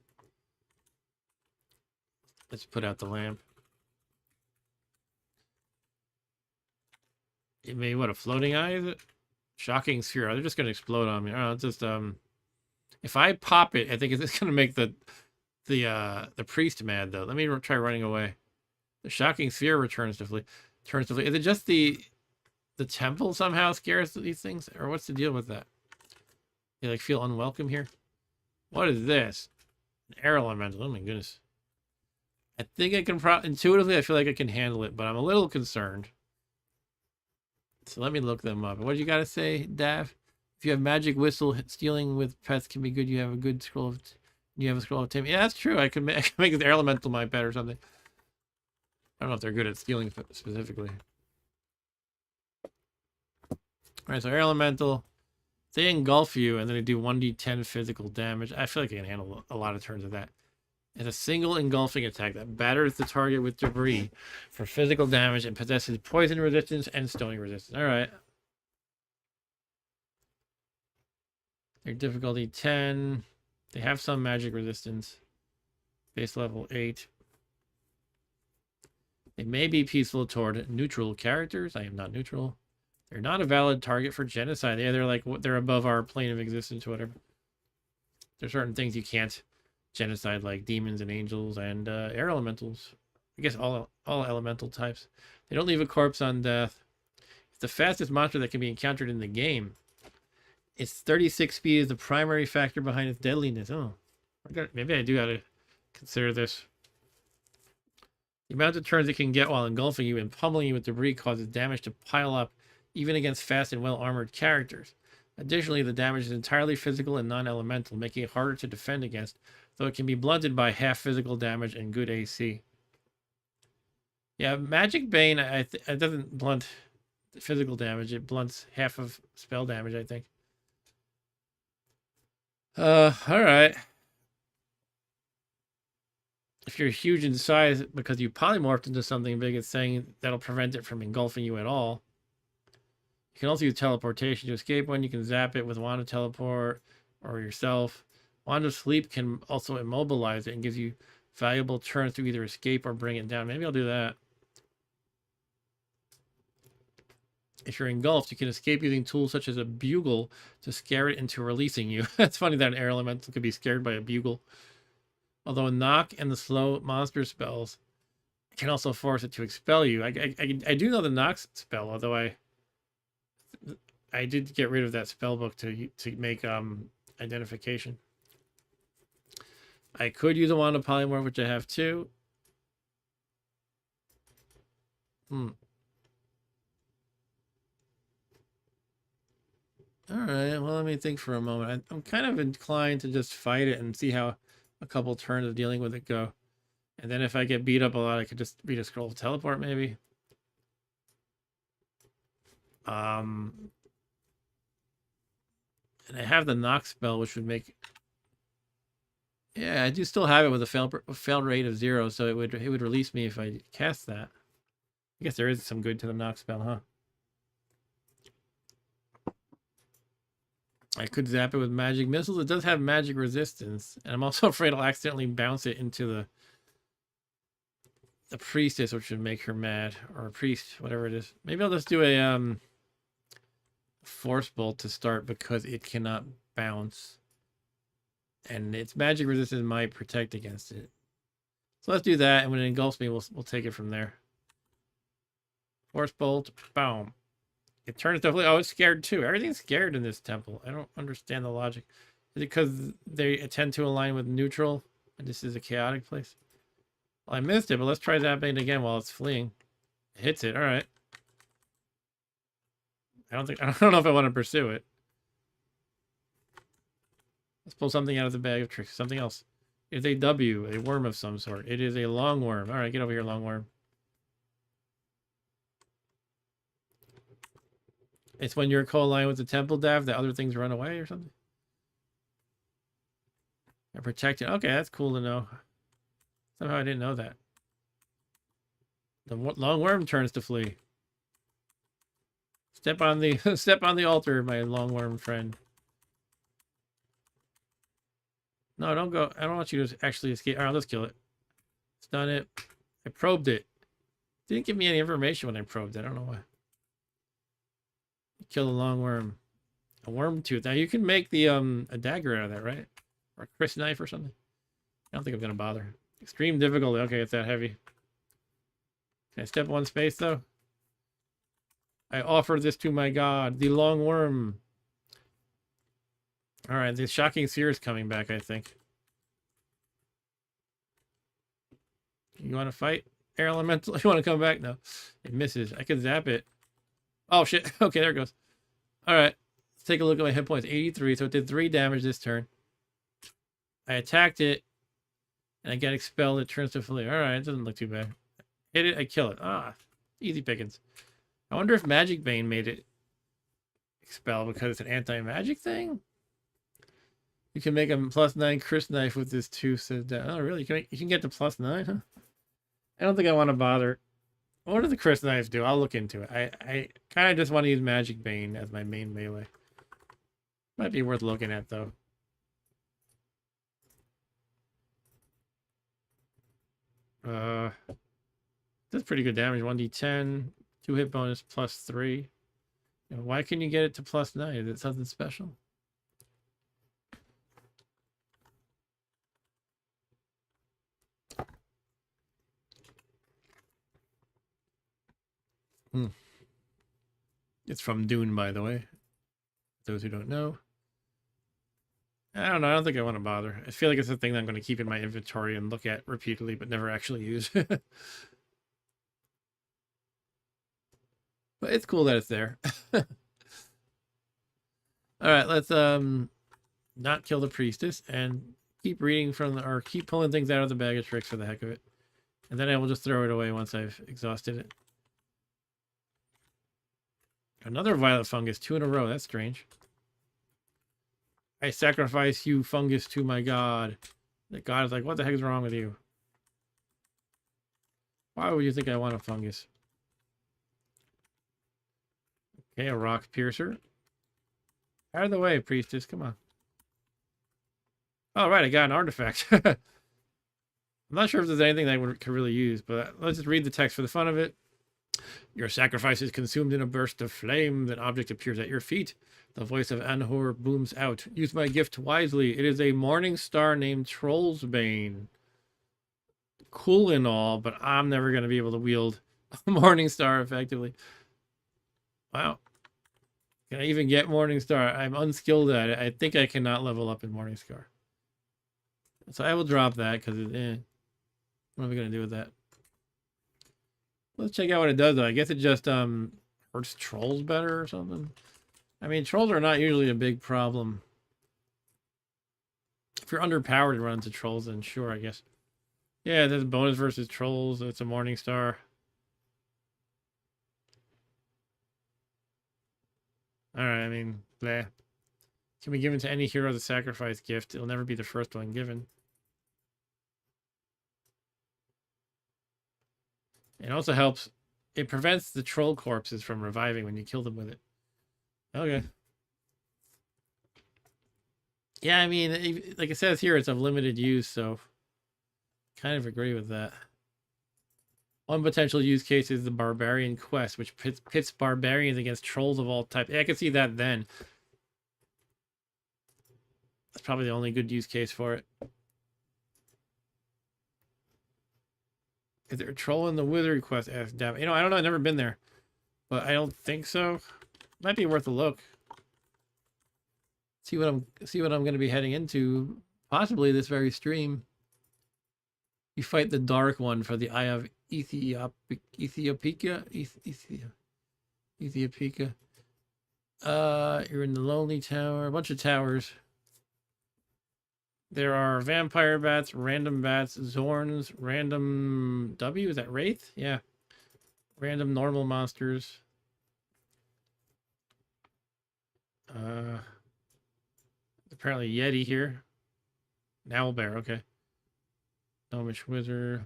Let's put out the lamp. It made what, a floating eye, is it? Shocking sphere. They're just gonna explode on me. Oh, it's just if I pop it, I think it's gonna make the priest mad though. Let me try running away. The shocking sphere returns to flee. Turns to flee. Is it just the temple somehow scares these things, or what's the deal with that? You like feel unwelcome here? What is this? An air elemental. Oh my goodness. I think I can intuitively I feel like I can handle it, but I'm a little concerned. So let me look them up. What do you got to say, Dav? If you have magic whistle, stealing with pets can be good. You have a good scroll of... You have a scroll of Tim. Yeah, that's true. I can make the air elemental my pet or something. I don't know if they're good at stealing specifically. All right, so air elemental. They engulf you, and then they do 1d10 physical damage. I feel like I can handle a lot of turns of that. It's a single engulfing attack that batters the target with debris for physical damage and possesses poison resistance and stoning resistance. All right. Their difficulty 10. They have some magic resistance. Base level 8. They may be peaceful toward neutral characters. I am not neutral. They're not a valid target for genocide. Yeah, they're above our plane of existence or whatever. There's certain things you can't genocide, like demons and angels and air elementals. I guess all elemental types. They don't leave a corpse on death. It's the fastest monster that can be encountered in the game. Its 36 speed is the primary factor behind its deadliness. Oh, maybe I do gotta consider this. The amount of turns it can get while engulfing you and pummeling you with debris causes damage to pile up, even against fast and well-armored characters. Additionally, the damage is entirely physical and non-elemental, making it harder to defend against, though it can be blunted by half physical damage and good AC. Yeah, Magic Bane, it doesn't blunt physical damage. It blunts half of spell damage, I think. All right. If you're huge in size because you polymorphed into something big, it's saying that'll prevent it from engulfing you at all. You can also use teleportation to escape one. You can zap it with Wand of Teleport or yourself. Wand of Sleep can also immobilize it and gives you valuable turns to either escape or bring it down. Maybe I'll do that. If you're engulfed, you can escape using tools such as a bugle to scare it into releasing you. It's funny that an air elemental could be scared by a bugle. Although knock and the slow monster spells can also force it to expel you. I do know the knock spell, although I did get rid of that spell book to make identification. I could use a Wand of Polymorph, which I have too. All right, well, let me think for a moment. I'm kind of inclined to just fight it and see how a couple turns of dealing with it go. And then if I get beat up a lot, I could just read a scroll teleport, maybe. And I have the knock spell, which would make... Yeah, I do still have it with a fail rate of 0, so it would release me if I cast that. I guess there is some good to the knock spell, huh? I could zap it with magic missiles. It does have magic resistance, and I'm also afraid I'll accidentally bounce it into the priestess, which would make her mad, or a priest, whatever it is. Maybe I'll just do a force bolt to start because it cannot bounce, and its magic resistance might protect against it. So let's do that, and when it engulfs me, we'll take it from there. Force bolt, boom. It turns definitely. Oh, it's scared too. Everything's scared in this temple. I don't understand the logic. Is it because they tend to align with neutral, and this is a chaotic place? Well, I missed it, but let's try zapping it again while it's fleeing. It hits it. All right. I don't know if I want to pursue it. Let's pull something out of the bag of tricks. Something else. It's a W, a worm of some sort. It is a long worm. All right, get over here, long worm. It's when you're co-aligned with the temple dev that other things run away or something. They're protected. Okay, that's cool to know. Somehow I didn't know that. The long worm turns to flee. Step on the altar, my long worm friend. No, don't go. I don't want you to actually escape. All right, let's kill it. Stun it. I probed it. Didn't give me any information when I probed it. I don't know why. Kill the long worm. A worm tooth. Now you can make the a dagger out of that, right? Or a crisp knife or something. I don't think I'm gonna bother. Extreme difficulty. Okay, it's that heavy. Can I step one space though? I offer this to my god, the long worm. All right, the shocking seer is coming back, I think. You want to fight? Air elemental? You want to come back? No, it misses. I could zap it. Oh shit. Okay, there it goes. All right, let's take a look at my hit points. 83. So it did 3 damage this turn. I attacked it, and I get expelled. It turns to flee. All right, it doesn't look too bad. Hit it, I kill it. Ah, easy pickings. I wonder if Magic Bane made it expel because it's an anti-magic thing. You can make a +9 crisp knife with this 2. Says that. Oh, really? You can get to +9, huh? I don't think I want to bother. What do the crisp knives do? I'll look into it. I kind of just want to use Magic Bane as my main melee. Might be worth looking at though. That's pretty good damage. 1d10, 2 hit bonus, +3. Why can you get it to +9? Is it something special? It's from Dune, by the way. Those who don't know. I don't know. I don't think I want to bother. I feel like it's a thing that I'm going to keep in my inventory and look at repeatedly, but never actually use. But it's cool that it's there. All right, let's not kill the priestess and keep reading from or keep pulling things out of the bag of tricks for the heck of it. And then I will just throw it away once I've exhausted it. Another violet fungus, 2 in a row. That's strange. I sacrifice you, fungus, to my god. The god is like, what the heck is wrong with you? Why would you think I want a fungus? Okay, a rock piercer. Out of the way, priestess. Come on. All right, I got an artifact. I'm not sure if there's anything that I could really use, but let's just read the text for the fun of it. Your sacrifice is consumed in a burst of flame. That object appears at your feet. The voice of Anhor booms out. Use my gift wisely. It is a morning star named Trollsbane. Cool and all, but I'm never going to be able to wield a morning star effectively. Wow. Can I even get morning star? I'm unskilled at it. I think I cannot level up in morning star. So I will drop that because what am I going to do with that? Let's check out what it does though. I guess it just hurts trolls better or something. I mean, trolls are not usually a big problem. If you're underpowered to run into trolls, then sure, I guess. Yeah, there's bonus versus trolls. It's a Morning Star. Alright, I mean, bleh. Can be given to any hero as a sacrifice gift. It'll never be the first one given. It also helps. It prevents the troll corpses from reviving when you kill them with it. Okay. Yeah, I mean, like it says here, it's of limited use, so kind of agree with that. One potential use case is the Barbarian Quest, which pits barbarians against trolls of all types. Yeah, I can see that then. That's probably the only good use case for it. Is there a troll in the Wizard Quest? Asked Dav. You know, I don't know. I've never been there, but I don't think so. Might be worth a look. See what I'm going to be heading into. Possibly this very stream. You fight the Dark One for the Eye of Ethiopia. You're in the Lonely Tower. A bunch of towers. There are vampire bats, random bats, Zorns, random W. Is that Wraith? Yeah. Random normal monsters. Apparently Yeti here. An owlbear, okay. Gnomish wizard.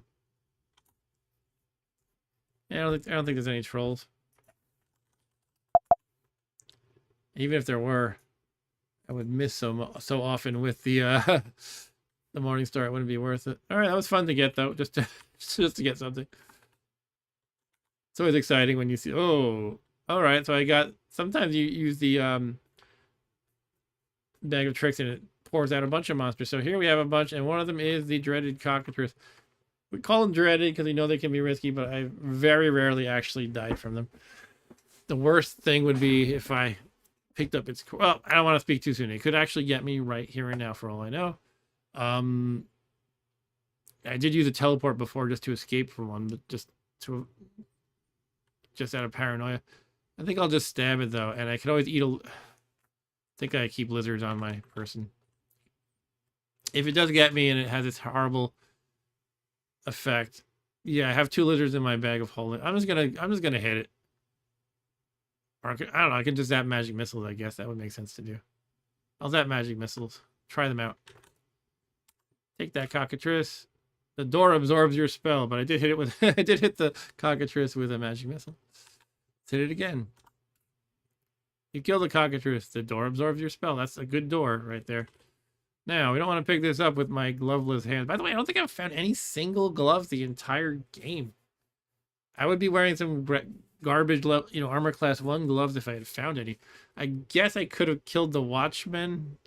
Yeah, I don't think there's any trolls. Even if there were, I would miss so often with the the Morning Star. It wouldn't be worth it. All right, that was fun to get though, just to get something. It's always exciting when you see. Oh, all right. So I got. Sometimes you use the bag of tricks and it pours out a bunch of monsters. So here we have a bunch, and one of them is the dreaded cockatrice. We call them dreaded because we know they can be risky, but I very rarely actually died from them. The worst thing would be if I picked up its... Well, I don't want to speak too soon. It could actually get me right here and now for all I know. I did use a teleport before just to escape from one, but just out of paranoia. I think I'll just stab it though, and I could always eat a... I think I keep lizards on my person. If it does get me and it has this horrible effect, yeah, I have 2 lizards in my bag of holding. I'm just gonna hit it. Or I don't know. I can just zap magic missiles. I guess that would make sense to do. I'll zap magic missiles. Try them out. Take that cockatrice. The door absorbs your spell, but I did hit it with. I did hit the cockatrice with a magic missile. Let's hit it again. You kill the cockatrice. The door absorbs your spell. That's a good door right there. Now, we don't want to pick this up with my gloveless hands. By the way, I don't think I've found any single gloves the entire game. I would be wearing some garbage, armor class 1 gloves if I had found any. I guess I could have killed the Watchmen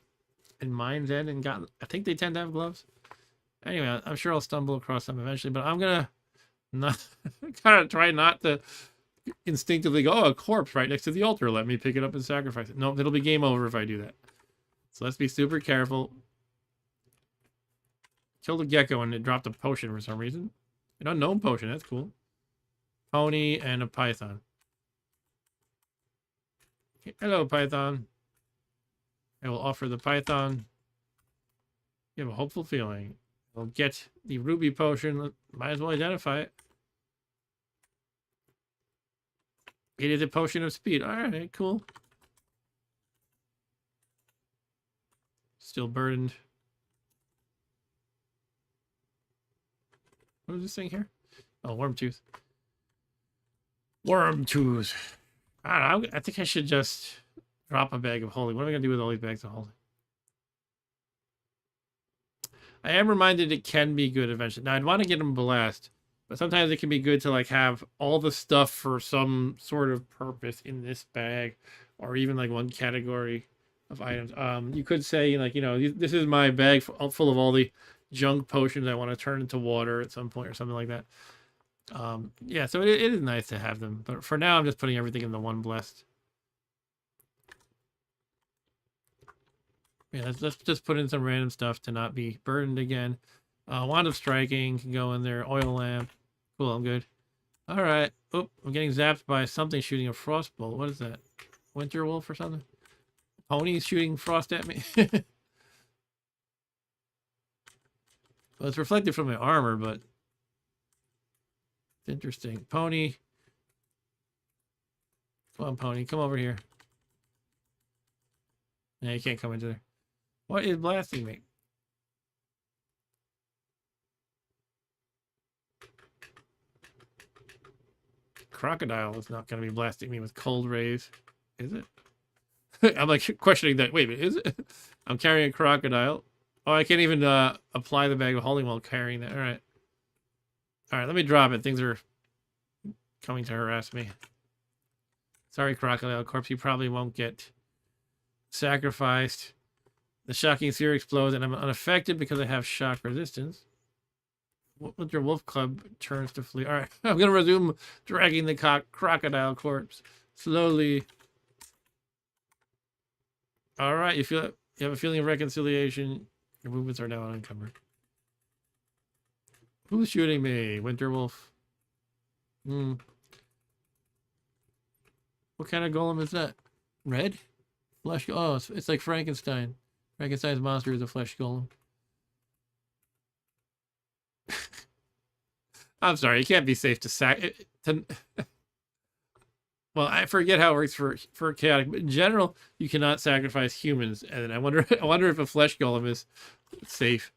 in Mind's End and gotten... I think they tend to have gloves. Anyway, I'm sure I'll stumble across them eventually, but I'm going to kind of try not to instinctively go, oh, a corpse right next to the altar. Let me pick it up and sacrifice it. No, it'll be game over if I do that. So let's be super careful. Killed a gecko and it dropped a potion for some reason. An unknown potion. That's cool. Pony and a python. Okay, hello, python. I will offer the python. You have a hopeful feeling. We'll get the ruby potion. Might as well identify it. It is a potion of speed. All right, cool. Still burdened. What is this thing here? Oh, worm tooth. Worm tooth. I don't know. I think I should just drop a bag of holy. What am I going to do with all these bags of holy? I am reminded it can be good eventually. Now, I'd want to get them blessed, but sometimes it can be good to like have all the stuff for some sort of purpose in this bag, or even like one category of items. You could say like, this is my bag full of all the junk potions I want to turn into water at some point or something like that. Yeah, so it is nice to have them, but for now I'm just putting everything in the one blessed. Yeah, let's just put in some random stuff to not be burdened again. Wand of Striking can go in there. Oil lamp. Cool, I'm good. All right. Oh, I'm getting zapped by something shooting a frostbolt. What is that? Winter wolf or something? ponies shooting frost at me. Well, it's reflected from my armor, but it's interesting. Pony. Come on, pony. Come over here. No, you can't come into there. What is blasting me? Crocodile is not going to be blasting me with cold rays, is it? I'm like questioning that. Wait a minute, is it? I'm carrying a crocodile. Oh, I can't even apply the bag of holding while carrying that. All right. All right, let me drop it. Things are coming to harass me. Sorry, crocodile corpse. You probably won't get sacrificed. The shocking sphere explodes, and I'm unaffected because I have shock resistance. What your wolf club turns to flee. All right, I'm going to resume dragging the crocodile corpse slowly. All right, you have a feeling of reconciliation. Your movements are now unencumbered. Who's shooting me? Winter wolf. What kind of golem is that? Red? Flesh. Oh, it's like Frankenstein. Frankenstein's monster is a flesh golem. I'm sorry, it can't be safe to sack. Well, I forget how it works for chaotic, but in general, you cannot sacrifice humans. And I wonder if a flesh golem is safe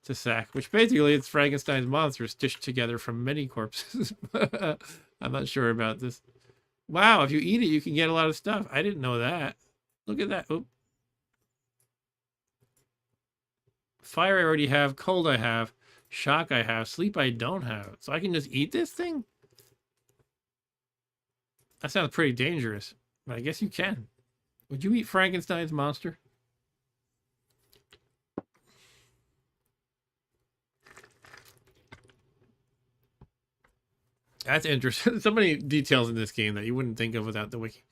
to sack. Which basically, it's Frankenstein's monster stitched together from many corpses. I'm not sure about this. Wow, if you eat it, you can get a lot of stuff. I didn't know that. Look at that. Oop. Fire I already have. Cold I have. Shock I have. Sleep I don't have. So I can just eat this thing? That sounds pretty dangerous. But I guess you can. Would you eat Frankenstein's monster? That's interesting. So many details in this game that you wouldn't think of without the wiki.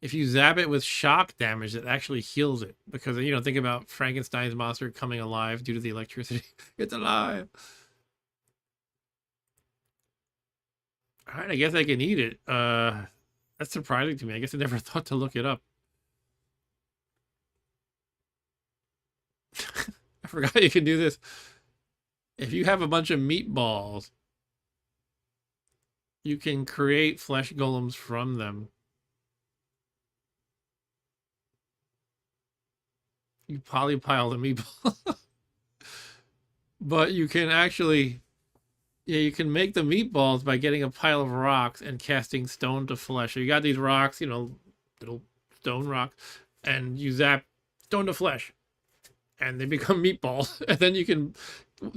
If you zap it with shock damage, it actually heals it. Because, you know, think about Frankenstein's monster coming alive due to the electricity. It's alive. All right, I guess I can eat it. That's surprising to me. I guess I never thought to look it up. I forgot you can do this. If you have a bunch of meatballs, you can create flesh golems from them. You polypile the meatball. But you can actually... Yeah, you can make the meatballs by getting a pile of rocks and casting stone to flesh. So you got these rocks, you know, little stone rocks, and you zap stone to flesh, and they become meatballs. And then you can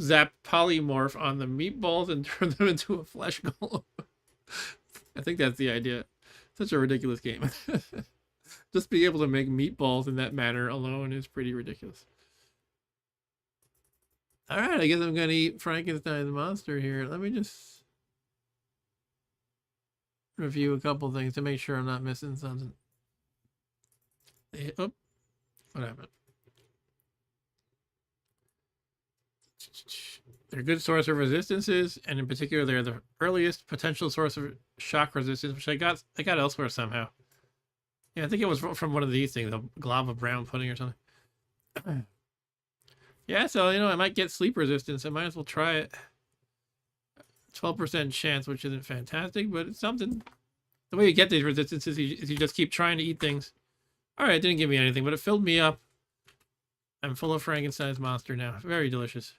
zap polymorph on the meatballs and turn them into a flesh golem. I think that's the idea. Such a ridiculous game. Just being able to make meatballs in that manner alone is pretty ridiculous. All right, I guess I'm going to eat Frankenstein's monster here. Let me just review a couple things to make sure I'm not missing something. Oh, what happened? They're a good source of resistances, and in particular, they're the earliest potential source of shock resistance, which I got elsewhere somehow. Yeah, I think it was from one of these things, a glob of brown pudding or something. Yeah, so, you know, I might get sleep resistance. I might as well try it. 12% chance, which isn't fantastic, but it's something. The way you get these resistances is you just keep trying to eat things. All right, it didn't give me anything, but it filled me up. I'm full of Frankenstein's monster now. Very delicious.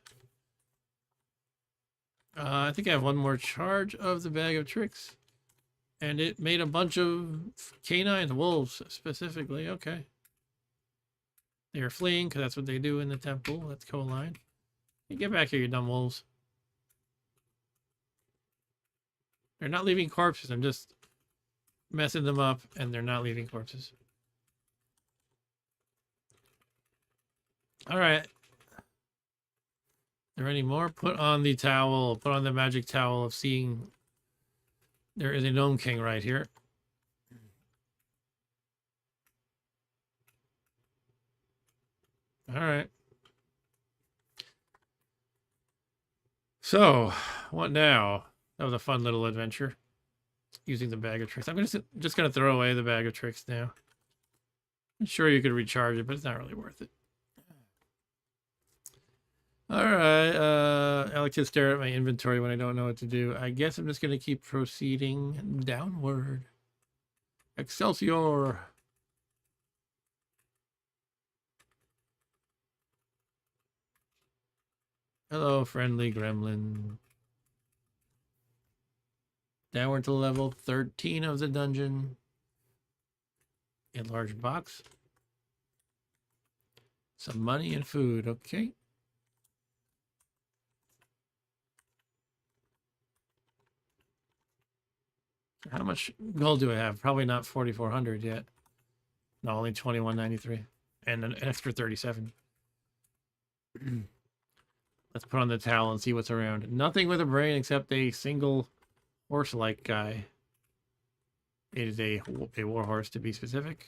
I think I have one more charge of the bag of tricks. And it made a bunch of canines, wolves specifically. Okay. They are fleeing because that's what they do in the temple. Let's co-align. Hey, get back here, you dumb wolves. They're not leaving corpses. I'm just messing them up, and they're not leaving corpses. All right. Are there any more? Put on the towel. Put on the magic towel of seeing. There is a gnome king right here. All right. So, what now? That was a fun little adventure. Using the bag of tricks. I'm just gonna throw away the bag of tricks now. I'm sure you could recharge it, but it's not really worth it. All right. I like to stare at my inventory when I don't know what to do. I guess I'm just going to keep proceeding downward. Excelsior. Hello, friendly gremlin. Downward to level 13 of the dungeon. A large box. Some money and food. Okay. How much gold do I have? Probably not 4,400 yet. No, only 2,193. And an extra 37. Let's put on the towel and see what's around. Nothing with a brain except a single horse-like guy. It is a warhorse, to be specific.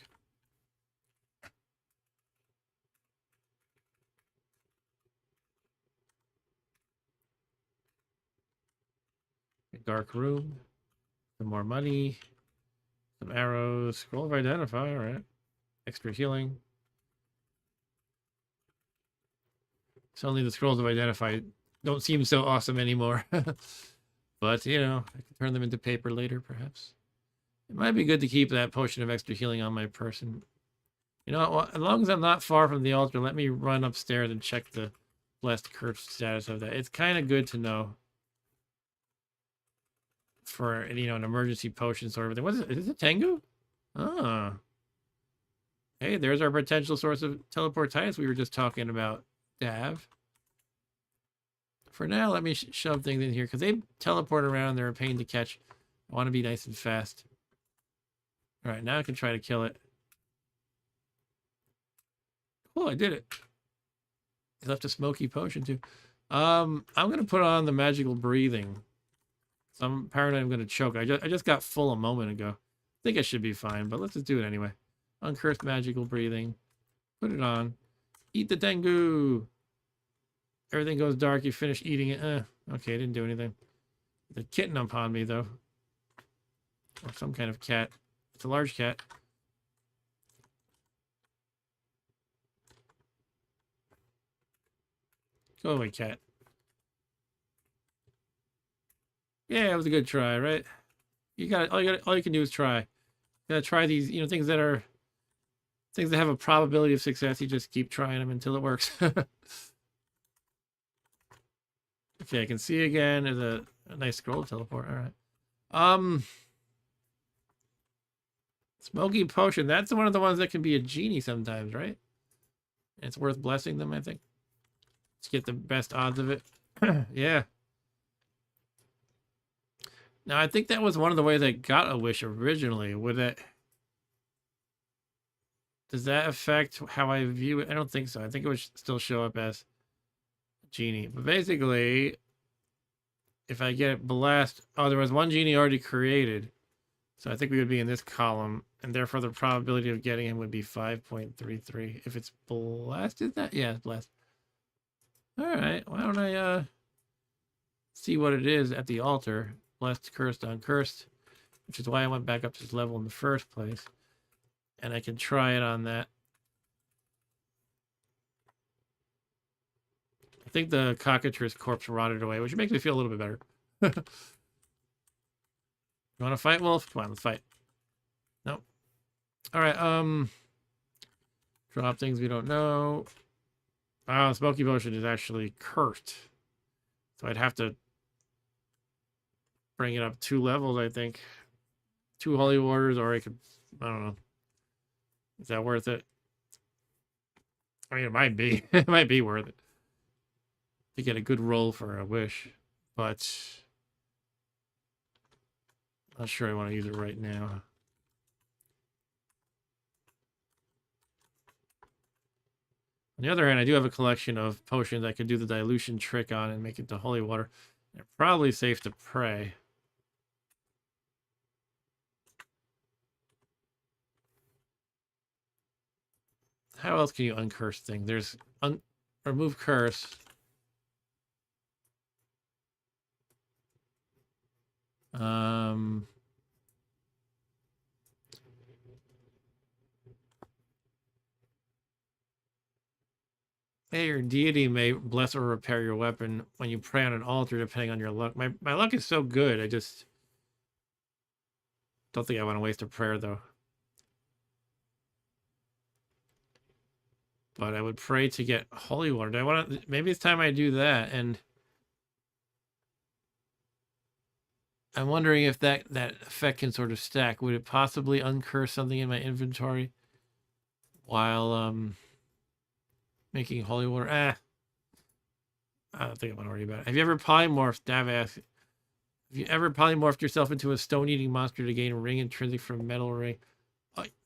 A dark room. Some more money. Some arrows. Scroll of identify. All right. Extra healing. Suddenly the scrolls of identify don't seem so awesome anymore. But, you know, I can turn them into paper later, perhaps. It might be good to keep that potion of extra healing on my person. You know what? As long as I'm not far from the altar, let me run upstairs and check the blessed curse status of that. It's kind of good to know for, you know, an emergency potion sort of thing. What is it? Is it Tengu? Ah. Hey, there's our potential source of teleportitis we were just talking about, Dav. For now, let me shove things in here because they teleport around. They're a pain to catch. I want to be nice and fast. All right, now I can try to kill it. Oh, I did it. He left a smoky potion too. I'm gonna put on the magical breathing. So I'm paranoid I'm gonna choke. I just got full a moment ago. I think I should be fine, but let's just do it anyway. Uncursed magical breathing. Put it on. Eat the Tengu. Everything goes dark. You finish eating it. Okay, didn't do anything. The kitten upon me though. Or some kind of cat. It's a large cat. Go away, cat. Yeah, it was a good try, right? You got all you can do is try. You gotta try these, you know, things that have a probability of success. You just keep trying them until it works. Okay, I can see again. There's a nice scroll teleport. All right. Smoky potion. That's one of the ones that can be a genie sometimes, right? It's worth blessing them, I think. Let's get the best odds of it. Yeah. Now, I think that was one of the ways I got a wish originally. Would it... Does that affect how I view it? I don't think so. I think it would still show up as genie. But basically, if I get blessed... Oh, there was one genie already created. So I think we would be in this column. And therefore, the probability of getting him would be 5.33. If it's blessed, is that? Yeah, it's blessed. All right. Why don't I see what it is at the altar? Blessed, cursed, uncursed. Which is why I went back up to this level in the first place. And I can try it on that. I think the cockatrice corpse rotted away, which makes me feel a little bit better. You want to fight, Wolf? Come on, let's fight. Nope. All right, drop things we don't know. Oh, Smoky Potion is actually cursed. So I'd have to bring it up 2 levels, I think. 2 holy waters, or I could, I don't know. Is that worth it? I mean, it might be. It might be worth it to get a good roll for a wish, but I'm not sure I want to use it right now. On the other hand, I do have a collection of potions I could do the dilution trick on and make it to holy water. They're probably safe to pray. How else can you uncurse things? There's remove curse. Hey, your deity may bless or repair your weapon when you pray on an altar, depending on your luck. My luck is so good, I just don't think I want to waste a prayer, though. But I would pray to get holy water. Do I want to? Maybe it's time I do that. And I'm wondering if that effect can sort of stack. Would it possibly uncurse something in my inventory while making holy water? I don't think I want to worry about it. Have you ever polymorphed? Dav asks. Have you ever polymorphed yourself into a stone-eating monster to gain a ring intrinsic from metal ring?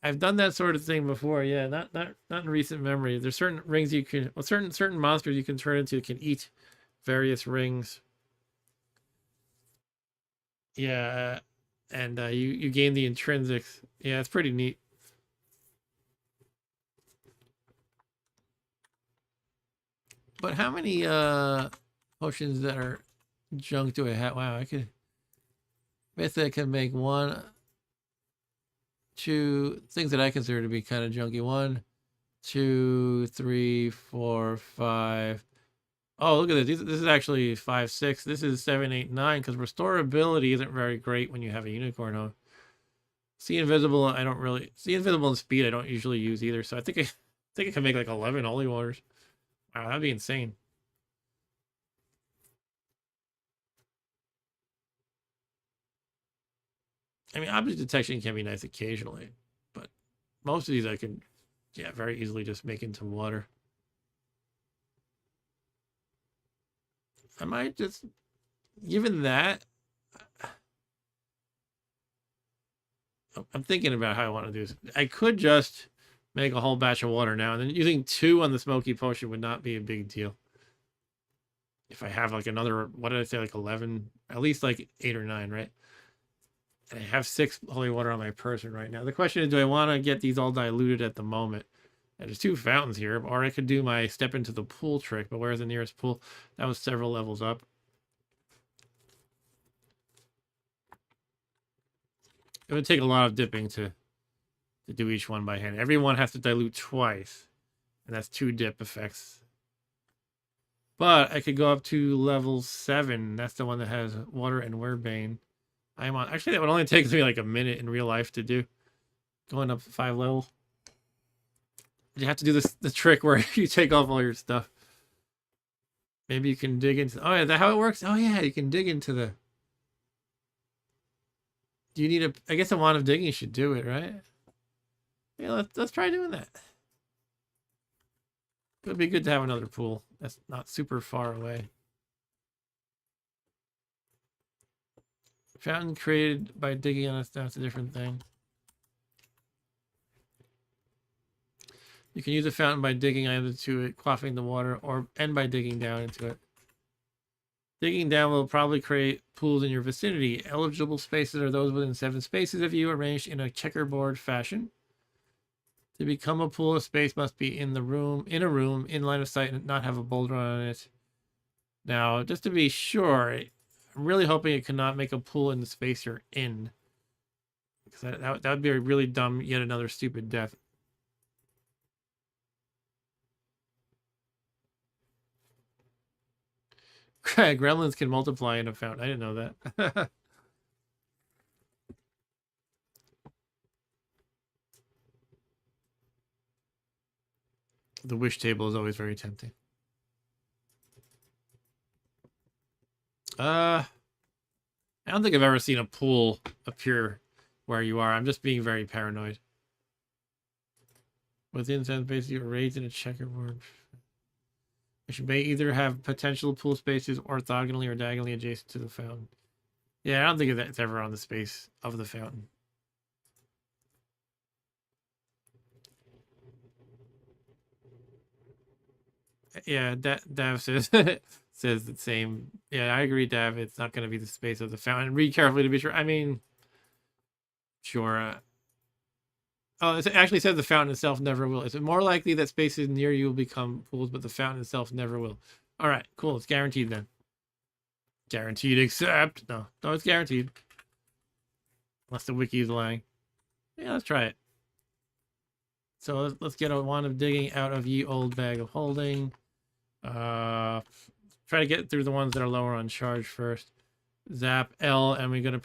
I've done that sort of thing before. Yeah, not in recent memory. There's certain rings you can, well, certain monsters you can turn into can eat various rings. Yeah, and you gain the intrinsics. Yeah, it's pretty neat. But how many potions that are junk do I have? Wow, I could. Basically, I can make one, two things that I consider to be kind of junky. 1, 2, 3, 4, 5. Oh, look at this. This is actually 5, 6. This is 7, 8, 9. Because restorability isn't very great when you have a unicorn home. See invisible. I don't really see invisible and speed. I don't usually use either. So I think I can make like 11 holy waters. Wow, that'd be insane. I mean, object detection can be nice occasionally, but most of these I can, yeah, very easily just make into water. I might just, given that, I'm thinking about how I want to do this. I could just make a whole batch of water now, and then using 2 on the smoky potion would not be a big deal. If I have like another, what did I say, like 11, at least like 8 or 9, right? And I have 6 holy water on my person right now. The question is, do I want to get these all diluted at the moment? And there's 2 fountains here, or I could do my step into the pool trick, but where's the nearest pool? That was several levels up. It would take a lot of dipping to do each one by hand. Everyone has to dilute twice, and that's 2 dip effects. But I could go up to level 7. That's the one that has water and werebane. I'm on. Actually, that would only take me like a minute in real life to do. Going up 5 levels. You have to do the trick where you take off all your stuff. Maybe you can dig into. Oh, yeah, is that how it works? Oh, yeah, you can dig into the. Do you need a? I guess a wand of digging should do it, right? Yeah, let's try doing that. It would be good to have another pool that's not super far away. Fountain created by digging on a that's a different thing. You can use a fountain by digging either to it, quaffing the water, and by digging down into it. Digging down will probably create pools in your vicinity. Eligible spaces are those within 7 spaces of you, arranged in a checkerboard fashion. To become a pool, a space must be in a room, in line of sight, and not have a boulder on it. Now, just to be sure, I'm really hoping it cannot make a pool in the space you're in. Because that would be a really dumb, yet another stupid death. Gremlins can multiply in a fountain. I didn't know that. The wish table is always very tempting. I don't think I've ever seen a pool appear where you are. I'm just being very paranoid. Within 7 spaces, you're arranged in a checkerboard. Which may either have potential pool spaces orthogonally or diagonally adjacent to the fountain. Yeah, I don't think it's ever on the space of the fountain. Yeah, Dav says says the same. Yeah, I agree, Dav. It's not going to be the space of the fountain. Read carefully to be sure. I mean, sure. Oh, it actually says the fountain itself never will. It's more likely that spaces near you will become pools, but the fountain itself never will. All right, cool. It's guaranteed then. Guaranteed, except no, it's guaranteed. Unless the wiki is lying. Yeah, let's try it. So let's get a wand of digging out of ye old bag of holding. Try to get through the ones that are lower on charge first. Zap L, and we're gonna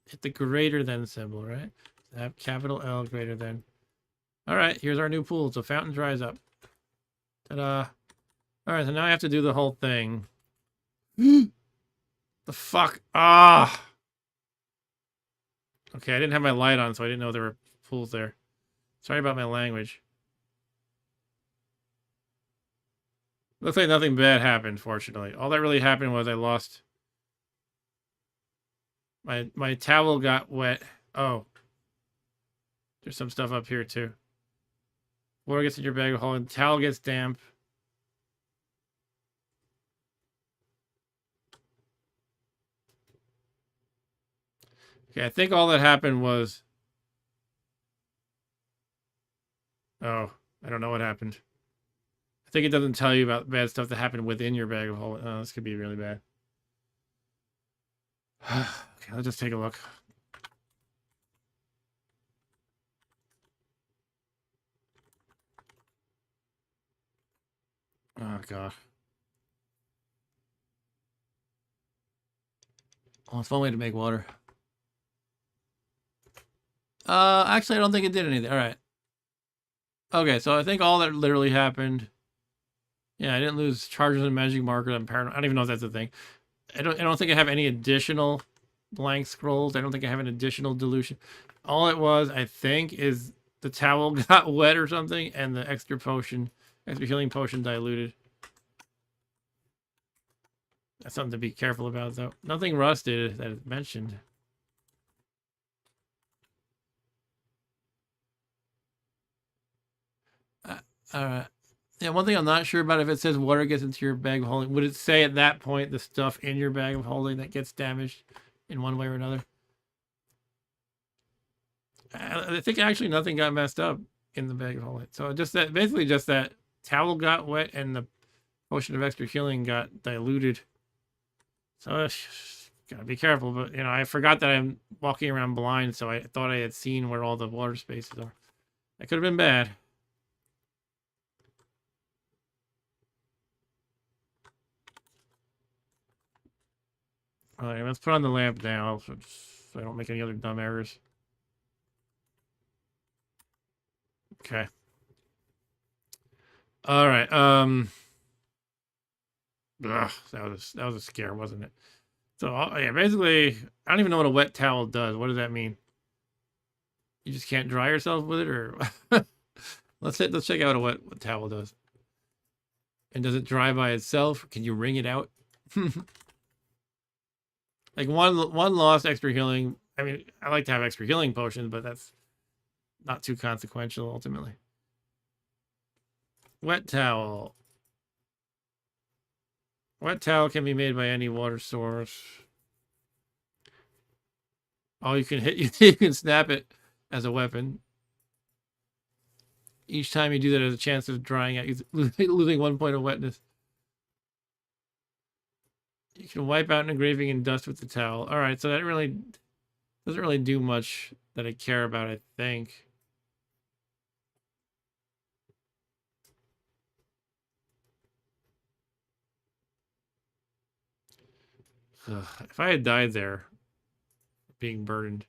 hit the greater than symbol, right? Zap capital L greater than. All right, here's our new pool. So fountain dries up. Ta-da! All right, so now I have to do the whole thing. The fuck? Ah! Okay, I didn't have my light on, so I didn't know there were pools there. Sorry about my language. Looks like nothing bad happened, fortunately. All that really happened was I lost... My towel got wet. Oh. There's some stuff up here, too. Water gets in your bag of holding. Towel gets damp. Okay, I think all that happened was... Oh, I don't know what happened. I think it doesn't tell you about bad stuff that happened within your bag of holding. Oh, this could be really bad. Okay, let's just take a look. Oh, God. Oh, it's one way to make water. Actually, I don't think it did anything. All right. Okay, so I think all that literally happened. Yeah, I didn't lose charges and magic markers. I'm paranoid. I don't even know if that's a thing. I don't think I have any additional blank scrolls. I don't think I have an additional dilution. All it was, I think, is the towel got wet or something, and the extra healing potion diluted. That's something to be careful about, though. Nothing rusted that is mentioned. Yeah, one thing I'm not sure about, if it says water gets into your bag of holding, would it say at that point the stuff in your bag of holding that gets damaged in one way or another? I think actually nothing got messed up in the bag of holding. So just that, basically just that towel got wet and the potion of extra healing got diluted. So gotta be careful. But you know, I forgot that I'm walking around blind, so I thought I had seen where all the water spaces are. That could have been bad. All right, let's put on the lamp now so I don't make any other dumb errors. Okay. All right. Ugh, that was a scare, wasn't it? So yeah, basically, I don't even know what a wet towel does. What does that mean? You just can't dry yourself with it, or let's check out what a wet towel does. And does it dry by itself? Can you wring it out? Like one lost extra healing. I mean, I like to have extra healing potions, but that's not too consequential ultimately. Wet towel. Wet towel can be made by any water source. Oh, you can you can snap it as a weapon. Each time you do that, there's a chance of drying out, losing 1 point of wetness. You can wipe out an engraving and dust with the towel. All right, so that really doesn't really do much that I care about, I think. Ugh, if I had died there, being burdened,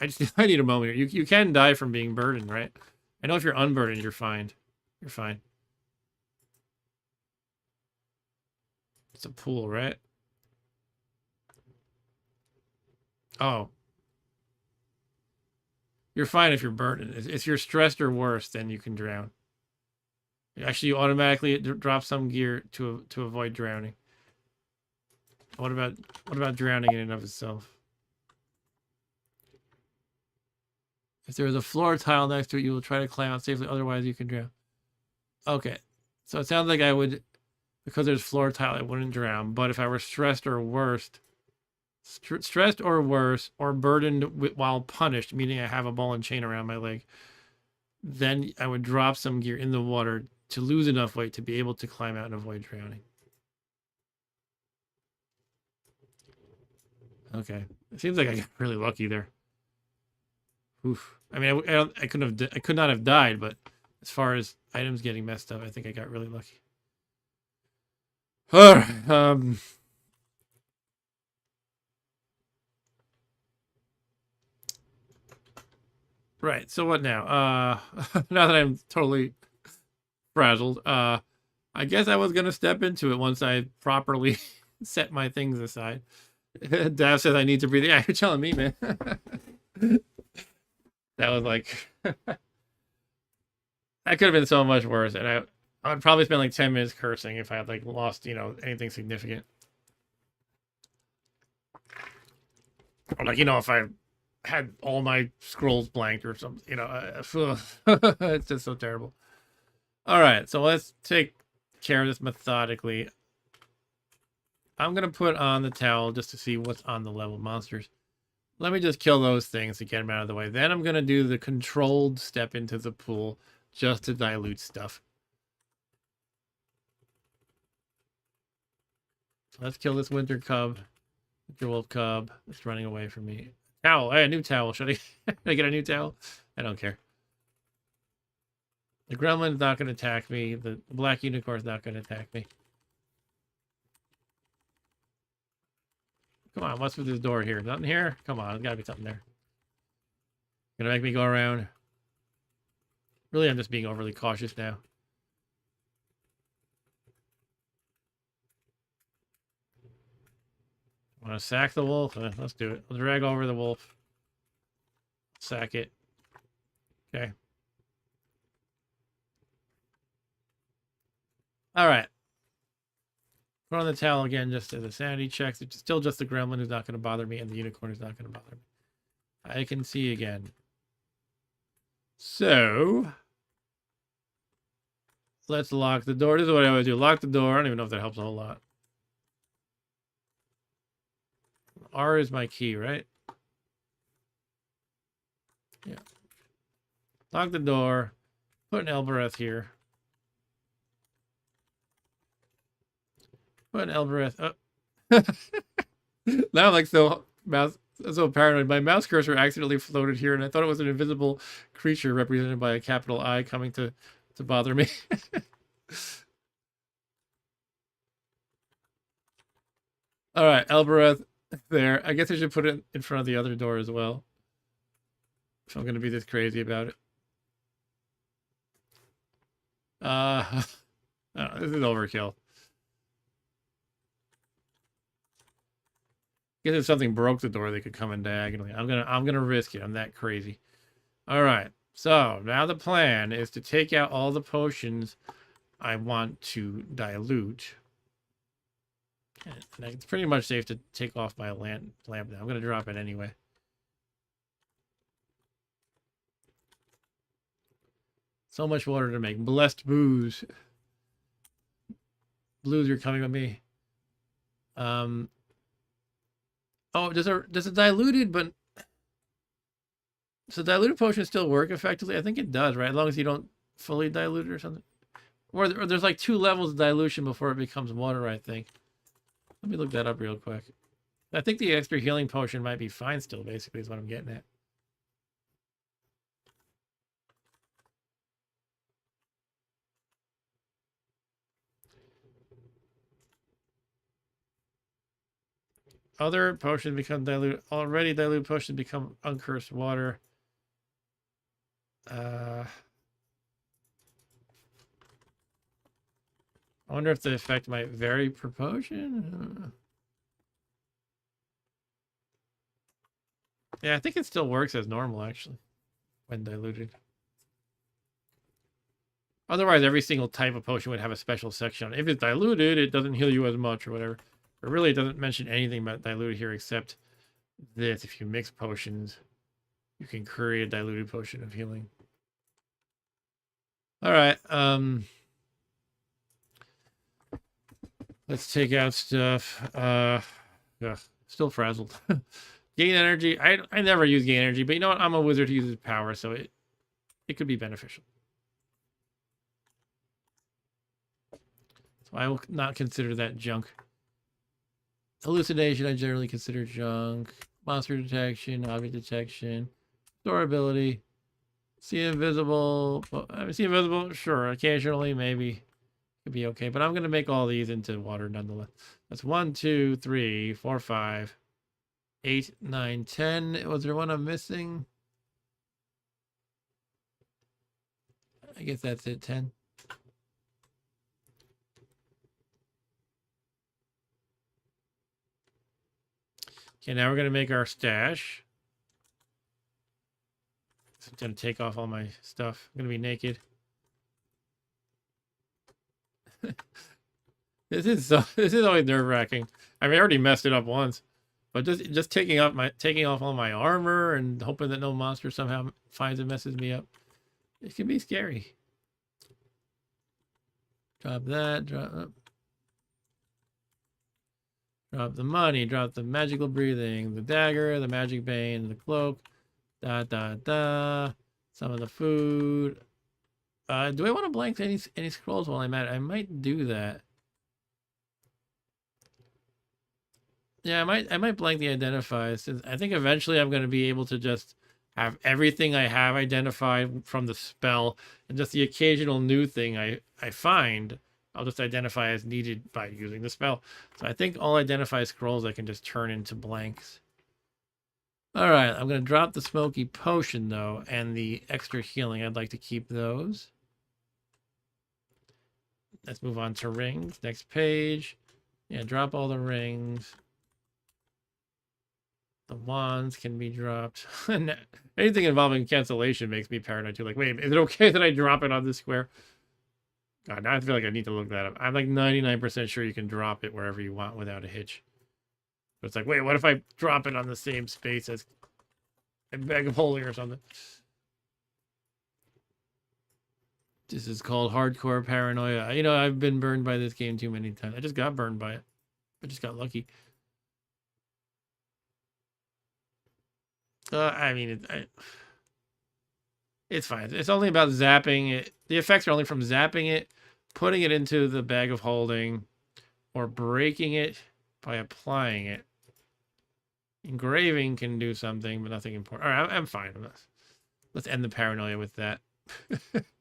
I need a moment here. You can die from being burdened, right? I know if you're unburdened, you're fine. You're fine. It's a pool, right? Oh. You're fine if you're burdened. If you're stressed or worse, then you can drown. Actually, you automatically drop some gear to avoid drowning. What about drowning in and of itself? If there is a floor tile next to it, you will try to climb out safely. Otherwise, you can drown. Okay. So it sounds like I would, because there's floor tile, I wouldn't drown. But if I were stressed or worse, or burdened while punished, meaning I have a ball and chain around my leg, then I would drop some gear in the water to lose enough weight to be able to climb out and avoid drowning. Okay. It seems like I got really lucky there. Oof. I mean, I could not have died, but as far as items getting messed up, I think I got really lucky. um. Right. So what now? Now that I'm totally frazzled, I guess I was gonna step into it once I properly set my things aside. Dav says I need to breathe. Yeah, you're telling me, man. That was like that could have been so much worse, and I'd probably spend like 10 minutes cursing if I had like lost, anything significant. Or like, if I had all my scrolls blanked or something, it's just so terrible. All right, so let's take care of this methodically. I'm gonna put on the towel just to see what's on the level monsters. Let me just kill those things to get them out of the way. Then I'm gonna do the controlled step into the pool just to dilute stuff. Let's kill this winter cub. Winter wolf cub that's running away from me. Towel. Hey, a new towel. Should I get a new towel? I don't care. The gremlin's not going to attack me. The black unicorn's not going to attack me. Come on, what's with this door here? Nothing here? Come on, there's got to be something there. Gonna make me go around. Really, I'm just being overly cautious now. Want to sack the wolf? Let's do it. Let's drag over the wolf. Sack it. Okay. All right. Put on the towel again just as a sanity check. It's still just the gremlin who's not going to bother me, and the unicorn is not going to bother me. I can see again. So let's lock the door. This is what I always do. Lock the door. I don't even know if that helps a whole lot. R is my key, right? Yeah. Lock the door. Put an Elbereth here. Put an Elbereth up. Now I'm like so paranoid. My mouse cursor accidentally floated here, and I thought it was an invisible creature represented by a capital I coming to bother me. All right, Elbereth there. I guess I should put it in front of the other door as well. If I'm going to be this crazy about it. This is overkill. I guess if something broke the door, they could come in diagonally. I'm gonna risk it. I'm that crazy. All right. So now the plan is to take out all the potions I want to dilute. And it's pretty much safe to take off my lamp now. I'm gonna drop it anyway. So much water to make. Blessed booze. Blues, you're coming with me. Oh, does a diluted diluted potion still work effectively? I think it does, right? As long as you don't fully dilute it or something. Or there's like 2 levels of dilution before it becomes water, I think. Let me look that up real quick. I think the extra healing potion might be fine still, basically, is what I'm getting at. Other potions become dilute. Already dilute potions become uncursed water. I wonder if the effect might vary per potion. Yeah, I think it still works as normal, actually, when diluted. Otherwise, every single type of potion would have a special section. If it's diluted, it doesn't heal you as much or whatever. But really, it doesn't mention anything about diluted here except this. If you mix potions, you can create a diluted potion of healing. All right. Let's take out stuff. Yeah, still frazzled. Gain energy. I never use gain energy, but you know what? I'm a wizard who uses power, so it could be beneficial. So I will not consider that junk. Hallucination, I generally consider junk. Monster detection, object detection, durability. See invisible. See invisible? Sure. Occasionally, maybe. Could be okay, but I'm going to make all these into water nonetheless. That's 1, 2, 3, 4, 5, 8, 9, 10. Was there one I'm missing? I guess that's it, 10. Okay, now we're going to make our stash. So I'm going to take off all my stuff. I'm going to be naked. This is always nerve-wracking. I mean, I already messed it up once. But just taking off all my armor and hoping that no monster somehow finds and messes me up. It can be scary. Drop that, drop the money, drop the magical breathing, the dagger, the magic bane, the cloak, some of the food. Do I want to blank any scrolls while I'm at it? I might do that. Yeah, I might blank the identify, since I think eventually I'm going to be able to just have everything I have identified from the spell, and just the occasional new thing I find, I'll just identify as needed by using the spell. So I think all identify scrolls I can just turn into blanks. All right, I'm going to drop the smoky potion though, and the extra healing. I'd like to keep those. Let's move on to rings. Next page. Yeah, drop all the rings. The wands can be dropped. Anything involving cancellation makes me paranoid too. Like, wait, is it okay that I drop it on this square? God, now I feel like I need to look that up. I'm like 99% sure you can drop it wherever you want without a hitch. But it's like, wait, what if I drop it on the same space as a bag of holding or something? This is called hardcore paranoia. You know, I've been burned by this game too many times. I just got burned by it. I just got lucky. I mean, it's fine. It's only about zapping it. The effects are only from zapping it, putting it into the bag of holding, or breaking it by applying it. Engraving can do something, but nothing important. All right, I'm fine with this. Let's end the paranoia with that.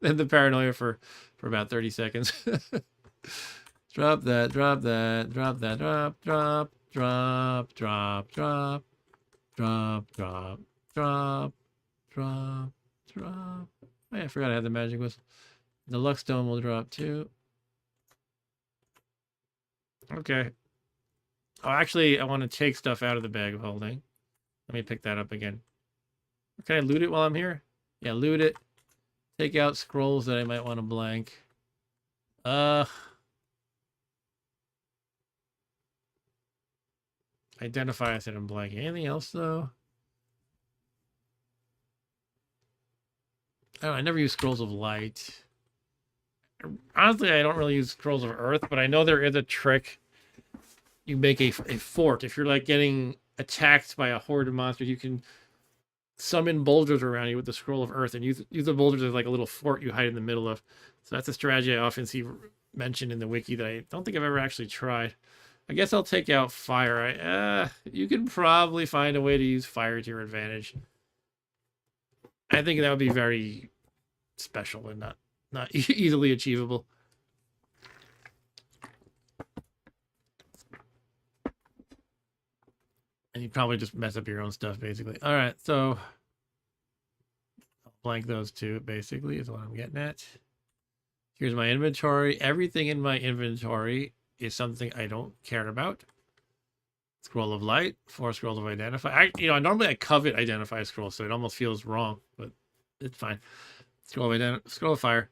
End the paranoia for about 30 seconds. Drop that, drop that, drop that, drop, drop, drop, drop, drop, drop, drop, drop, drop, drop. Oh, yeah, I forgot I had the magic whistle. The luck stone will drop too. Okay. Oh, actually, I want to take stuff out of the bag of holding. Let me pick that up again. Can I loot it while I'm here? Yeah, loot it. Take out scrolls that I might want to blank. Identify, I said I'm blanking. Anything else though? Oh, I never use scrolls of light. Honestly, I don't really use scrolls of earth, but I know there is a trick. You make a fort. If you're like getting attacked by a horde of monsters, you can summon boulders around you with the scroll of earth and use the boulders as like a little fort you hide in the middle of. So that's a strategy I often see mentioned in the wiki that I don't think I've ever actually tried. I guess I'll take out fire. You can probably find a way to use fire to your advantage. I think that would be very special and not easily achievable. And you probably just mess up your own stuff, basically. All right, so I'll blank those two, basically, is what I'm getting at. Here's my inventory. Everything in my inventory is something I don't care about. Scroll of light, 4 scrolls of identify. Normally I covet identify scrolls, so it almost feels wrong, but it's fine. Scroll of fire.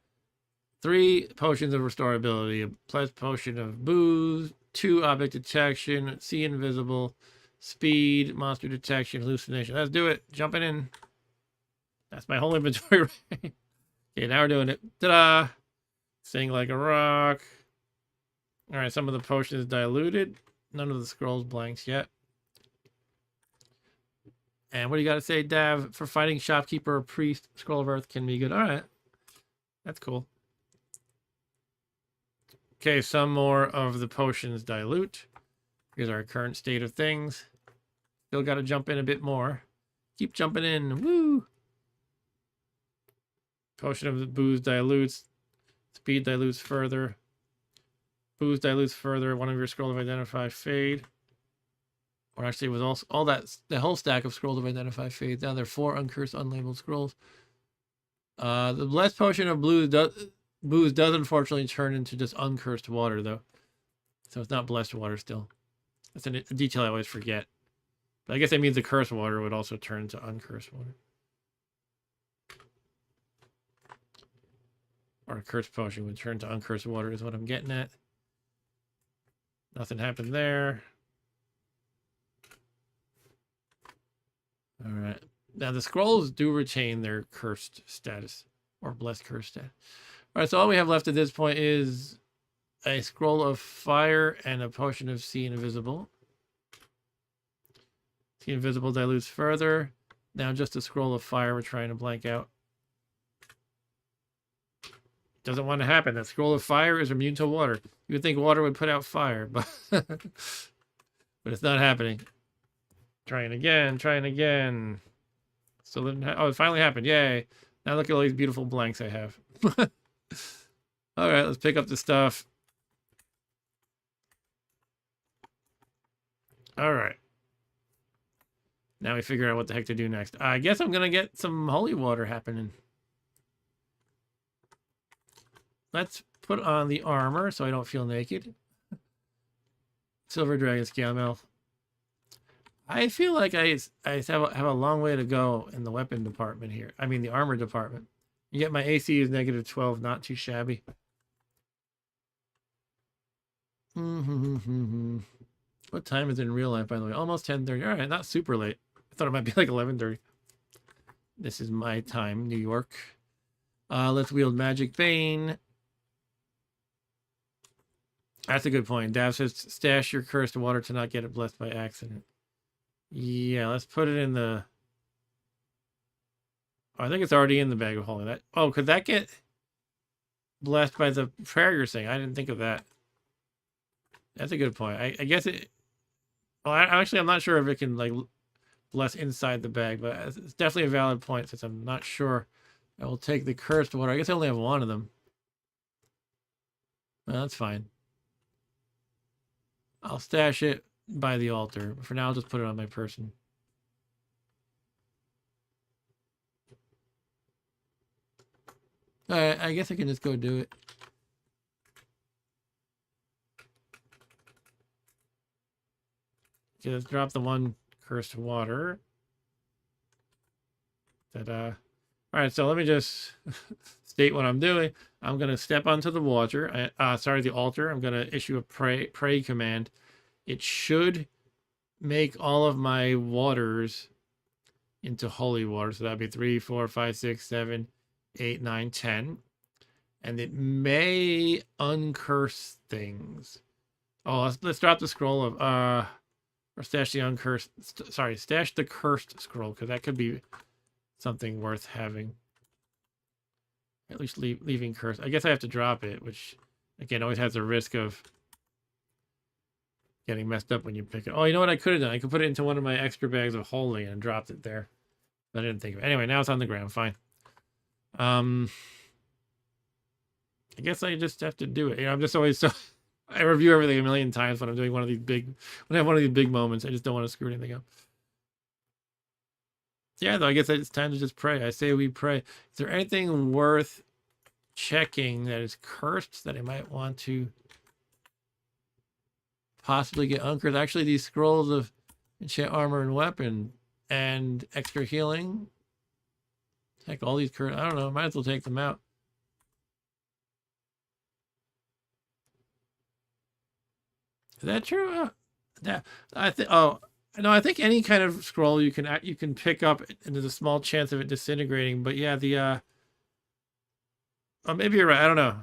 3 potions of restorability, a plus potion of booze, 2 object detection, see invisible, speed, monster detection, hallucination. Let's do it. Jumping in. That's my whole inventory. Okay, now we're doing it. Ta-da! Sing like a rock. All right, some of the potions diluted. None of the scrolls blanks yet. And what do you got to say, Dav? For fighting shopkeeper or priest, scroll of earth can be good. All right, that's cool. Okay, some more of the potions dilute. Here's our current state of things. Still got to jump in a bit more. Keep jumping in. Woo! Potion of the booze dilutes. Speed dilutes further. Booze dilutes further. One of your scrolls of identify fade. Or actually, with all that, the whole stack of scrolls of identify fades. Now there are 4 uncursed, unlabeled scrolls. The blessed potion of booze does unfortunately turn into just uncursed water, though. So it's not blessed water still. That's a detail I always forget. But I guess that means the cursed water would also turn into uncursed water. Or a cursed potion would turn to uncursed water is what I'm getting at. Nothing happened there. All right. Now the scrolls do retain their cursed status or blessed cursed status. All right. So all we have left at this point is a scroll of fire and a potion of see invisible. See invisible dilutes further. Now just a scroll of fire we're trying to blank out. Doesn't want to happen. That scroll of fire is immune to water. You would think water would put out fire, but but it's not happening. Trying again. Still didn't. Oh, it finally happened! Yay! Now look at all these beautiful blanks I have. All right, let's pick up the stuff. All right. Now we figure out what the heck to do next. I guess I'm gonna get some holy water happening. Let's put on the armor so I don't feel naked. Silver Dragon Scale Mail. I feel like I have a long way to go in the weapon department here. I mean, the armor department. Yet my AC is -12, not too shabby. What time is it in real life, by the way? Almost 10:30. All right, not super late. I thought it might be like 11:30. This is my time, New York. Let's wield Magic Bane. That's a good point. Dav says, stash your cursed water to not get it blessed by accident. Yeah, let's put it in the... Oh, I think it's already in the bag of holding. That. Oh, could that get blessed by the prayer you're saying? I didn't think of that. That's a good point. I guess it... Well, actually, I'm not sure if it can, like, bless inside the bag, but it's definitely a valid point since I'm not sure. I will take the cursed water. I guess I only have one of them. Well, that's fine. I'll stash it by the altar. For now, I'll just put it on my person. Alright, I guess I can just go do it. Okay, let's drop the one cursed water. Alright, so let me just state what I'm doing. I'm going to step onto the water. The altar. I'm going to issue a pray command. It should make all of my waters into holy water. So that'd be 3, 4, 5, 6, 7, 8, 9, 10. And it may uncurse things. Oh, let's drop the scroll of or stash the uncursed. Stash the cursed scroll, because that could be something worth having. At least leaving curse. I guess I have to drop it, which again always has the risk of getting messed up when you pick it. Oh, you know what I could have done? I could put it into one of my extra bags of holy and dropped it there. But I didn't think of it. Anyway, now it's on the ground. Fine. I guess I just have to do it. You know, I'm just always so... I review everything a million times when I'm doing one of these big... When I have one of these big moments, I just don't want to screw anything up. Yeah, though, I guess it's time to just pray. I say we pray. Is there anything worth checking that is cursed that I might want to possibly get uncursed? Actually, these scrolls of enchant armor and weapon and extra healing. Heck, all these cursed... I don't know. Might as well take them out. Is that true? I think. Oh, no. I think any kind of scroll you can pick up, and there's a small chance of it disintegrating. But yeah, the oh, maybe you're right. I don't know.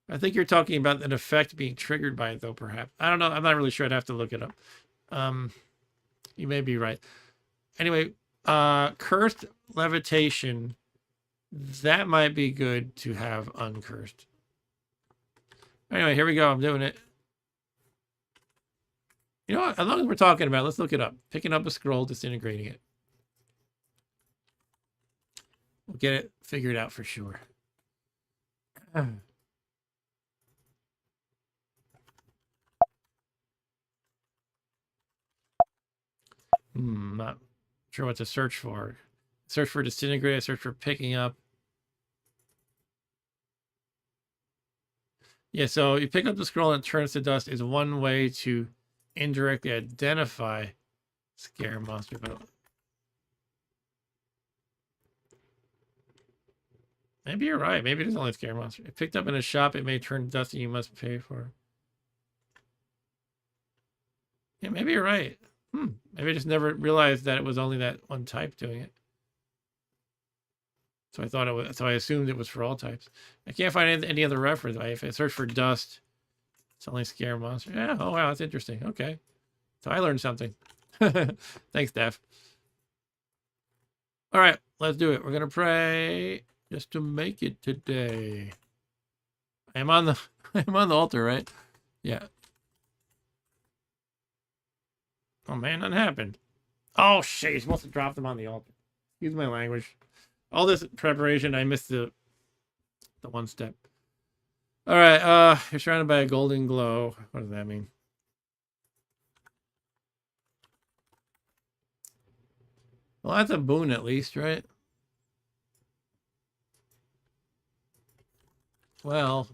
I think you're talking about an effect being triggered by it, though. Perhaps I don't know. I'm not really sure. I'd have to look it up. You may be right. Anyway, cursed levitation. That might be good to have uncursed. Anyway, here we go. I'm doing it. You know what? As long as we're talking about it, let's look it up. Picking up a scroll, disintegrating it. We'll get it figured out for sure. Not sure what to search for. Search for disintegrate, search for picking up. Yeah, so you pick up the scroll and it turns to dust is one way to indirectly identify scare monster. But maybe you're right. Maybe it is only scare monster. If picked up in a shop, it may turn to dust and you must pay for it. Yeah, maybe you're right. Maybe I just never realized that it was only that one type doing it. So I thought it was. So I assumed it was for all types. I can't find any other reference. If I search for dust, it's only scare monster. Yeah. Oh wow, that's interesting. Okay. So I learned something. Thanks, Daph. All right, let's do it. We're gonna pray just to make it today. I'm on the I'm on the altar, right? Yeah. Oh man, nothing happened. Oh shit, you're supposed to drop them on the altar. Excuse my language. All this preparation, I missed the one step. All right, you're surrounded by a golden glow. What does that mean? Well, that's a boon at least, right? Well,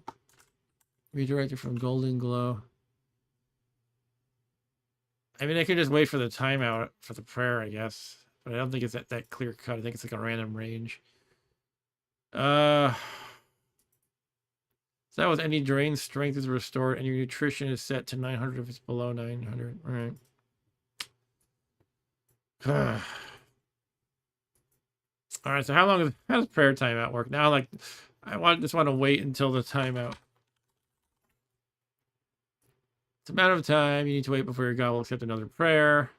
redirected from golden glow. I mean, I could just wait for the timeout for the prayer, I guess. But I don't think it's that clear cut. I think it's like a random range. So that was any drain strength is restored and your nutrition is set to 900 if it's below 900. All right. All right, so how does prayer timeout work? Now, like, just want to wait until the timeout. It's a matter of time. You need to wait before your God will accept another prayer.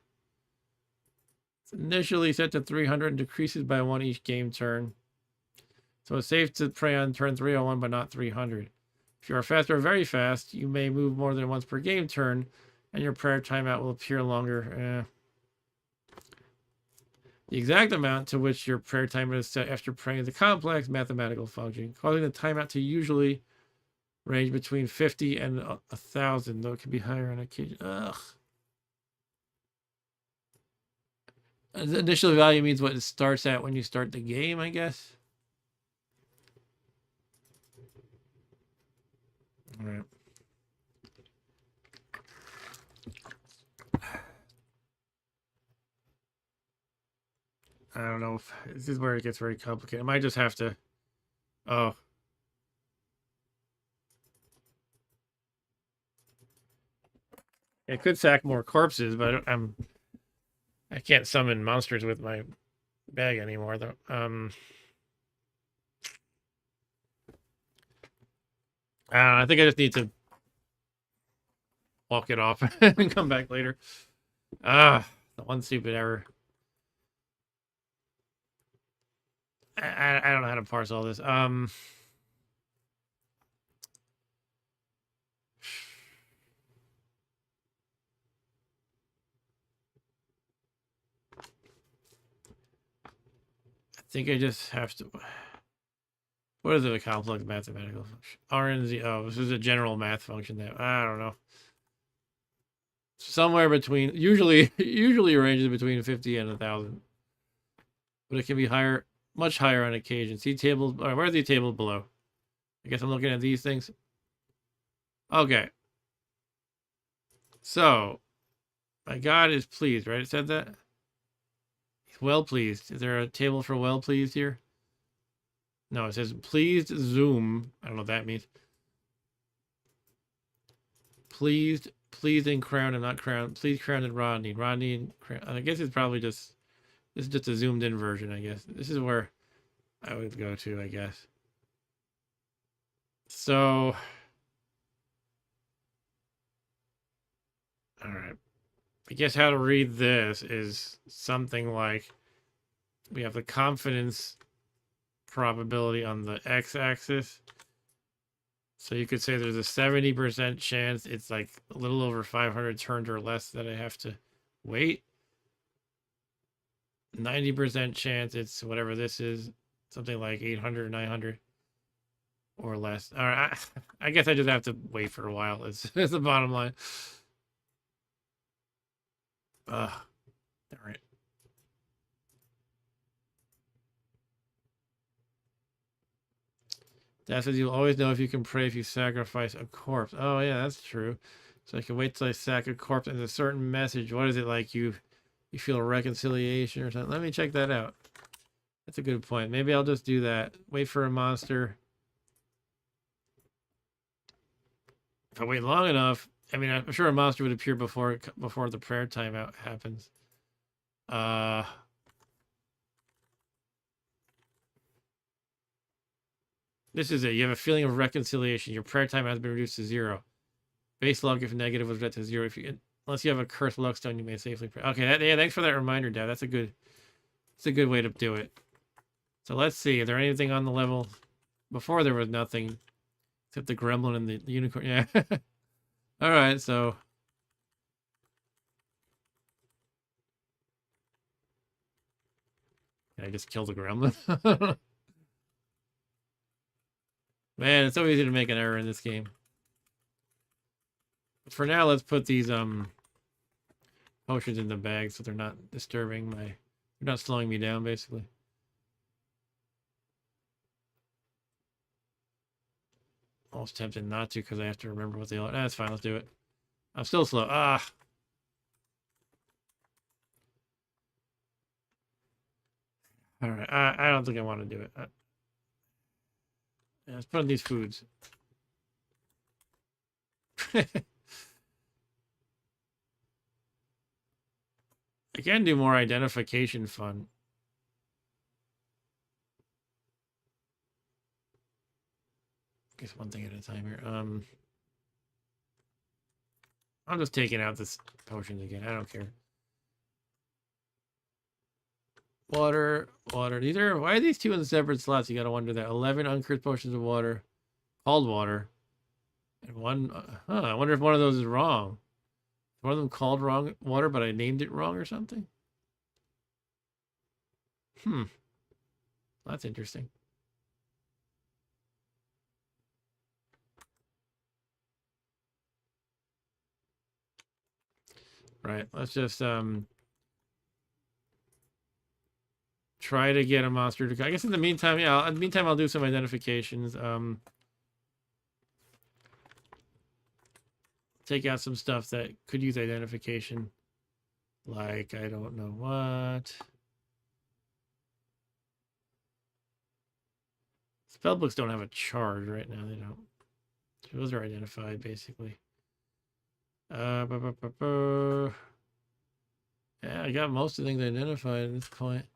It's initially set to 300 and decreases by 1 each game turn. So it's safe to pray on turn 301, but not 300. If you are fast or very fast, you may move more than once per game turn, and your prayer timeout will appear longer. The exact amount to which your prayer timeout is set after praying is a complex mathematical function, causing the timeout to usually range between 50 and 1,000, though it can be higher on occasion. Ugh. The initial value means what it starts at when you start the game, I guess. All right. I don't know if this is where it gets very complicated. I might just have to. Oh. I could sack more corpses, but I can't summon monsters with my bag anymore, though. I think I just need to walk it off and come back later. The one stupid error. I don't know how to parse all this. I think I just have to. What is it? A complex mathematical function? RNZ. Oh, this is a general math function that I don't know. Somewhere between usually ranges between 50 and 1,000, but it can be higher, much higher on occasion. See tables. Where's the table below? I guess I'm looking at these things. Okay. So, my God is pleased, right? It said that. He's well pleased. Is there a table for well pleased here? No, it says pleased zoom. I don't know what that means. Pleased and crowned and not crowned. Pleased, crowned, and Rodney. Rodney and crowned. I guess it's probably just, this is just a zoomed in version, I guess. This is where I would go to, I guess. So, all right. I guess how to read this is something like we have the confidence probability on the x-axis. So you could say there's a 70% chance it's like a little over 500 turns or less that I have to wait. 90% chance it's whatever this is, something like 800, 900 or less. All right, I guess I just have to wait for a while. It's the bottom line. All right. That says you'll always know if you can pray if you sacrifice a corpse. Oh yeah, that's true. So I can wait till I sack a corpse and there's a certain message. What is it like? You feel reconciliation or something? Let me check that out. That's a good point. Maybe I'll just do that. Wait for a monster. If I wait long enough, I mean, I'm sure a monster would appear before the prayer timeout happens. This is it. You have a feeling of reconciliation. Your prayer time has been reduced to 0. Base luck, if negative, was reduced to 0. Unless you have a cursed luck stone, you may safely pray. Okay, yeah, thanks for that reminder, Dad. That's a good way to do it. So let's see. Is there anything on the level? Before there was nothing, except the gremlin and the unicorn. Yeah. All right, so. Can I just kill the gremlin? Man, it's so easy to make an error in this game. But for now, let's put these potions in the bag so they're not disturbing they're not slowing me down, basically. Almost tempted not to because I have to remember what they are. That's fine, let's do it. I'm still slow. Ah. All right, I don't think I want to do it. Yeah, let's put on these foods. I can do more identification fun. I guess one thing at a time here. I'm just taking out this potions again. I don't care. Water. These are, why are these two in separate slots? You gotta wonder that. 11 uncursed potions of water, called water, and one. I wonder if one of those is wrong. One of them called wrong water, but I named it wrong or something. That's interesting. Right. Let's just try to get a monster to. I guess in the meantime, yeah. In the meantime, I'll do some identifications. Take out some stuff that could use identification. Like, I don't know what. Spellbooks don't have a charge right now. They don't. Those are identified, basically. Yeah, I got most of the things identified at this point.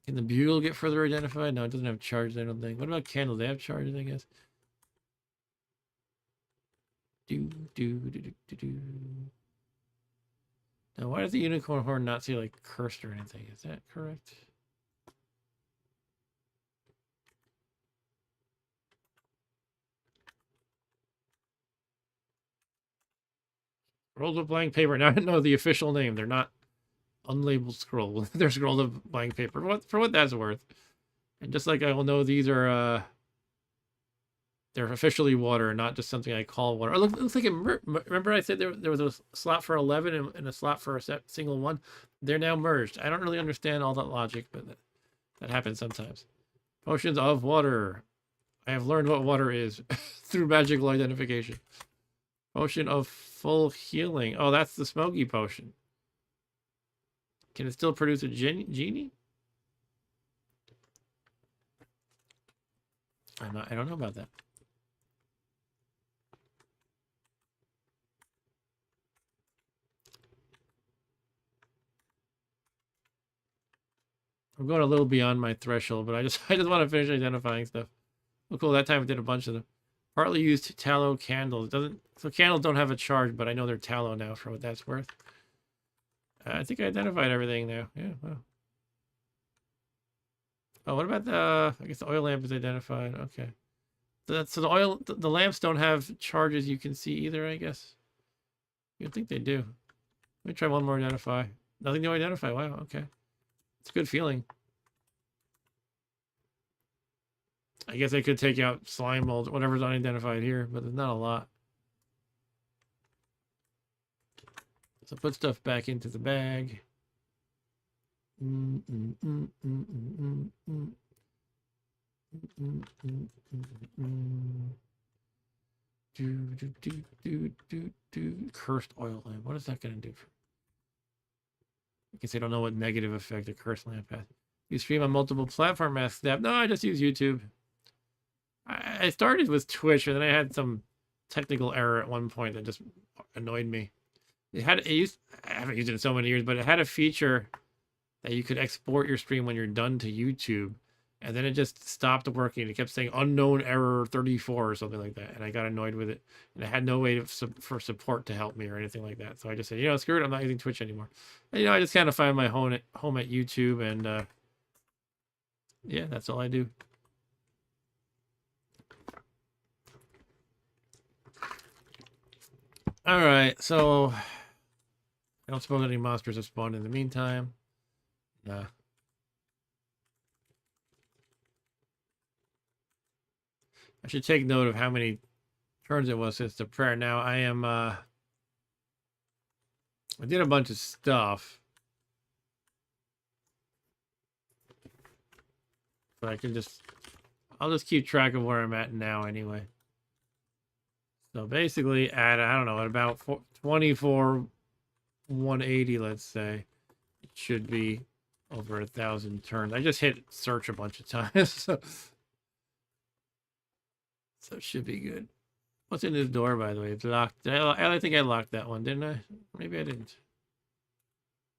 Can the bugle get further identified? No, it doesn't have charges, I don't think. What about candles? They have charges, I guess. Now, why does the unicorn horn not say, like, cursed or anything? Is that correct? Rolls of blank paper. Now I know the official name. They're not unlabeled scroll. They're scrolls of blank paper. For what that's worth. And just like I will know these are they're officially water, not just something I call water. It looks like it remember I said there was a slot for 11 and a slot for a single one. They're now merged. I don't really understand all that logic, but that happens sometimes. Potions of water. I have learned what water is through magical identification. Potion of full healing. Oh, that's the smoky potion. Can it still produce a genie? I don't know about that. I'm going a little beyond my threshold, but I just want to finish identifying stuff. Oh, cool. That time I did a bunch of them. Partly used tallow candles. So candles don't have a charge, but I know they're tallow now for what that's worth. I think I identified everything now. Yeah. Wow. Oh, what about I guess the oil lamp is identified. Okay. So the lamps don't have charges you can see either, I guess. You'd think they do. Let me try one more identify. Nothing to identify. Wow. Okay. It's a good feeling. I guess I could take out slime mold, whatever's unidentified here, but there's not a lot. So put stuff back into the bag. Cursed oil lamp. What is that going to do? I guess I don't know what negative effect a cursed lamp has. You stream on multiple platforms, ask Steph. No, I just use YouTube. I started with Twitch, and then I had some technical error at one point that just annoyed me. I haven't used it in so many years, but it had a feature that you could export your stream when you're done to YouTube, and then it just stopped working. It kept saying unknown error 34 or something like that, and I got annoyed with it, and I had no way for support to help me or anything like that. So I just said, screw it, I'm not using Twitch anymore. And, I just kind of find my home at YouTube, and yeah, that's all I do. All right, so I don't suppose any monsters have spawned in the meantime. Nah. I should take note of how many turns it was since the prayer. Now I am I did a bunch of stuff. But I'll just keep track of where I'm at now anyway. So basically at, I don't know, at about 24 180, let's say, it should be over 1,000 turns. I just hit search a bunch of times, so it should be good. What's in this door, by the way? It's locked. I think I locked that one, didn't I? Maybe I didn't.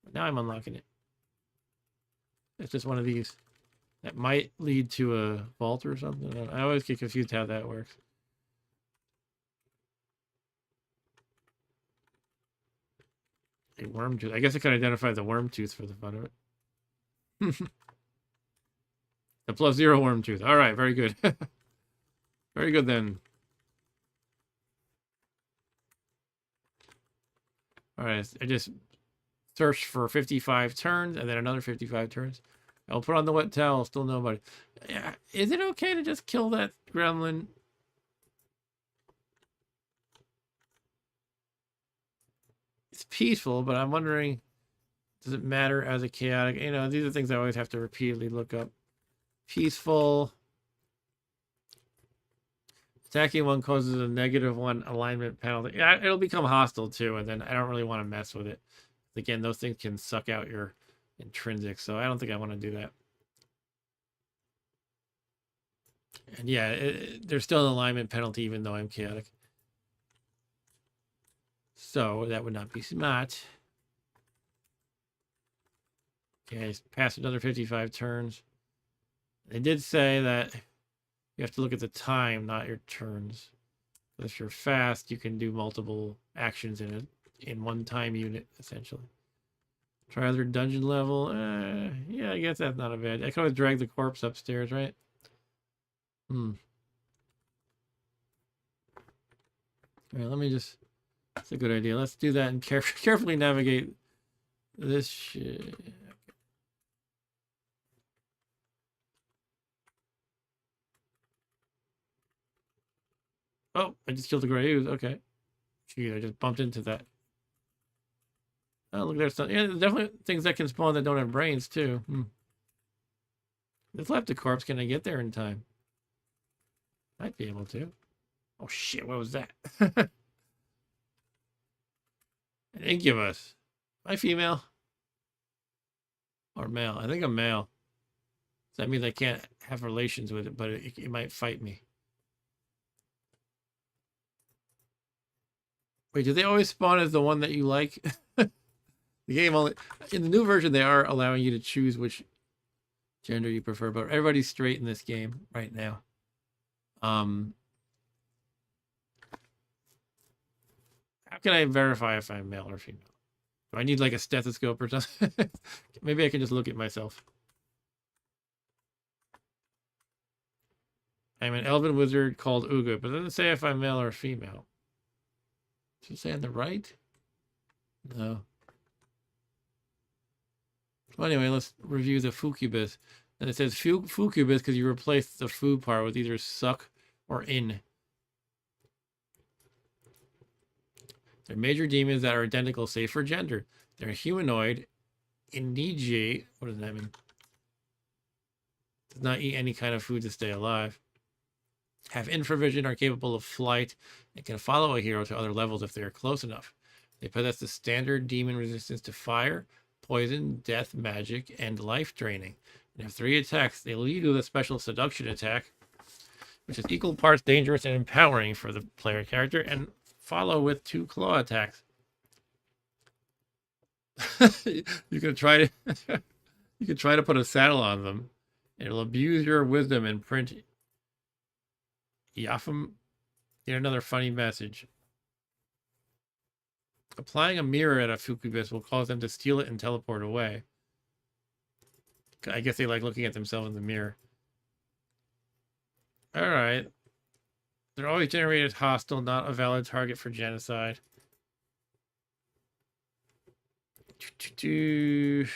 But now I'm unlocking it. It's just one of these that might lead to a vault or something. I always get confused how that works. A worm tooth. I guess I could identify the worm tooth for the fun of it. The +0 worm tooth. All right, very good. Very good then. All right, I just searched for 55 turns and then another 55 turns. I'll put on the wet towel. Still nobody. Yeah, is it okay to just kill that gremlin? It's peaceful, but I'm wondering, does it matter as a chaotic? These are things I always have to repeatedly look up. Peaceful. Attacking one causes a -1 alignment penalty. Yeah, it'll become hostile too, and then I don't really want to mess with it. Again, those things can suck out your intrinsic, so I don't think I want to do that. And yeah, there's still an alignment penalty even though I'm chaotic. So that would not be smart. Okay, past another 55 turns. They did say that you have to look at the time, not your turns. But if you're fast, you can do multiple actions in one time unit, essentially. Try other dungeon level. Yeah, I guess that's not a bad. I can always drag the corpse upstairs, right? All right, let me just. That's a good idea. Let's do that and carefully navigate this shit. Oh, I just killed the gray ooze. Okay. Gee, I just bumped into that. Oh, look, there's some. Yeah, there's definitely things that can spawn that don't have brains, too. This left a corpse. Can I get there in time? Might be able to. Oh, shit. What was that? An incubus. Am I female? Or male? I think I'm male. So that means I can't have relations with it, but it might fight me. Wait, do they always spawn as the one that you like? The game only... In the new version, they are allowing you to choose which gender you prefer, but everybody's straight in this game right now. How can I verify if I'm male or female? Do I need like a stethoscope or something? Maybe I can just look at myself. I'm an elven wizard called Ooga, but it doesn't say if I'm male or female. Does it say on the right? No. Well, anyway, let's review the Fukubus. And it says Fukubus because you replace the foo part with either suck or in. They're major demons that are identical save for gender. They're humanoid indigate. What does that mean? Does not eat any kind of food to stay alive. Have infravision, are capable of flight, and can follow a hero to other levels if they are close enough. They possess the standard demon resistance to fire, poison, death, magic, and life draining. And have 3 attacks. They lead with a special seduction attack, which is equal parts dangerous and empowering for the player character, and follow with 2 claw attacks. You can try to you can try to put a saddle on them. It'll abuse your wisdom and print Yafim. Get another funny message. Applying a mirror at a Fukubis will cause them to steal it and teleport away. I guess they like looking at themselves in the mirror. Alright. They're always generated hostile, not a valid target for genocide. So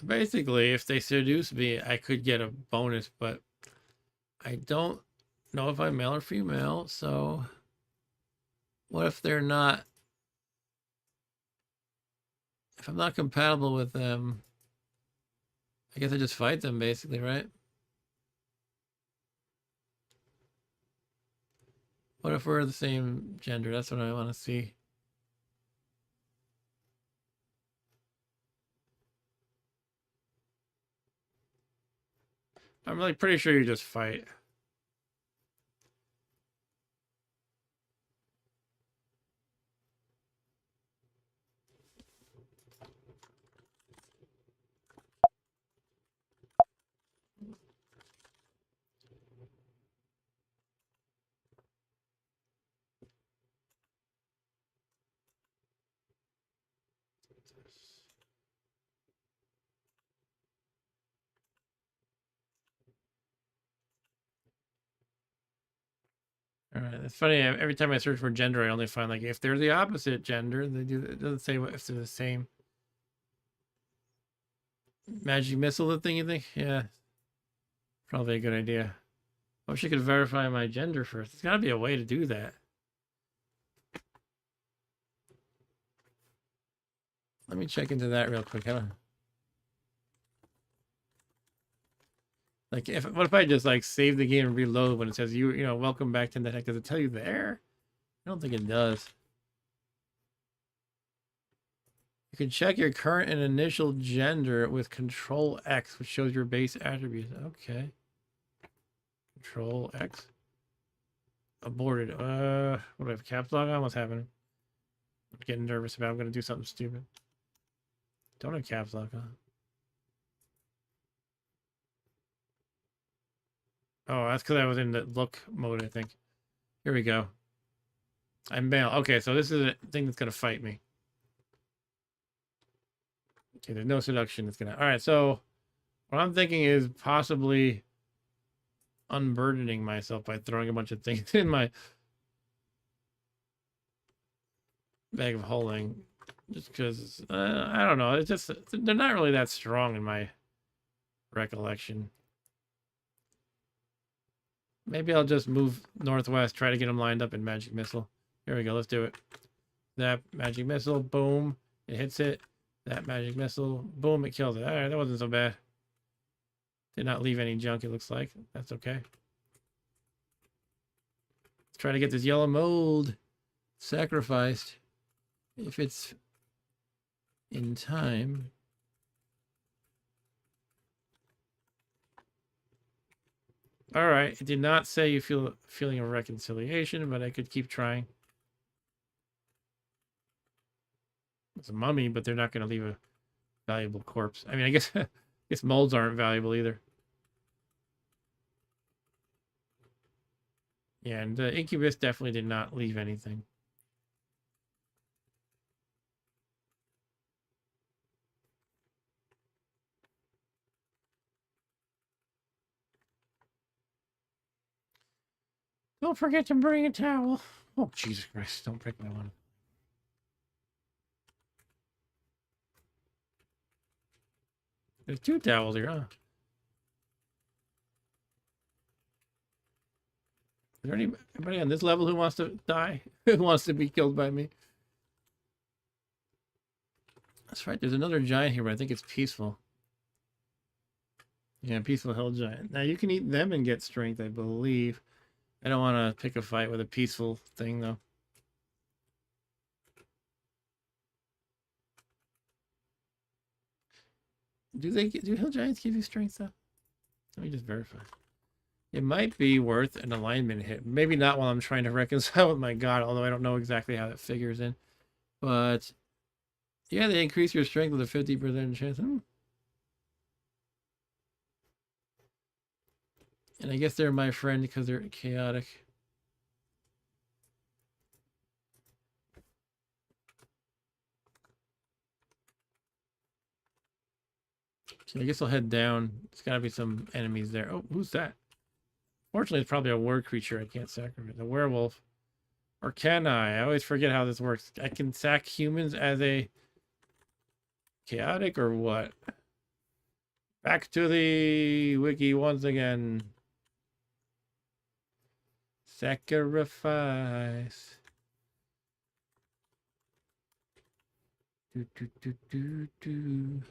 basically, if they seduce me, I could get a bonus, but I don't know if I'm male or female, so what if they're not? If I'm not compatible with them, I guess I just fight them, basically, right? What if we're the same gender? That's what I want to see. I'm like pretty sure you just fight. All right, it's funny. Every time I search for gender, I only find like if they're the opposite gender, they do. It doesn't say if they're the same. Magic missile, the thing you think? Yeah, probably a good idea. I wish I could verify my gender first. There's got to be a way to do that. Let me check into that real quick. Like, what if I just like save the game and reload when it says you know, welcome back to Nethack? Does it tell you there? I don't think it does. You can check your current and initial gender with Control X, which shows your base attributes. Okay. Control X. Aborted. What do I have? Caps lock on? What's happening? I'm getting nervous about. I'm gonna do something stupid. Don't have caps lock on. Oh, that's because I was in the look mode, I think. Here we go. I'm male. Okay, so this is a thing that's gonna fight me. Okay, there's no seduction. It's gonna. All right, so what I'm thinking is possibly unburdening myself by throwing a bunch of things in my bag of holding, just because I don't know. It's just they're not really that strong in my recollection. Maybe I'll just move northwest, try to get them lined up in magic missile. Here we go. Let's do it. That magic missile, boom, it hits it. That magic missile, boom, it kills it. All right, that wasn't so bad. Did not leave any junk, it looks like. That's okay. Let's try to get this yellow mold sacrificed. If it's in time. All right, it did not say you feel a feeling of reconciliation, but I could keep trying. It's a mummy, but they're not going to leave a valuable corpse. I mean, I guess molds aren't valuable either. Yeah, and the incubus definitely did not leave anything. Don't forget to bring a towel. Oh, Jesus Christ, don't break my one. There's 2 towels here, huh? Is there anybody on this level who wants to die? Who wants to be killed by me? That's right. There's another giant here, but I think it's peaceful. Yeah, peaceful hell giant. Now you can eat them and get strength, I believe. I don't want to pick a fight with a peaceful thing, though. Do hill giants give you strength, though? Let me just verify. It might be worth an alignment hit. Maybe not while I'm trying to reconcile with my god, although I don't know exactly how that figures in. But yeah, they increase your strength with a 50% chance. And I guess they're my friend because they're chaotic. So I guess I'll head down. There's got to be some enemies there. Oh, who's that? Fortunately, it's probably a war creature I can't sacrifice. A werewolf. Or can I? I always forget how this works. I can sack humans as a chaotic or what? Back to the wiki once again. Sacrifice. Do, do, do, do, do.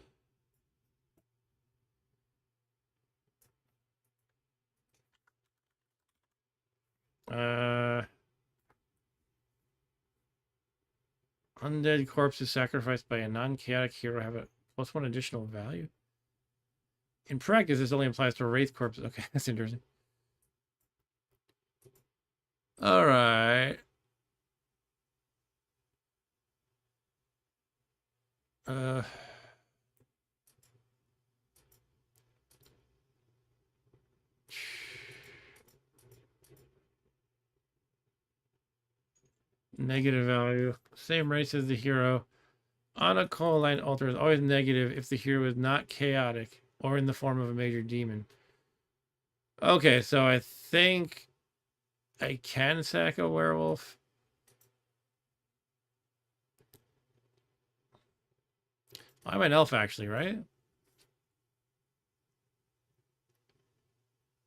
Undead corpses sacrificed by a non-chaotic hero have a +1 additional value. In practice, this only applies to wraith corpses. Okay, that's interesting. All right. Negative value. Same race as the hero. On a coal line altar is always negative if the hero is not chaotic or in the form of a major demon. Okay, so I think I can sack a werewolf. I'm an elf, actually, right?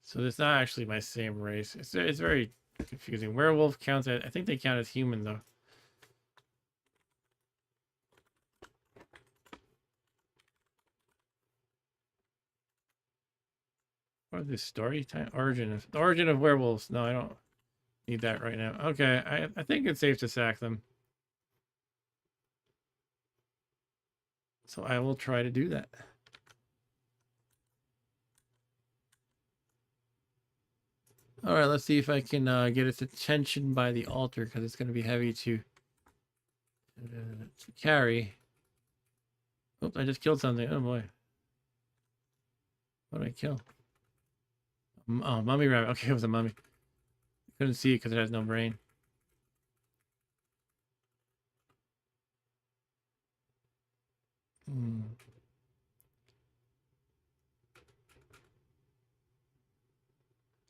So it's not actually my same race. It's very confusing. Werewolf counts as, I think they count as human, though. What is this story time? The origin of werewolves. No, I don't need that right now. Okay, I think it's safe to sack them. So I will try to do that. All right, let's see if I can get its attention by the altar, because it's going to be heavy to carry. Oops, I just killed something. Oh boy. What did I kill? Oh, mummy rabbit. Okay, it was a mummy. Couldn't see it because it has no brain.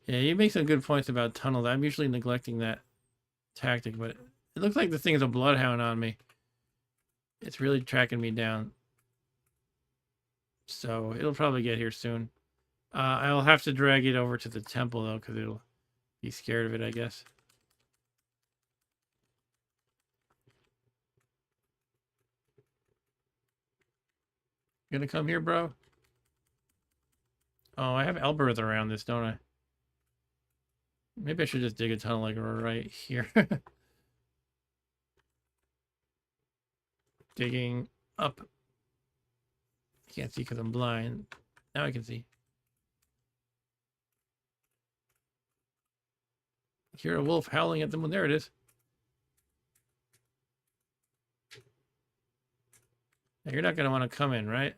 Yeah, you make some good points about tunnels. I'm usually neglecting that tactic, but it looks like the thing is a bloodhound on me. It's really tracking me down. So it'll probably get here soon. I'll have to drag it over to the temple, though, because it'll be scared of it, I guess. You gonna come here, bro? Oh, I have Elbereth around this, don't I? Maybe I should just dig a tunnel like right here. Digging up. I can't see because I'm blind. Now I can see. Hear a wolf howling at them. There it is. Now, you're not going to want to come in, right?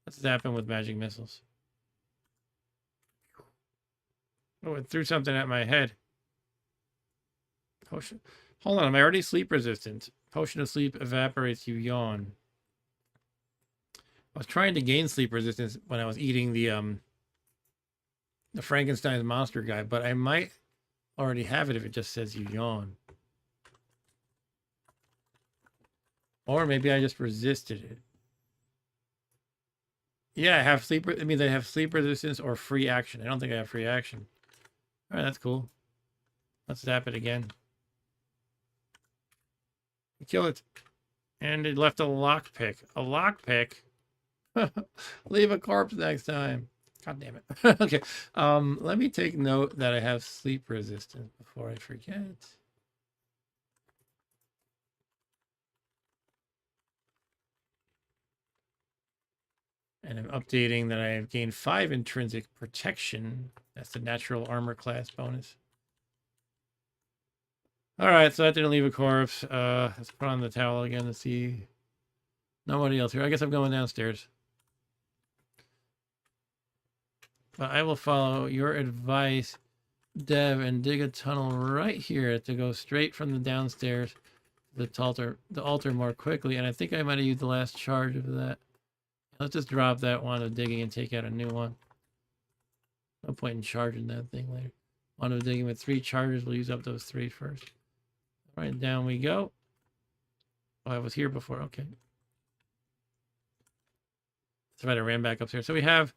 Let's zap him with magic missiles. Oh, it threw something at my head. Potion. Hold on, am I already sleep resistant? Potion of sleep evaporates, you yawn. I was trying to gain sleep resistance when I was eating the Frankenstein's monster guy, but I might already have it if it just says you yawn. Or maybe I just resisted it. Yeah, I have sleep. It means I have sleep resistance or free action. I don't think I have free action. All right, that's cool. Let's zap it again. Kill it. And it left a lockpick. A lockpick? Leave a corpse next time. God damn it. Okay. Let me take note that I have sleep resistance before I forget. And I'm updating that I have gained 5 intrinsic protection. That's the natural armor class bonus. All right, so that didn't leave a corpse. Let's put on the towel again to see. Nobody else here. I guess I'm going downstairs. But I will follow your advice, Dev, and dig a tunnel right here to go straight from the downstairs to the altar more quickly. And I think I might have used the last charge of that. Let's just drop that one of digging and take out a new one. No point in charging that thing later. One of digging with 3 charges. We'll use up those 3 first. All right, down we go. Oh, I was here before. Okay. That's right. I ran back upstairs. So we have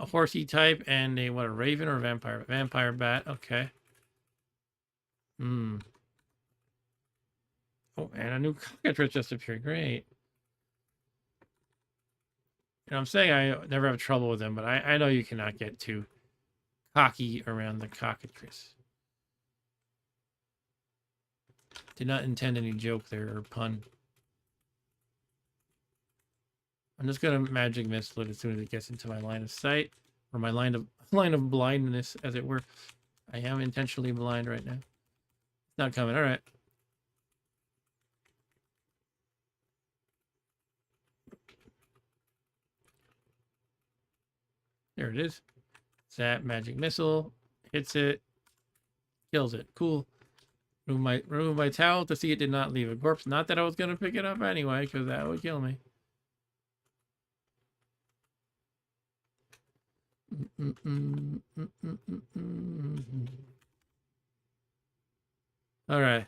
a horsey type and a raven or a vampire? Vampire bat. Okay. Oh, and a new cockatrice just appeared. Great. You know, I'm saying I never have trouble with them, but I know you cannot get too cocky around the cockatrice. Did not intend any joke there or pun. I'm just gonna magic missile it as soon as it gets into my line of sight, or my line of blindness, as it were. I am intentionally blind right now. It's not coming. All right. There it is. That magic missile hits it, kills it. Cool. Remove my towel to see it did not leave a corpse. Not that I was gonna pick it up anyway, because that would kill me. All right.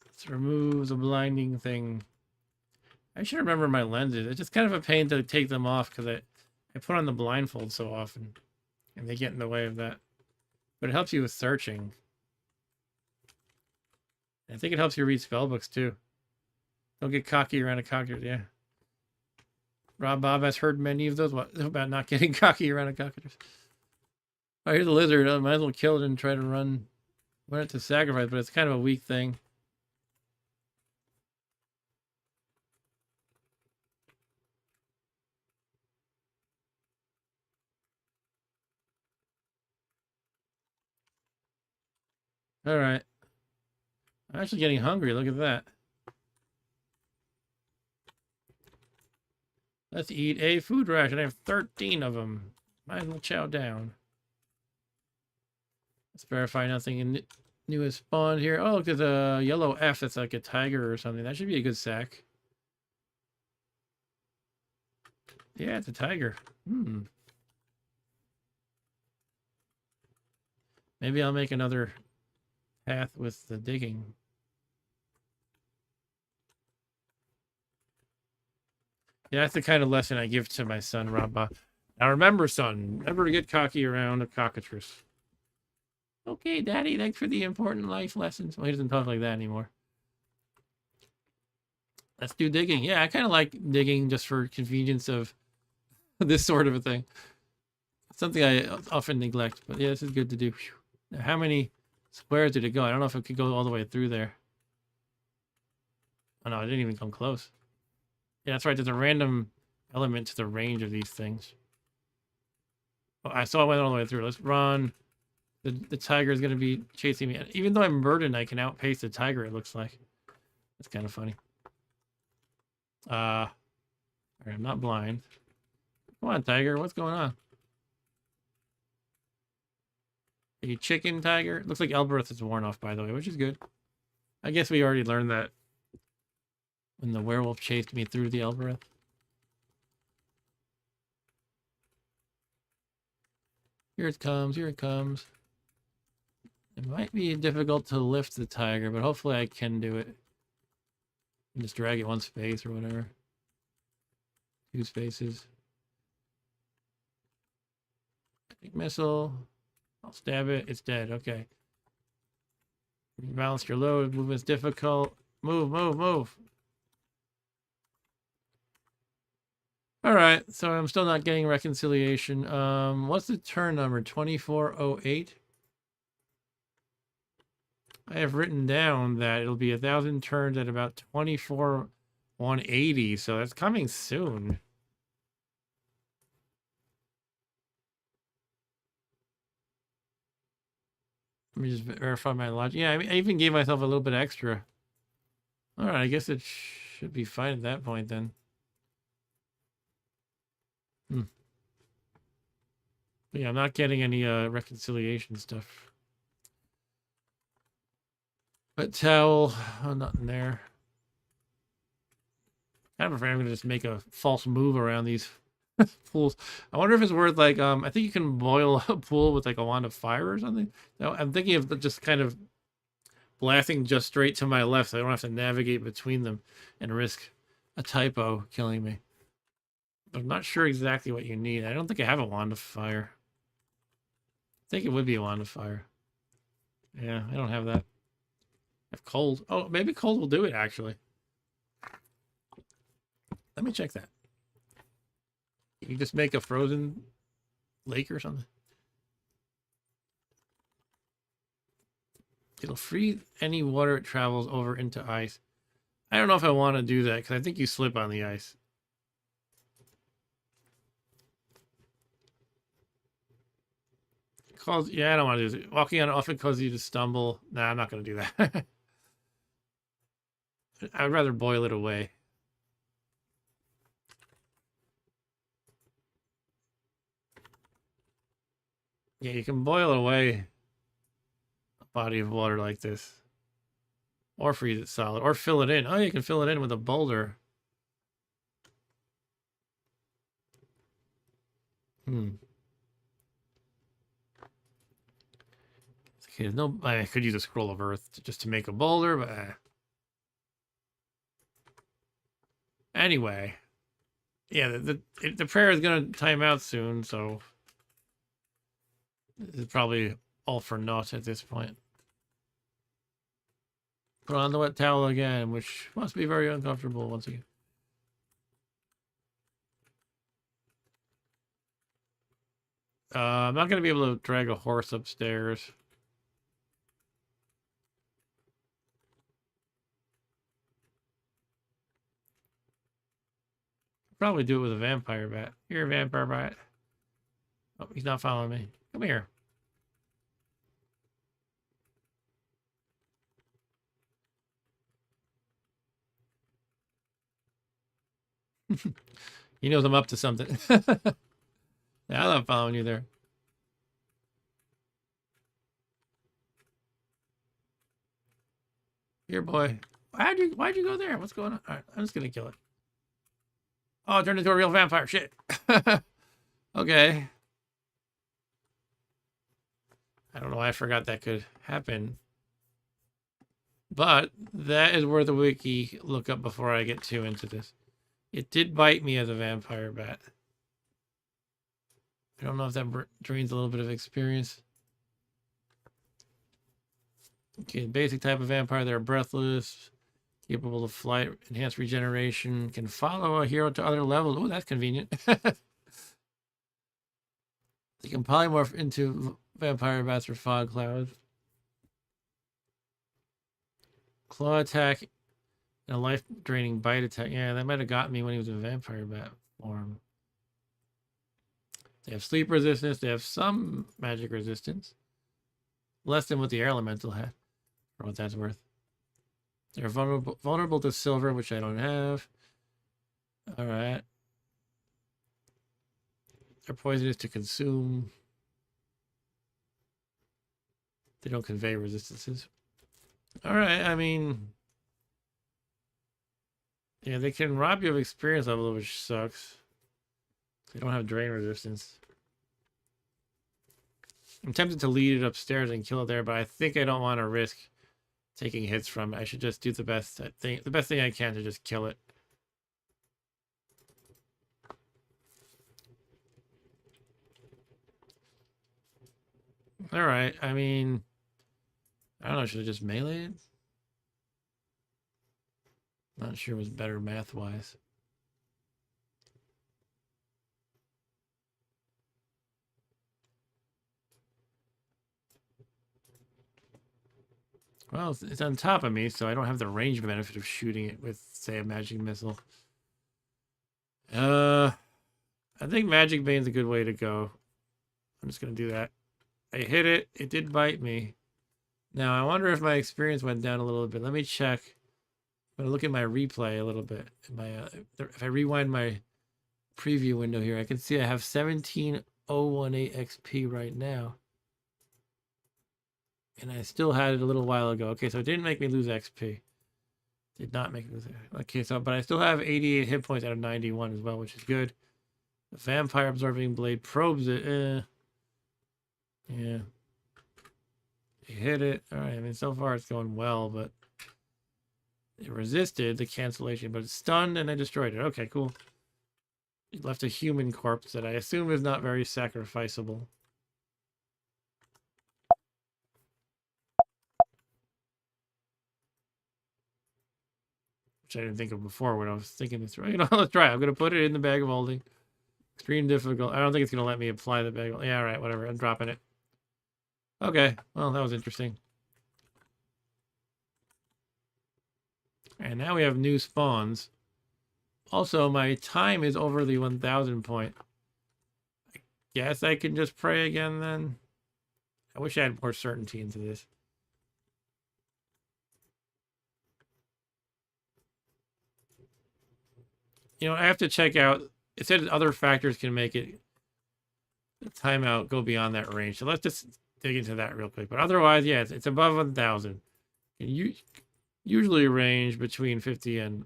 Let's remove the blinding thing. I should remember my lenses. It's just kind of a pain to take them off because I put on the blindfold so often, and they get in the way of that. But it helps you with searching. I think it helps you read spellbooks too. Don't get cocky around a cockatrice. Yeah. Rob Bob has heard many of those. What about not getting cocky around a cockatrice? Oh, here's a lizard. I might as well kill it and try to run it to sacrifice, but it's kind of a weak thing. All right. I'm actually getting hungry. Look at that. Let's eat a food ration. I have 13 of them. Might as well chow down. Let's verify nothing new has spawned here. Oh, look, there's a yellow F that's like a tiger or something. That should be a good sack. Yeah, it's a tiger. Maybe I'll make another path with the digging. Yeah, that's the kind of lesson I give to my son, Rabba. Now remember, son, never to get cocky around a cockatrice. Okay, Daddy, thanks for the important life lessons. Well, he doesn't talk like that anymore. Let's do digging. Yeah, I kind of like digging just for convenience of this sort of a thing. It's something I often neglect, but yeah, this is good to do. Now, how many squares did it go? I don't know if it could go all the way through there. Oh no, it didn't even come close. Yeah, that's right. There's a random element to the range of these things. Oh, I saw it went all the way through. Let's run. The tiger is going to be chasing me. Even though I'm burdened, I can outpace the tiger, it looks like. That's kind of funny. All right, I'm not blind. Come on, tiger. What's going on? Are you chicken, tiger? Looks like Elbereth is worn off, by the way, which is good. I guess we already learned that when the werewolf chased me through the Elbereth. Here it comes. Here it comes. It might be difficult to lift the tiger, but hopefully I can do it. Just drag it one space or whatever. 2 spaces. Missile. I'll stab it. It's dead. Okay. Balance your load. Movement's difficult. Move, move, move. Alright, so I'm still not getting reconciliation. What's the turn number? 2408? I have written down that it'll be 1,000 turns at about 24,180, so that's coming soon. Let me just verify my logic. Yeah, I even gave myself a little bit extra. Alright, I guess it should be fine at that point then. Yeah, I'm not getting any reconciliation stuff. But towel, oh, nothing there. I'm afraid I'm gonna just make a false move around these pools. I wonder if it's worth like I think you can boil a pool with like a wand of fire or something. No, I'm thinking of just kind of blasting just straight to my left so I don't have to navigate between them and risk a typo killing me. But I'm not sure exactly what you need. I don't think I have a wand of fire. I think it would be a wand of fire. Yeah, I don't have that. I have cold. Oh, maybe cold will do it actually. Let me check that. You just make a frozen lake or something. It'll freeze any water it travels over into ice. I don't know if I want to do that because I think you slip on the ice. Yeah, I don't want to do this. Walking on it often causes you to stumble. Nah, I'm not going to do that. I'd rather boil it away. Yeah, you can boil away a body of water like this. Or freeze it solid. Or fill it in. Oh, you can fill it in with a boulder. Okay, no, I could use a scroll of earth just to make a boulder, but anyway, yeah, the prayer is gonna time out soon, so it's probably all for naught at this point. Put on the wet towel again, which must be very uncomfortable once again. I'm not gonna be able to drag a horse upstairs. Probably do it with a vampire bat. Here, vampire bat. Oh, he's not following me. Come here. He knows I'm up to something. Yeah, I'm not following you there. Here, boy. Why'd you go there? What's going on? All right, I'm just gonna kill it. Oh, it turned into a real vampire. Shit. Okay. I don't know why I forgot that could happen. But that is worth a wiki lookup before I get too into this. It did bite me as a vampire bat. I don't know if that drains a little bit of experience. Okay, basic type of vampire. They're breathless, capable of flight, enhanced regeneration, can follow a hero to other levels. Oh, that's convenient. They can polymorph into vampire bats or fog clouds. Claw attack and a life-draining bite attack. Yeah, that might have gotten me when he was in vampire bat form. They have sleep resistance. They have some magic resistance. Less than what the air elemental had, for what that's worth. They're vulnerable to silver, which I don't have. All right. They're poisonous to consume. They don't convey resistances. All right, I mean, yeah, they can rob you of experience level, which sucks. They don't have drain resistance. I'm tempted to lead it upstairs and kill it there, but I think I don't want to risk taking hits from it. I should just do the best thing I can to just kill it. All right. I mean, I don't know. Should I just melee it? Not sure what's better math-wise. Well, it's on top of me, so I don't have the range benefit of shooting it with, say, a magic missile. I think Magic Bane's a good way to go. I'm just going to do that. I hit it. It did bite me. Now, I wonder if my experience went down a little bit. Let me check. I'm going to look at my replay a little bit. If I rewind my preview window here, I can see I have 17,018 XP right now. And I still had it a little while ago. Okay, so it didn't make me lose XP. Did not make me lose it. Okay, so, but I still have 88 hit points out of 91 as well, which is good. The Vampire Absorbing Blade probes it. Yeah. You hit it. All right, I mean, so far it's going well, but it resisted the cancellation, but it's stunned and I destroyed it. Okay, cool. It left a human corpse that I assume is not very sacrificable. Which I didn't think of before when I was thinking this. Right, let's try it. I'm going to put it in the bag of holding. Extreme difficult. I don't think it's going to let me apply the bag. Yeah, all right, whatever. I'm dropping it. Okay, well, that was interesting. And now we have new spawns. Also, my time is over the 1,000 point. I guess I can just pray again then. I wish I had more certainty into this. You know, I have to check out. It said other factors can make it the timeout go beyond that range. So let's just dig into that real quick. But otherwise, yeah, it's above 1,000. You usually range between 50 and...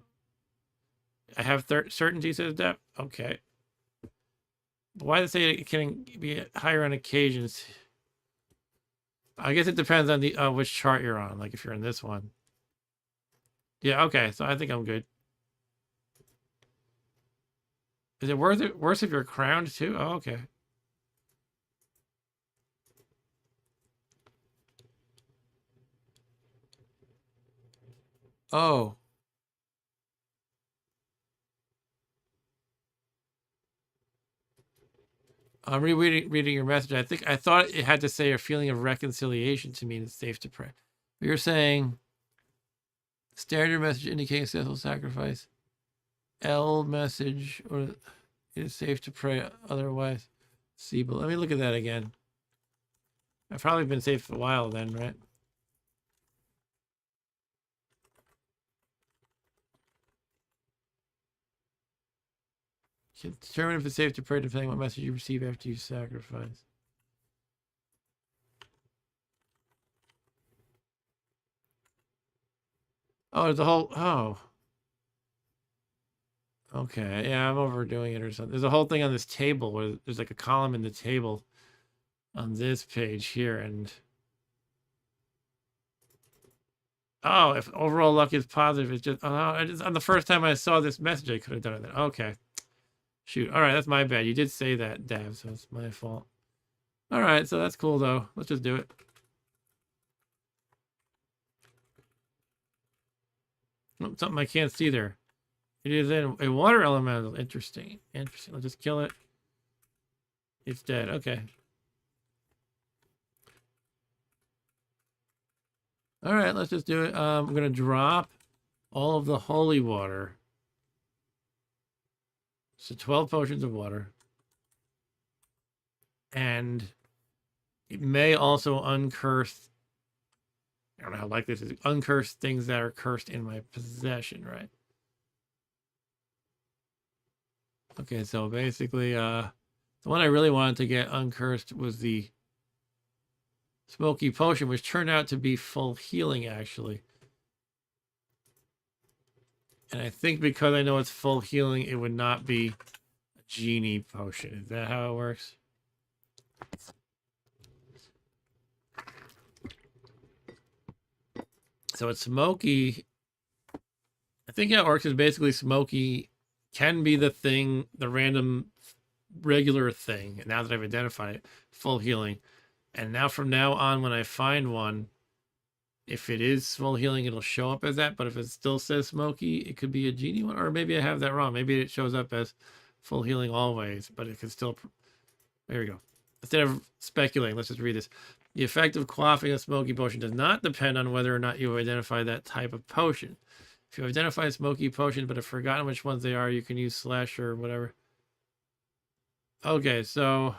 I have certainty, says depth. Okay. Why does it say it can be higher on occasions? I guess it depends on the which chart you're on. Like if you're in this one. Yeah, okay. So I think I'm good. Is it worse if you're crowned too? Oh, okay. Oh. I'm reading your message. I thought it had to say a feeling of reconciliation to mean it's safe to pray. But you're saying standard message indicating successful sacrifice. L message or it is safe to pray otherwise. See, but let me look at that again. I've probably been safe for a while then, right? You can determine if it's safe to pray depending on what message you receive after you sacrifice. Oh, there's a whole... Oh. Okay, yeah, I'm overdoing it or something. There's a whole thing on this table where there's like a column in the table on this page here, and... Oh, if overall luck is positive, it's just... Oh, on the first time I saw this message, I could have done it. Okay. Shoot. All right, that's my bad. You did say that, Dav, so it's my fault. All right, so that's cool, though. Let's just do it. Oh, something I can't see there. It is a water elemental. Interesting. Interesting. Let's just kill it. It's dead. Okay. All right, let's just do it. I'm going to drop all of the holy water. So 12 potions of water. And it may also uncurse. I don't know how likely this is. Uncurse things that are cursed in my possession, right? Okay, so basically, the one I really wanted to get uncursed was the smoky potion, which turned out to be full healing, actually. And I think because I know it's full healing, it would not be a genie potion. Is that how it works? So it's smoky. I think how it works is basically smoky can be the thing, the random regular thing. And now that I've identified it, full healing. And now from now on, when I find one, if it is full healing, it'll show up as that. But if it still says smoky, it could be a genie one. Or maybe I have that wrong. Maybe it shows up as full healing always, but it could still. There we go. Instead of speculating, let's just read this. The effect of quaffing a smoky potion does not depend on whether or not you identify that type of potion. If you identify a smoky potion but have forgotten which ones they are, you can use slash or whatever. Okay, so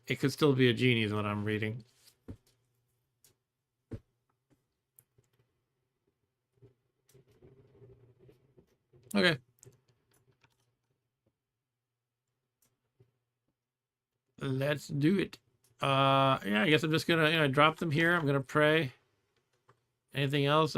it could still be a genie is what I'm reading. Okay. Let's do it. Yeah, I guess I'm just gonna drop them here. I'm gonna pray. Anything else?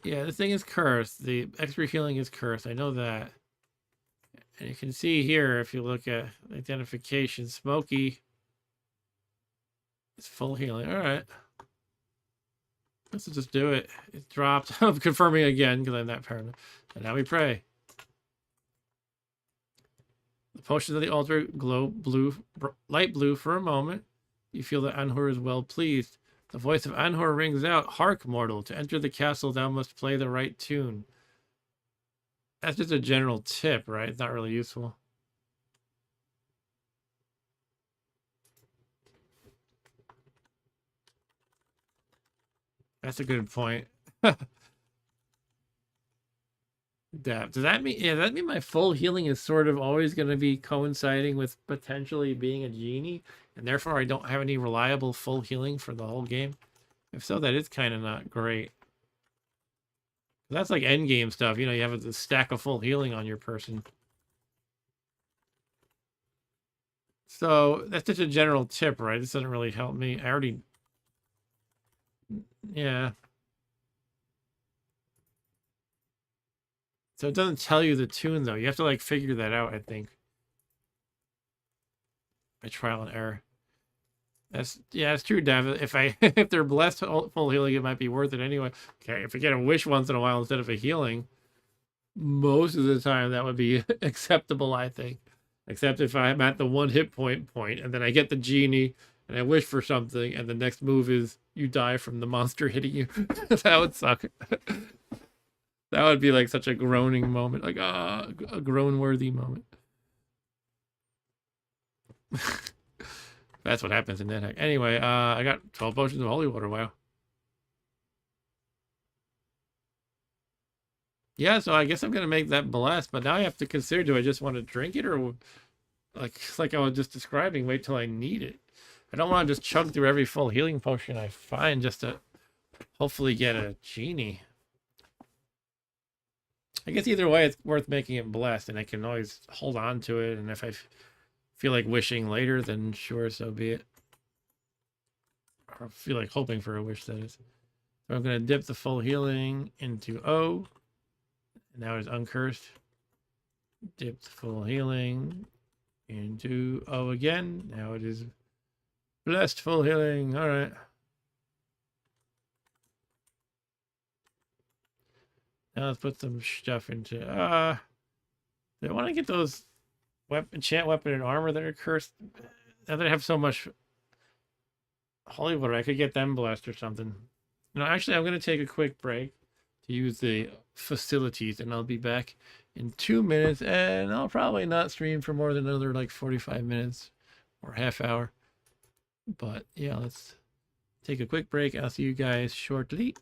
Yeah, this thing is cursed. The extra healing is cursed. I know that. And you can see here, if you look at identification, smoky is full healing. All right. Let's just do it. It dropped. I'm confirming again because I'm that paranoid. And now we pray. The potions of the altar glow blue, light blue for a moment. You feel that Anhur is well pleased. The voice of Anhur rings out, "Hark, mortal, to enter the castle thou must play the right tune." That's just a general tip, right? It's not really useful. That's a good point. Does that mean, yeah, that mean my full healing is sort of always going to be coinciding with potentially being a genie, and therefore I don't have any reliable full healing for the whole game? If so, that is kind of not great. That's like end game stuff. You have a stack of full healing on your person. So that's just a general tip, right? This doesn't really help me. I already, yeah. So it doesn't tell you the tune though. You have to like figure that out, I think. By trial and error. That's true, Dev. If if they're blessed full healing, it might be worth it anyway. Okay, if I get a wish once in a while instead of a healing, most of the time that would be acceptable, I think. Except if I'm at the one hit point, and then I get the genie and I wish for something, and the next move is you die from the monster hitting you. That would suck. That would be like such a groaning moment, like a groan-worthy moment. That's what happens in Nethack. Anyway, I got 12 potions of holy water. Wow. Yeah, so I guess I'm gonna make that blessed, but now I have to consider: do I just want to drink it, or like I was just describing, wait till I need it? I don't want to just chug through every full healing potion I find just to hopefully get a genie. I guess either way, it's worth making it blessed, and I can always hold on to it. And if I feel like wishing later, then sure, so be it. Or feel like hoping for a wish, that is. So I'm going to dip the full healing into O. And now it's uncursed. Dip the full healing into O again. Now it is blessed full healing. All right. Now let's put some stuff into. Do I want to get those enchant weapon and armor that are cursed? Now that I have so much holy water, I could get them blessed or something. No, actually, I'm going to take a quick break to use the facilities, and I'll be back in 2 minutes, and I'll probably not stream for more than another like 45 minutes or half hour. But yeah, let's take a quick break. I'll see you guys shortly.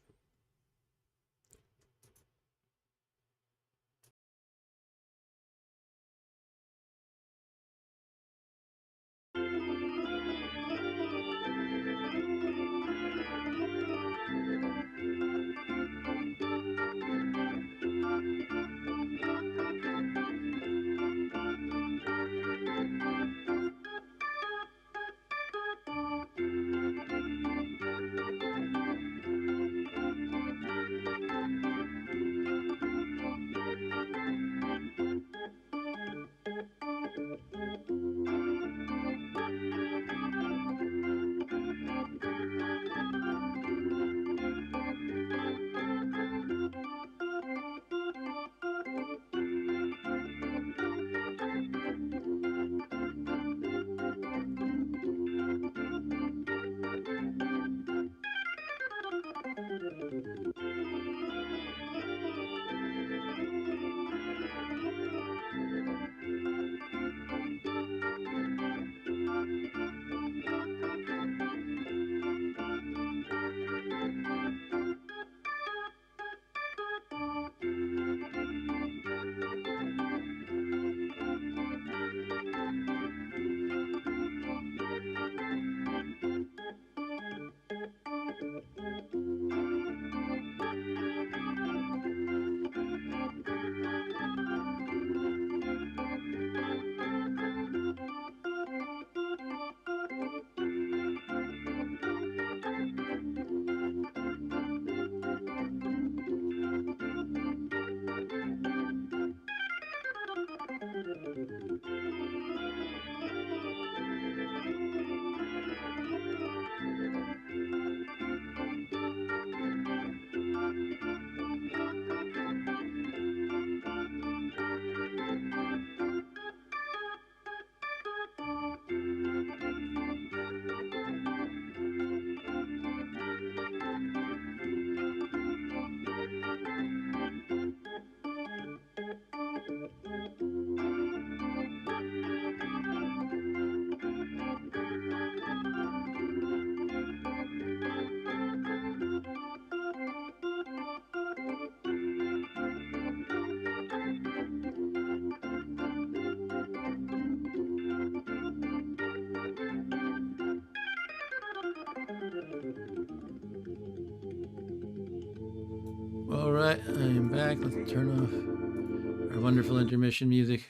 All right, I am back. Let's turn off our wonderful intermission music.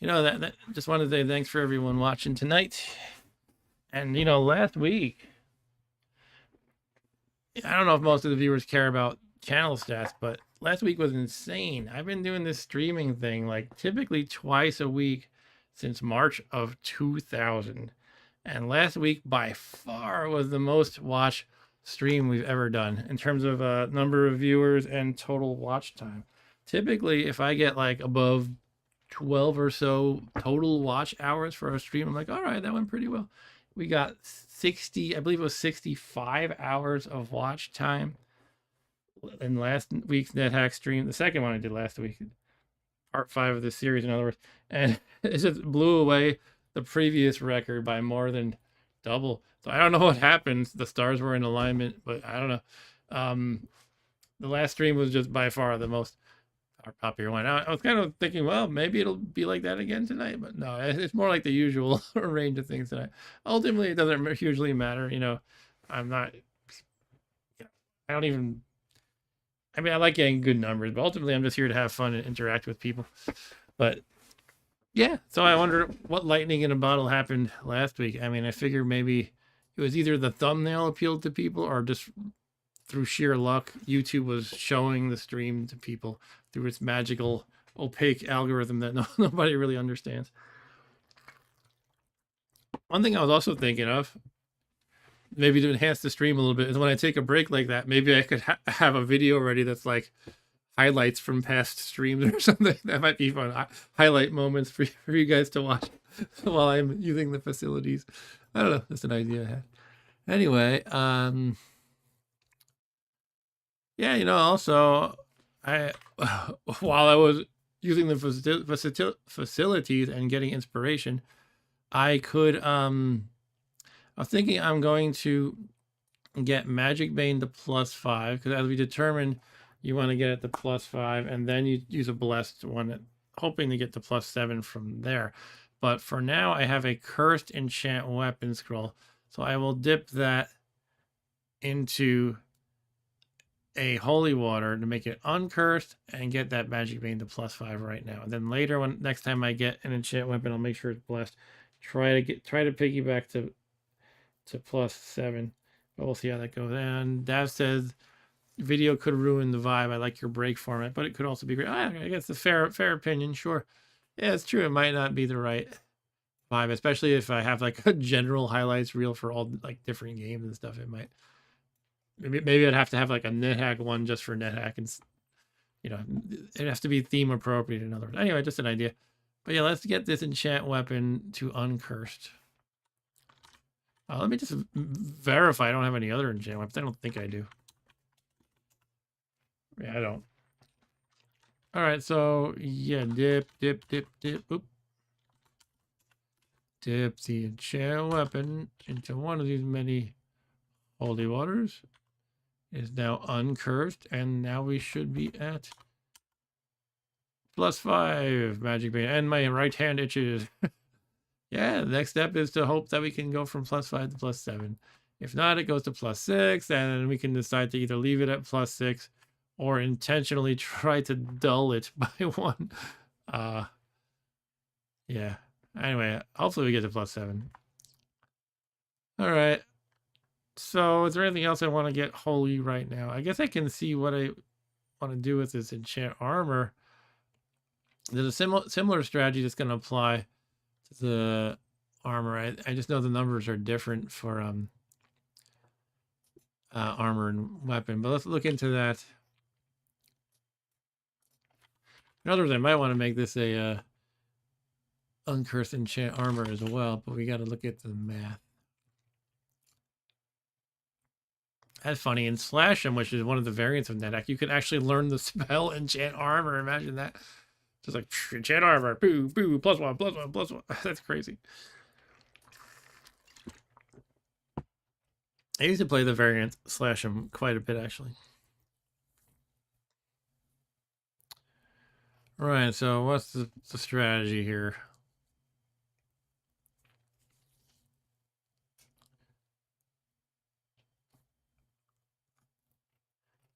You know, that just wanted to say thanks for everyone watching tonight. And, you know, last week, I don't know if most of the viewers care about channel stats, but last week was insane. I've been doing this streaming thing like typically twice a week since March of 2000. And last week, by far, was the most watched stream we've ever done in terms of number of viewers and total watch time. Typically, if I get like above 12 or so total watch hours for a stream, I'm like, all right, that went pretty well. We got 60, I believe it was 65 hours of watch time in last week's Nethack stream, the second one I did last week, part 5 of the series, in other words, and it just blew away the previous record by more than double. So I don't know what happened. The stars were in alignment, but I don't know. The last stream was just by far the most popular one. I was kind of thinking, well, maybe it'll be like that again tonight, but no, it's more like the usual range of things tonight. Ultimately, it doesn't hugely matter. You know, I'm not, I don't even, I mean, I like getting good numbers, but ultimately, I'm just here to have fun and interact with people. But yeah, so I wonder what lightning in a bottle happened last week. I mean, I figured maybe it was either the thumbnail appealed to people or just through sheer luck, YouTube was showing the stream to people through its magical, opaque algorithm that nobody really understands. One thing I was also thinking of, maybe to enhance the stream a little bit, is when I take a break like that, maybe I could have a video ready that's like highlights from past streams or something. That might be fun. Highlight moments for you guys to watch while I'm using the facilities. I don't know. That's an idea I had. Anyway, yeah, you know, also, I while I was using the facilities and getting inspiration, I could I was thinking I'm going to get Magic Bane to +5, because as we determined, you want to get it to +5, and then you use a blessed one, hoping to get to +7 from there. But for now, I have a cursed enchant weapon scroll, so I will dip that into a holy water to make it uncursed and get that Magic Bane to +5 right now. And then later, when next time I get an enchant weapon, I'll make sure it's blessed. Try to piggyback to +7, but we'll see how that goes. And Dav says video could ruin the vibe. I like your break format, but it could also be great. I guess a fair opinion. Sure, yeah, it's true. It might not be the right vibe, especially if I have like a general highlights reel for all like different games and stuff. It might. Maybe I'd have to have like a Nethack one just for Nethack, and you know, it has to be theme appropriate. In other words, anyway, just an idea. But yeah, let's get this enchant weapon to uncursed. Let me just verify I don't have any other enchant weapons. I don't think I do. Yeah, I don't. All right, so yeah, dip. Oop. Dip the enchant weapon into one of these many holy waters. Is now uncursed, and now we should be at +5 Magic Bane, and my right hand itches. Yeah, the next step is to hope that we can go from +5 to +7. If not, it goes to +6, and we can decide to either leave it at +6 or intentionally try to dull it by 1. Yeah. Anyway, hopefully we get to +7. All right. So is there anything else I want to get holy right now? I guess I can see what I want to do with this enchant armor. There's a similar strategy that's going to apply to the armor. I just know the numbers are different for armor and weapon, but let's look into that. In other words, I might want to make this a uncursed enchant armor as well, but we got to look at the math. That's funny. In Slash 'em, which is one of the variants of Nethack, you can actually learn the spell enchant armor. Imagine that. Just like enchant armor, boo, boo, +1, +1, +1. That's crazy. I used to play the variant Slash 'em quite a bit, actually. Right, so what's the strategy here?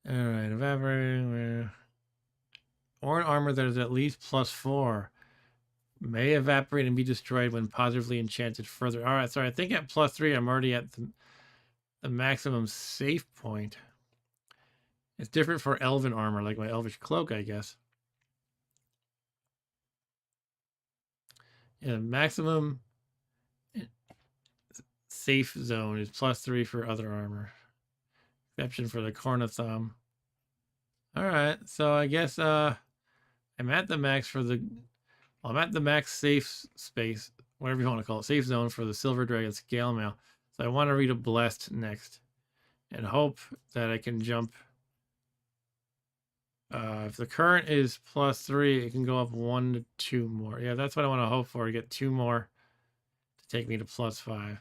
Alright, evaporating. Or an armor that is at least +4. May evaporate and be destroyed when positively enchanted further. Alright, so I think at +3 I'm already at the maximum safe point. It's different for elven armor, like my elvish cloak, I guess. Yeah, maximum safe zone is +3 for other armor. Exception for the Cornathom. Alright, so I guess I'm at the max for the... Well, I'm at the max safe space, whatever you want to call it, safe zone for the Silver Dragon Scale Mail. So I want to read a Blessed next. And hope that I can jump... if the current is +3, it can go up 1 to 2 more. Yeah, that's what I want to hope for, to get 2 more to take me to +5.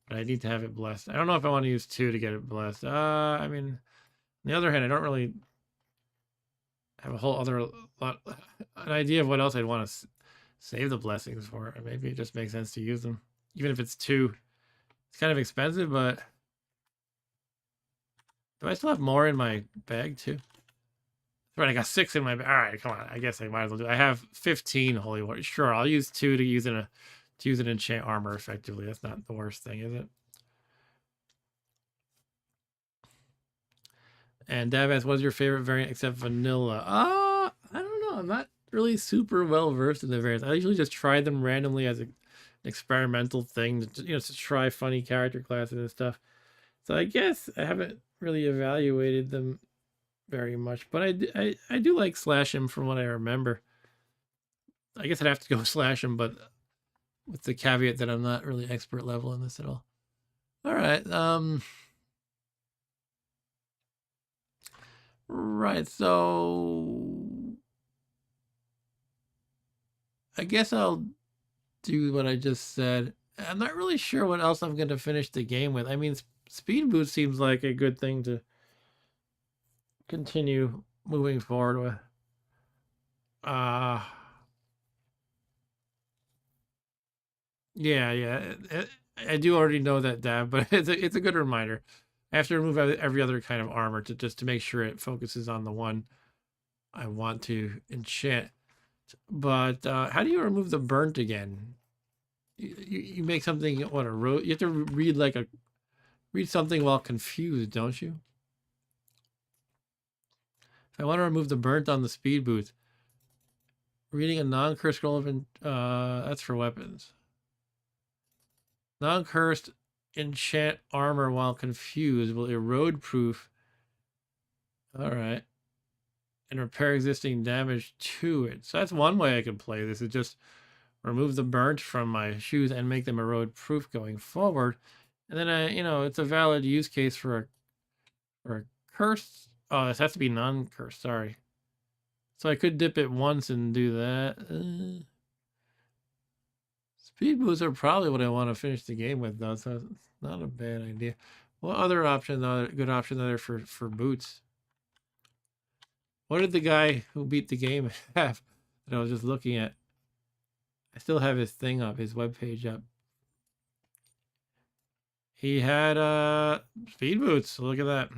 But I need to have it blessed. I don't know if I want to use 2 to get it blessed. I mean, on the other hand, I don't really have a whole other lot, an idea of what else I'd want to save the blessings for. Maybe it just makes sense to use them, even if it's 2. It's kind of expensive, but do I still have more in my bag too? Right, I got 6 in my bag. All right, come on. I guess I might as well do. I have 15 holy water. Sure, I'll use 2 to use an enchant armor effectively. That's not the worst thing, is it? And Davas, what's your favorite variant except vanilla? I don't know. I'm not really super well versed in the variants. I usually just try them randomly as an experimental thing to try funny character classes and stuff. So I guess I haven't really evaluated them very much, but I do like slash him from what I remember. I guess I'd have to go slash him, but with the caveat that I'm not really expert level in this at all. All right. Right. So I guess I'll do what I just said. I'm not really sure what else I'm going to finish the game with. I mean, speed boost seems like a good thing to continue moving forward with. Yeah. I do already know that, Dab, but it's a good reminder. I have to remove every other kind of armor to make sure it focuses on the one I want to enchant. But how do you remove the burnt again? You make something, what, a road? You have to read something while confused, don't you? If I want to remove the burnt on the speed boost, reading a non-cursed scroll of that's for weapons. Non-cursed enchant armor while confused will erode proof. All right. And repair existing damage to it. So that's one way I could play this, is just remove the burnt from my shoes and make them erode proof going forward. And then it's a valid use case for a cursed. Oh, this has to be non-cursed, sorry. So I could dip it once and do that. Speed boosts are probably what I want to finish the game with, though, so it's not a bad idea. What other options are good options are there for boots? What did the guy who beat the game have that I was just looking at? I still have his thing up, his webpage up. He had speed boots. Look at that.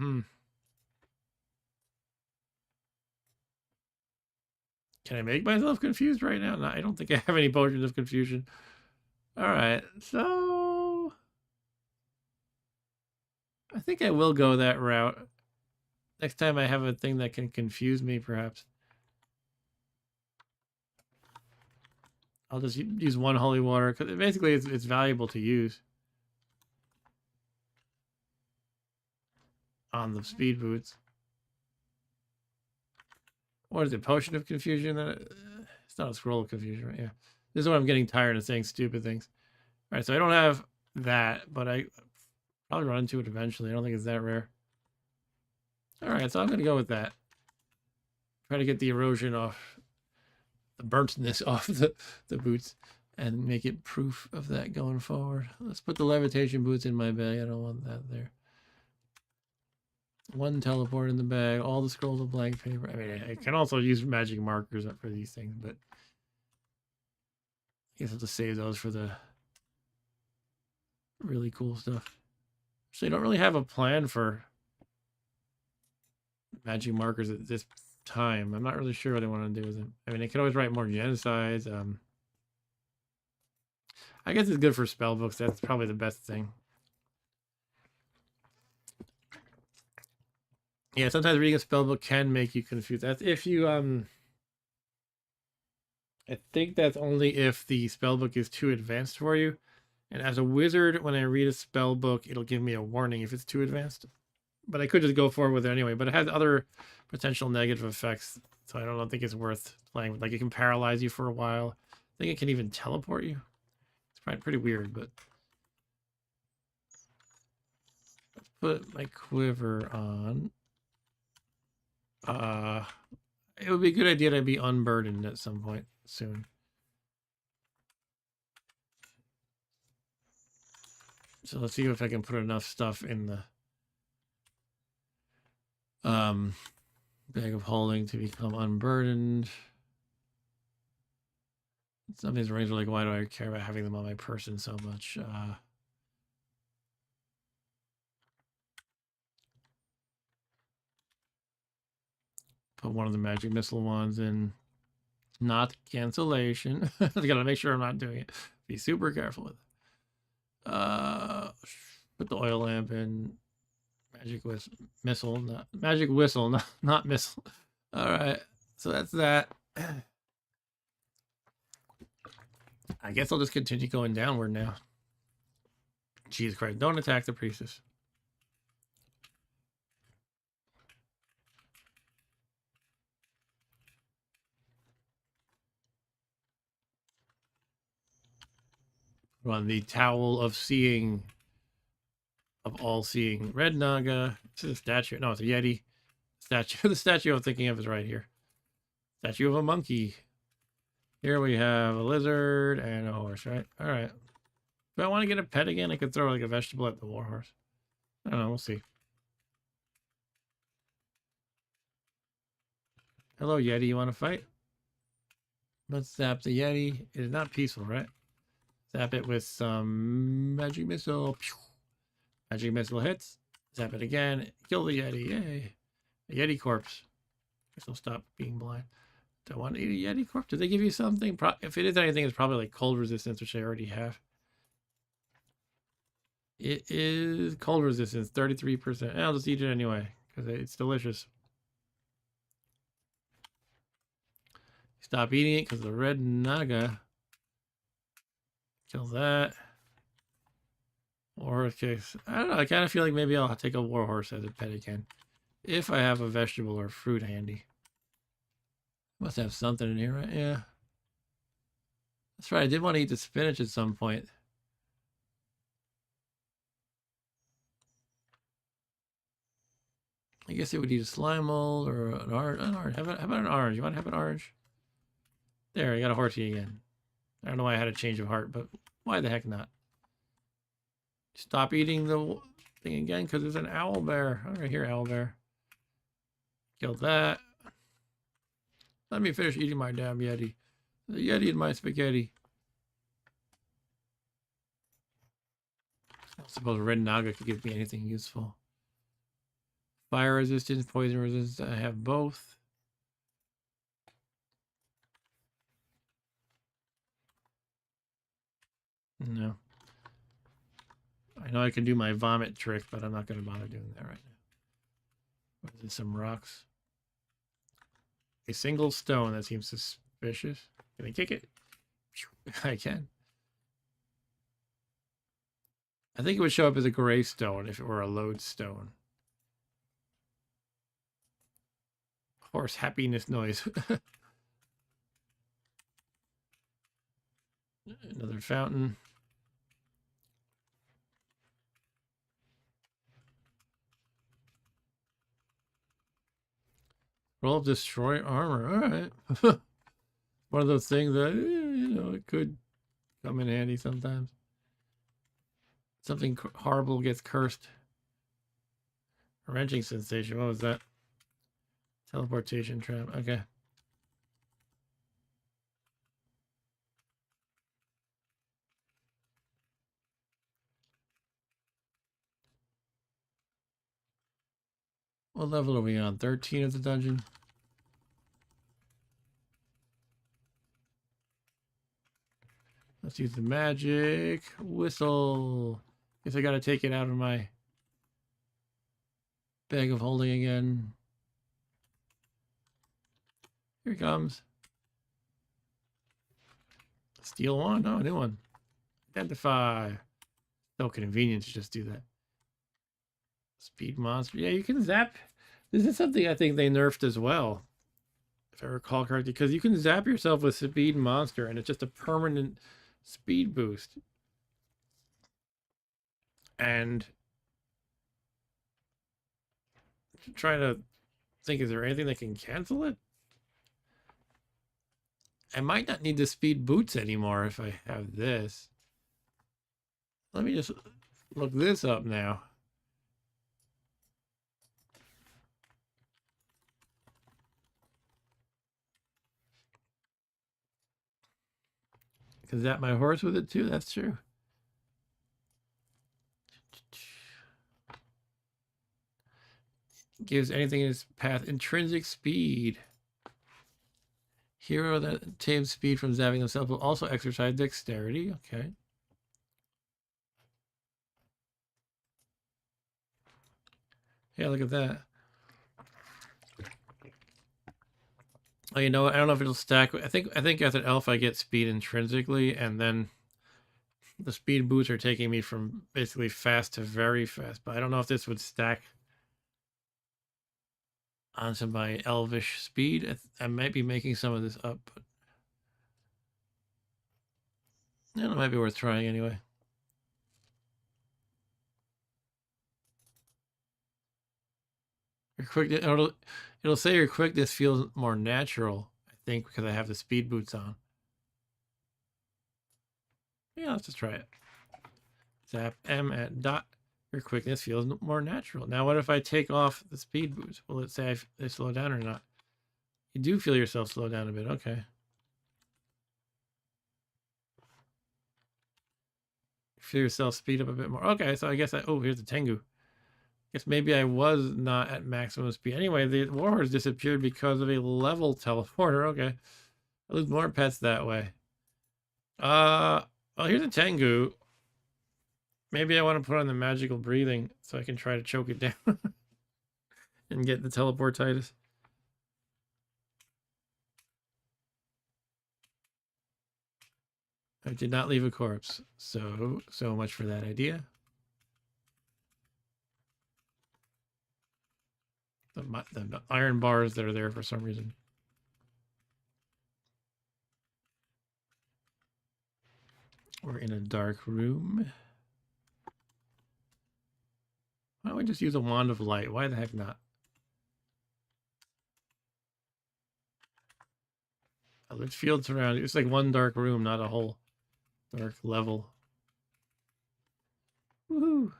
Can I make myself confused right now? No, I don't think I have any potions of confusion. All right, so I think I will go that route. Next time I have a thing that can confuse me, perhaps. I'll just use 1 holy water, because basically it's valuable to use on the speed boots. What is it? Potion of confusion? It's not a scroll of confusion, right? Yeah. This is when I'm getting tired of saying stupid things. All right, so I don't have that, but I probably run into it eventually. I don't think it's that rare. All right, so I'm going to go with that. Try to get the erosion off, the burntness off the boots, and make it proof of that going forward. Let's put the levitation boots in my bag. I don't want that there. 1 teleport in the bag. All the scrolls of blank paper. I mean, I can also use magic markers up for these things, but I guess I'll just save those for the really cool stuff. So I don't really have a plan for magic markers at this time. I'm not really sure what I want to do with them. I mean, I could always write more genocides. I guess it's good for spell books. That's probably the best thing. Yeah, sometimes reading a spell book can make you confused. That's if you I think that's only if the spell book is too advanced for you. And as a wizard, when I read a spell book, it'll give me a warning if it's too advanced. But I could just go forward with it anyway. But it has other potential negative effects, so I don't think it's worth playing with. Like it can paralyze you for a while. I think it can even teleport you. It's probably pretty weird, but let's put my quiver on. It would be a good idea to be unburdened at some point soon. So let's see if I can put enough stuff in the bag of holding to become unburdened. Some of these rings are like, why do I care about having them on my person so much? Put one of the magic missile ones in. Not cancellation. I gotta make sure I'm not doing it. Be super careful with it. Put the oil lamp in. Magic missile, not magic whistle, not missile. All right, so that's that. I guess I'll just continue going downward now. Jesus Christ, don't attack the priestess. On the towel of seeing, of all seeing. Red Naga. This is a statue. No, it's a Yeti. Statue. The statue I'm thinking of is right here. Statue of a monkey. Here we have a lizard and a horse, right? All right. Do I want to get a pet again? I could throw like a vegetable at the warhorse. I don't know. We'll see. Hello, Yeti. You want to fight? Let's zap the Yeti. It is not peaceful, right? Zap it with some magic missile. Magic missile hits. Zap it again. Kill the Yeti. Yay. A Yeti corpse. Guess I'll stop being blind. Do I want to eat a Yeti corpse? Did they give you something? If it is anything, it's probably like cold resistance, which I already have. It is cold resistance, 33%. I'll just eat it anyway, because it's delicious. Stop eating it, because the red naga. Kill that. Warhorse case. I don't know, I kind of feel like maybe I'll take a warhorse as a pet again. If I have a vegetable or fruit handy. Must have something in here, right? Yeah. That's right, I did want to eat the spinach at some point. I guess it would eat a slime mold or an orange. How about an orange? You want to have an orange? There, I got a horsey again. I don't know why I had a change of heart, but why the heck not? Stop eating the thing again because it's an owl bear. All right, here, owl bear. Killed that. Let me finish eating my damn Yeti. The Yeti and my spaghetti. I suppose Red Naga could give me anything useful. Fire resistance, poison resistance. I have both. No. I know I can do my vomit trick, but I'm not going to bother doing that right now. What is this, some rocks? A single stone. That seems suspicious. Can I kick it? I can. I think it would show up as a gray stone if it were a lodestone. Horse happiness noise. Another fountain. Roll destroy armor. All right. One of those things that, it could come in handy sometimes. Something horrible gets cursed. A wrenching sensation. What was that? Teleportation trap. Okay. What level are we on? 13 of the dungeon? Let's use the magic whistle. Guess I gotta take it out of my bag of holding again. Here it comes. Steal one? Oh, new one. Identify. No convenience to just do that. Speed monster. Yeah, you can zap. This is something I think they nerfed as well, if I recall correctly, because you can zap yourself with speed monster and it's just a permanent speed boost. And trying to think, is there anything that can cancel it? I might not need the speed boots anymore if I have this. Let me just look this up now. Can zap my horse with it too? That's true. Gives anything in its path intrinsic speed. Hero that tames speed from zapping themselves will also exercise dexterity. Okay. Yeah, look at that. Oh, you know what? I don't know if it'll stack. I think as an elf I get speed intrinsically, and then the speed boots are taking me from basically fast to very fast. But I don't know if this would stack onto my elvish speed. I might be making some of this up, but yeah, it might be worth trying anyway. Your quickness, it'll say your quickness feels more natural, I think, because I have the speed boots on. Yeah, let's just try it. Zap M at dot. Your quickness feels more natural. Now, what if I take off the speed boots? Will it say they slow down or not? You do feel yourself slow down a bit. Okay. Feel yourself speed up a bit more. Okay, so I guess oh, here's the Tengu. Guess maybe I was not at maximum speed. Anyway, the warhorse disappeared because of a level teleporter. Okay. I lose more pets that way. Well, here's a Tengu. Maybe I want to put on the magical breathing so I can try to choke it down and get the teleportitis. I did not leave a corpse, so much for that idea. The iron bars that are there for some reason. We're in a dark room. Why don't we just use a wand of light? Why the heck not? Oh, there's fields around. It's like one dark room, not a whole dark level. Woohoo!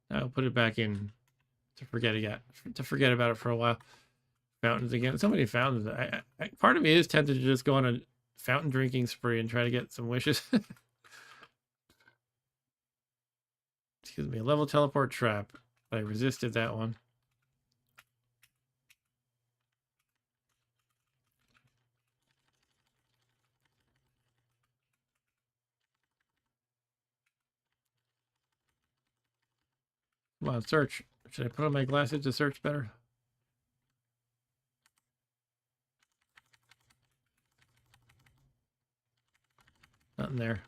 I'll put it back in to forget about it for a while. Fountains again. So many fountains. Part of me is tempted to just go on a fountain drinking spree and try to get some wishes. Excuse me. A level teleport trap. I resisted that one. Come on, search. Should I put on my glasses to search better? Nothing there.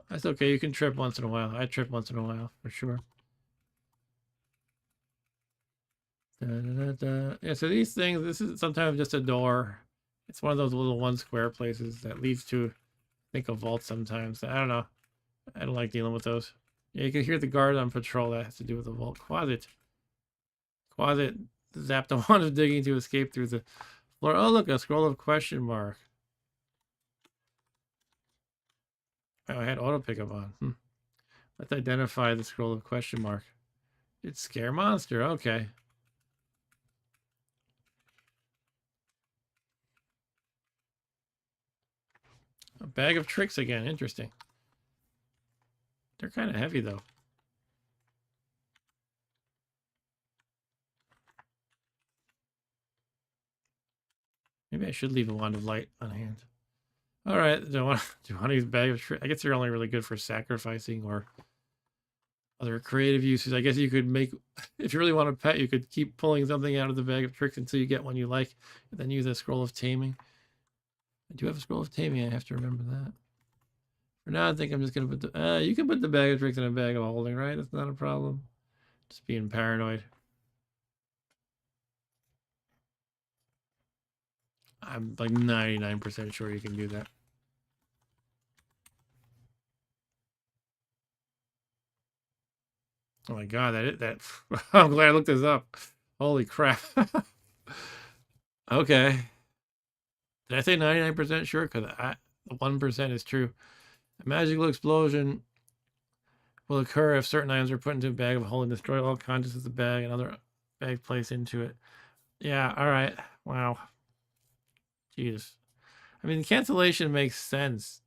That's okay. You can trip once in a while. I trip once in a while, for sure. Da, da, da, da. Yeah, so these things, this is sometimes just a door. It's one of those little one square places that leads to, I think, a vault sometimes. I don't know. I don't like dealing with those. Yeah, you can hear the guard on patrol. That has to do with the vault. Closet. Closet. Zap the wand of digging to escape through the floor. Oh, look, a scroll of question mark. Oh, I had auto pickup on. Let's identify the scroll of question mark. It's scare monster. Okay. A bag of tricks again. Interesting. They're kind of heavy, though. Maybe I should leave a wand of light on hand. All right. Do I want to use a bag of tricks? I guess they're only really good for sacrificing or other creative uses. I guess you could make, if you really want a pet, you could keep pulling something out of the bag of tricks until you get one you like, and then use a scroll of taming. I do have a scroll of taming. I have to remember that. For now, I think I'm just going to put the... you can put the bag of tricks in a bag of holding, right? That's not a problem. Just being paranoid. I'm like 99% sure you can do that. Oh my god, that I'm glad I looked this up. Holy crap. Okay. Did I say 99% sure? Because 1% is true. A magical explosion will occur if certain items are put into a bag of holding. Destroy all contents of the bag and other bag placed into it. Yeah, alright. Wow. Jesus. I mean, cancellation makes sense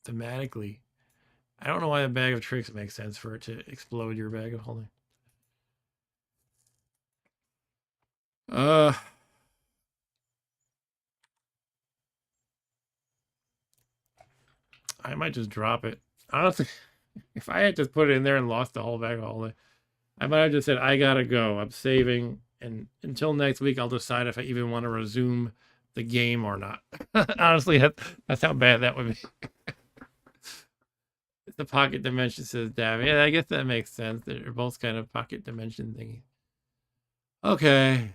thematically. I don't know why a bag of tricks makes sense for it to explode your bag of holding. I might just drop it. Honestly, if I had just put it in there and lost the whole bag of holding, I might have just said, I gotta go. I'm saving. And until next week, I'll decide if I even want to resume the game or not. Honestly, that's how bad that would be. The pocket dimension, says Dav. Yeah, I guess that makes sense. They're both kind of pocket dimension thingy. Okay.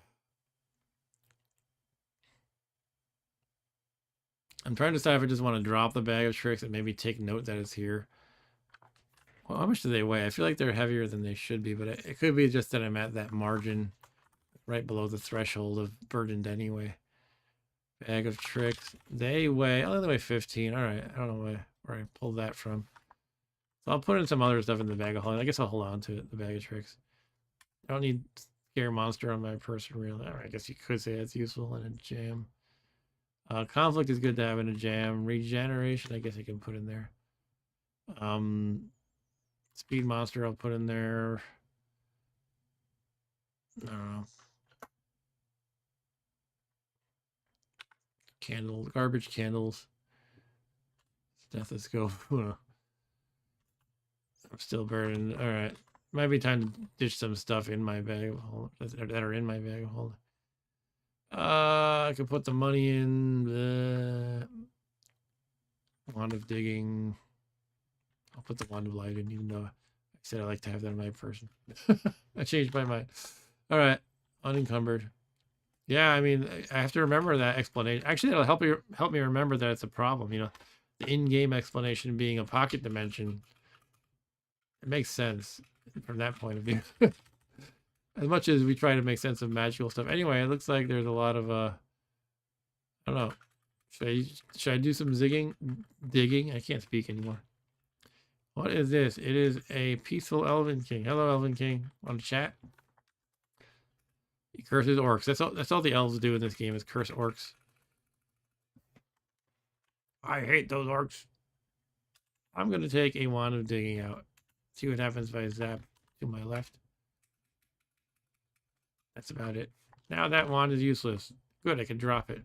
I'm trying to decide if I just want to drop the bag of tricks and maybe take note that it's here. Well, how much do they weigh? I feel like they're heavier than they should be, but it could be just that I'm at that margin right below the threshold of burdened anyway. Bag of tricks. They weigh, oh, they weigh 15. All right. I don't know where I pulled that from. So I'll put in some other stuff in the bag of holding. I guess I'll hold on to it, the bag of tricks. I don't need scare monster on my person, really. All right, I guess you could say it's useful in a jam. Conflict is good to have in a jam. Regeneration, I guess I can put in there. Speed monster, I'll put in there. I don't know. Candle, garbage candles. Stethoscope. I'm still burning. All right. Might be time to ditch some stuff in my bag of holding that are in my bag of holding. I could put the money in. Wand of digging. I'll put the wand of light in, even though I said I like to have that in my person. I changed my mind. All right. Unencumbered. Yeah, I mean, I have to remember that explanation. Actually, that'll help me remember that it's a problem. You know, the in-game explanation being a pocket dimension. It makes sense from that point of view. As much as we try to make sense of magical stuff. Anyway, it looks like there's a lot of I don't know. Should I do some digging? I can't speak anymore. What is this? It is a peaceful Elven King. Hello, Elven King. Want to chat? He curses orcs. That's all the elves do in this game is curse orcs. I hate those orcs. I'm gonna take a wand of digging out. See what happens if I zap to my left. That's about it. Now that wand is useless. Good, I can drop it.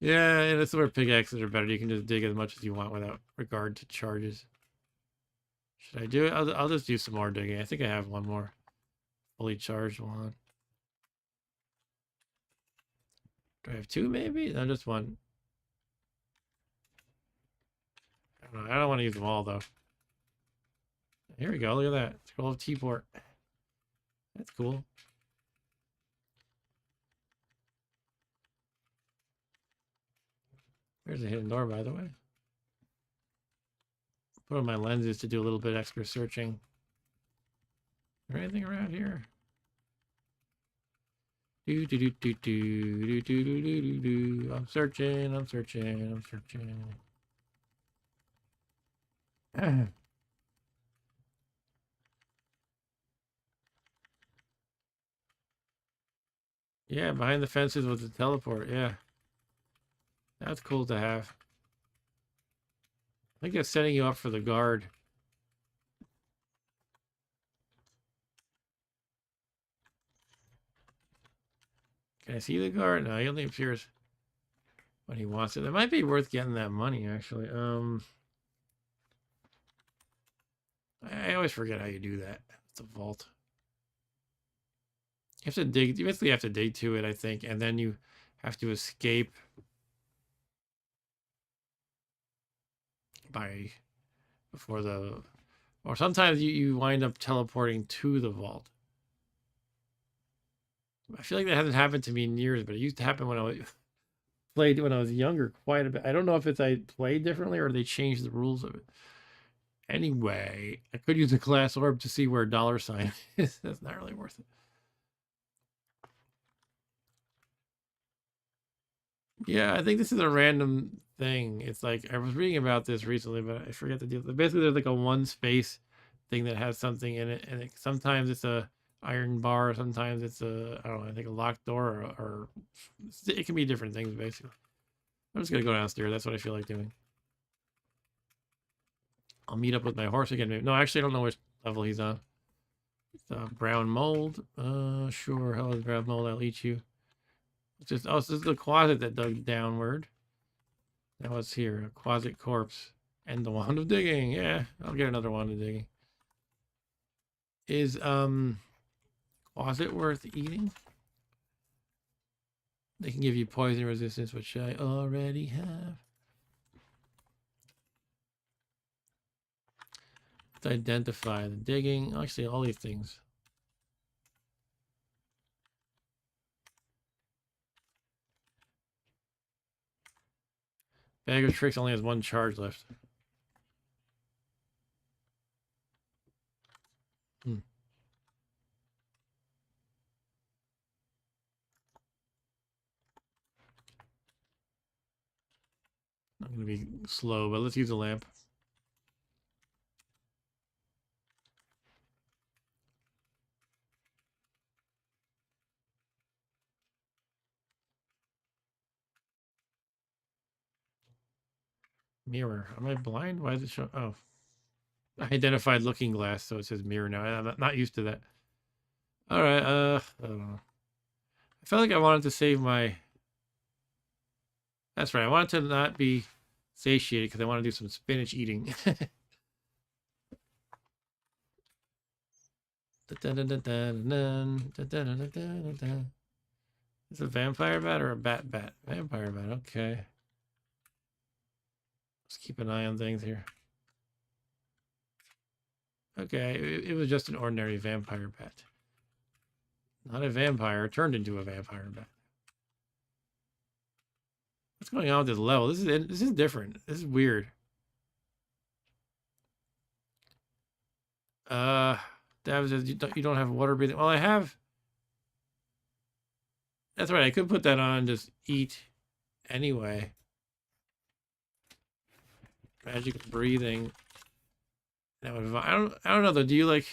Yeah, that's where pickaxes are better. You can just dig as much as you want without regard to charges. Should I do it? I'll just do some more digging. I think I have one more fully charged one. Do I have two maybe? No, just one. I don't know. I don't want to use them all though. Here we go. Look at that. Scroll of T-port. That's cool. There's a hidden door, by the way. Put on my lenses to do a little bit extra searching. Is there anything around here? I'm searching. Yeah, behind the fences with the teleport. Yeah. That's cool to have. think that's setting you up for the guard. Can I see the guard? No, he only appears when he wants it. It might be worth getting that money, actually. I always forget how you do that. It's a vault. You have to dig. You basically have to dig to it, I think, and then you have to escape before the. Or sometimes you wind up teleporting to the vault. I feel like that hasn't happened to me in years, but it used to happen when I played when I was younger quite a bit. I don't know if it's I played differently or they changed the rules of it. Anyway, I could use a class orb to see where $sign is. That's not really worth it. Yeah, I think this is a random thing. It's like I was reading about this recently, but I forget the deal. Basically, there's like a one space thing that has something in it, and sometimes it's a iron bar, sometimes it's a I don't know, I think a locked door, or it can be different things basically. I'm just gonna go downstairs. That's what I feel like doing. I'll meet up with my horse again. Maybe. No, actually, I don't know which level he's on. Brown mold. Sure. Hello, brown mold. I'll eat you. It's just this is the closet that dug downward. That was here. A closet corpse. And the wand of digging. Yeah, I'll get another wand of digging. Is closet worth eating? They can give you poison resistance, which I already have. To identify the digging. Actually, all these things. Bag of Tricks only has one charge left. I'm going to be slow, but let's use a lamp. Mirror. Am I blind? Why is it show? Oh. I identified looking glass, so it says mirror now. I'm not used to that. Alright, I don't know. I felt like I wanted to save my... That's right, I wanted to not be satiated because I want to do some spinach eating. Is it a vampire bat or a bat? Vampire bat, okay. Let's keep an eye on things here. Okay, it was just an ordinary vampire bat. Not a vampire, turned into a vampire bat. What's going on with this level? This is different. This is weird. Dav says you don't have water breathing. Well, I have. That's right. I could put that on and just eat anyway. Magic breathing. That would. I don't know though. Do you like?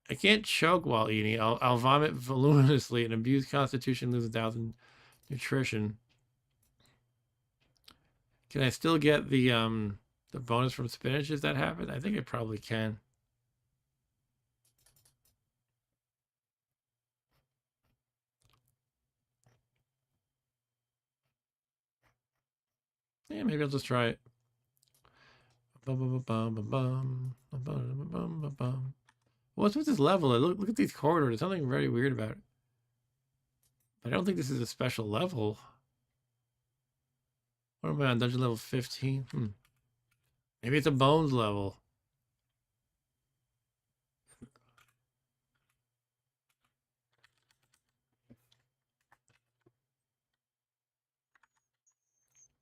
I can't choke while eating. I'll vomit voluminously and abuse constitution, lose 1,000 nutrition. Can I still get the bonus from spinach? Does that happen? I think I probably can. Yeah, maybe I'll just try it. What's with this level? Look at these corridors. There's something very weird about it. But I don't think this is a special level. What am I on? Dungeon level 15? Maybe it's a bones level.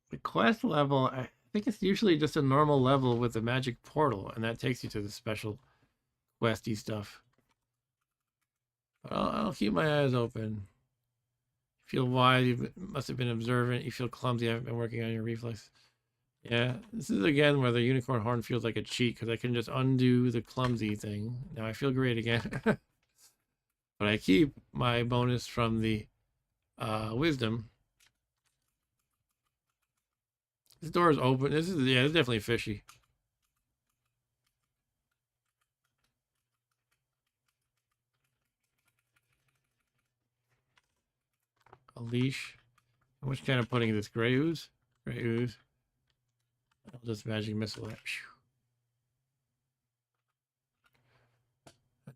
The quest level, I think it's usually just a normal level with a magic portal, and that takes you to the special questy stuff. But I'll keep my eyes open. You feel wise, you must have been observant. You feel clumsy, I haven't been working on your reflex. Yeah, this is again where the unicorn horn feels like a cheat, because I can just undo the clumsy thing. Now I feel great again. But I keep my bonus from the wisdom. This door is open. This is, yeah, it's definitely fishy. A leash. Which kind of pudding is this? Gray ooze? Gray ooze. I'll just magic missile that.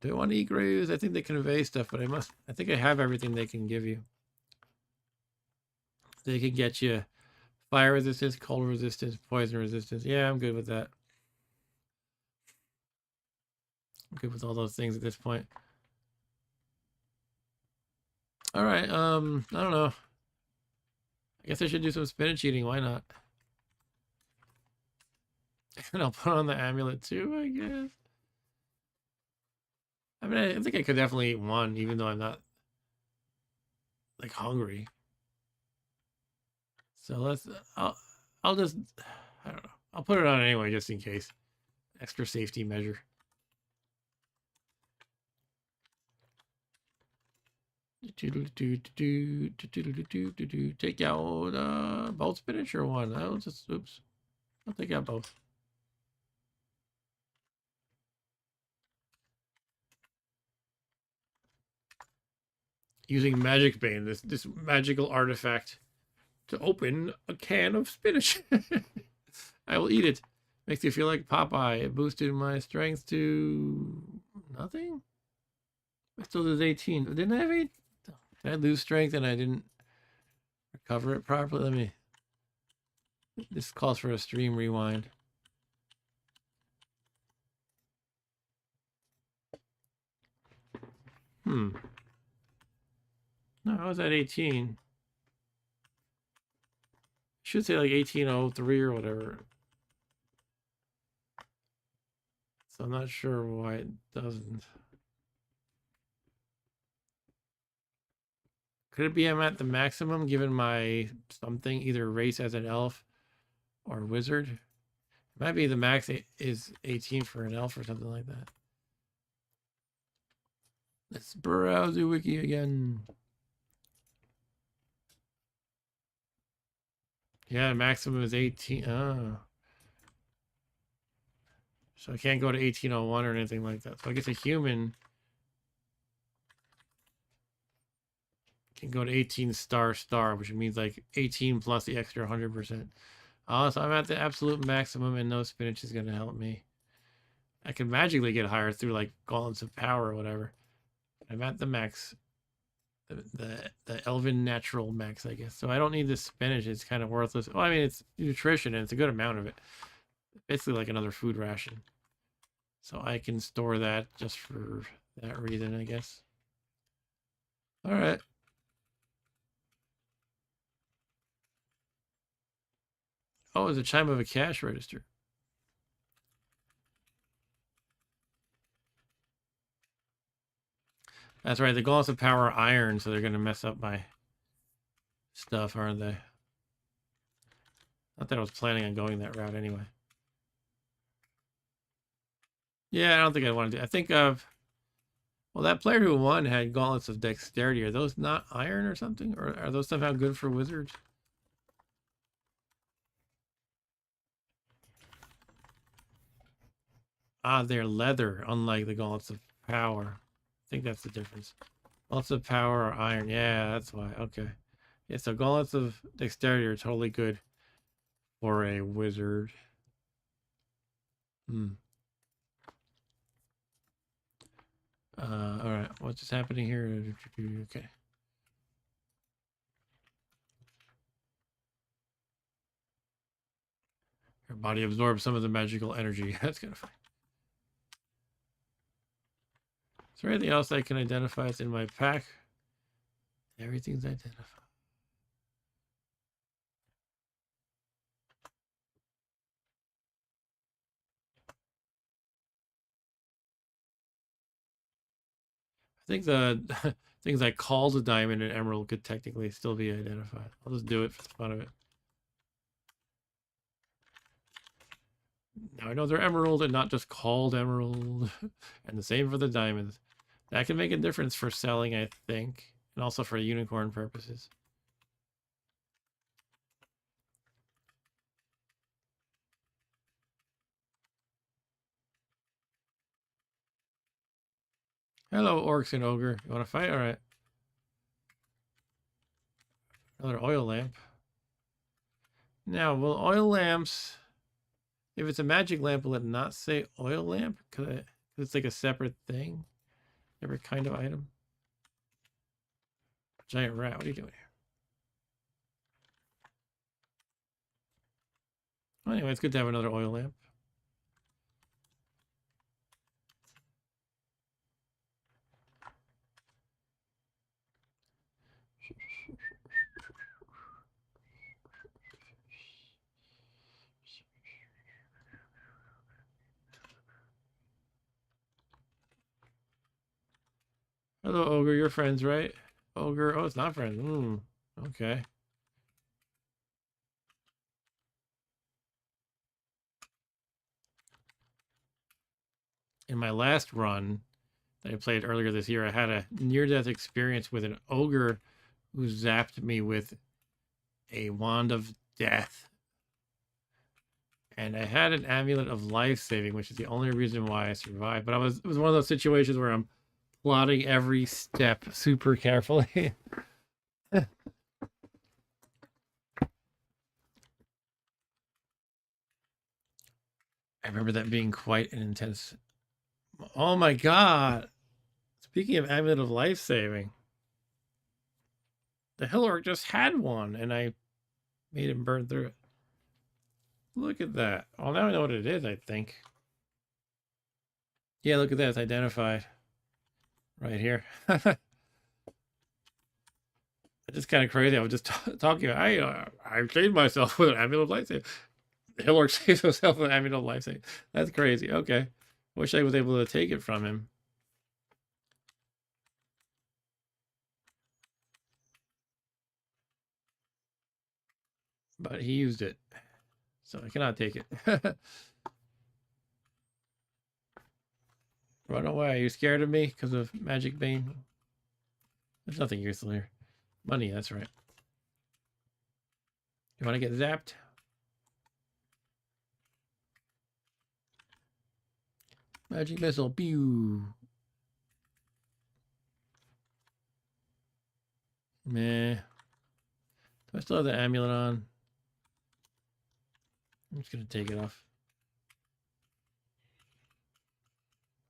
Do I want to eat gray ooze? I think they convey stuff, but I think I have everything they can give you. They can get you fire resistance, cold resistance, poison resistance. Yeah, I'm good with that. I'm good with all those things at this point. All right, I don't know. I guess I should do some spinach eating. Why not? And I'll put on the amulet too, I guess. I mean, I think I could definitely eat one, even though I'm not like hungry. So I'll just, I don't know. I'll put it on anyway, just in case. Extra safety measure. Take out both spinach or one. I'll just, oops. I'll take out both. Using Magic Bane, this magical artifact, to open a can of spinach. I will eat it. Makes me feel like Popeye. It boosted my strength to nothing. I still did 18. Didn't I have 8? Did I lose strength and I didn't recover it properly? Let me. This calls for a stream rewind. No, I was at 18. Should say like 1803 or whatever. So I'm not sure why it doesn't. Could it be I'm at the maximum given my something, either race as an elf or wizard? It might be the max is 18 for an elf or something like that. Let's browse the wiki again. Yeah, maximum is 18. Oh. So I can't go to 1801 or anything like that. So I guess a human can go to 18 star, which means like 18 plus the extra 100%. Oh, so I'm at the absolute maximum and no spinach is going to help me. I can magically get higher through like gauntlets of power or whatever. I'm at the max. The elven natural max, I guess. So I don't need this spinach. It's kind of worthless. Well, I mean, it's nutrition and it's a good amount of it. Basically like another food ration. So I can store that just for that reason, I guess. All right. Oh, it's a chime of a cash register. That's right. The gauntlets of power are iron, so they're going to mess up my stuff, aren't they? Not that I was planning on going that route anyway. Yeah, I don't think I want to do. I think of. Well, that player who won had gauntlets of dexterity. Are those not iron or something? Or are those somehow good for wizards? Ah, they're leather, unlike the gauntlets of power. I think that's the difference. Gauntlets of power are iron. Yeah, that's why. Okay. Yeah, so gauntlets of dexterity are totally good for a wizard. All right. What's just happening here? Okay. Your body absorbs some of the magical energy. That's kind of fun. Is there anything else I can identify that's in my pack? Everything's identified. I think the things like called a diamond and emerald could technically still be identified. I'll just do it for the fun of it. Now I know they're emerald and not just called emerald. And the same for the diamonds. That can make a difference for selling, I think. And also for unicorn purposes. Hello, orcs and ogre. You want to fight? All right. Another oil lamp. Now, will oil lamps, if it's a magic lamp, will it not say oil lamp? Because it's like a separate thing? Separate kind of item? Giant rat, what are you doing here? Well, anyway, it's good to have another oil lamp. Hello, ogre. You're friends, right? Ogre. Oh, it's not friends. Okay. In my last run that I played earlier this year, I had a near-death experience with an ogre who zapped me with a wand of death. And I had an amulet of life saving, which is the only reason why I survived. But it was one of those situations where I'm plotting every step super carefully. I remember that being quite an intense. Oh my god! Speaking of amulet of life saving, the hill orc just had one, and I made him burn through it. Look at that. Well, now I know what it is, I think. Yeah, look at that. It's identified right here. It's just kind of crazy. I was just talking. I saved myself with an amulet of life saving. The hill orc saves himself with an amulet of life saving. That's crazy. Okay. Wish I was able to take it from him. But he used it. So I cannot take it. Run away. Are you scared of me because of Magic Bane? There's nothing useful here. Money, that's right. You want to get zapped? Magic missile. Pew. Meh. Do I still have the amulet on? I'm just going to take it off.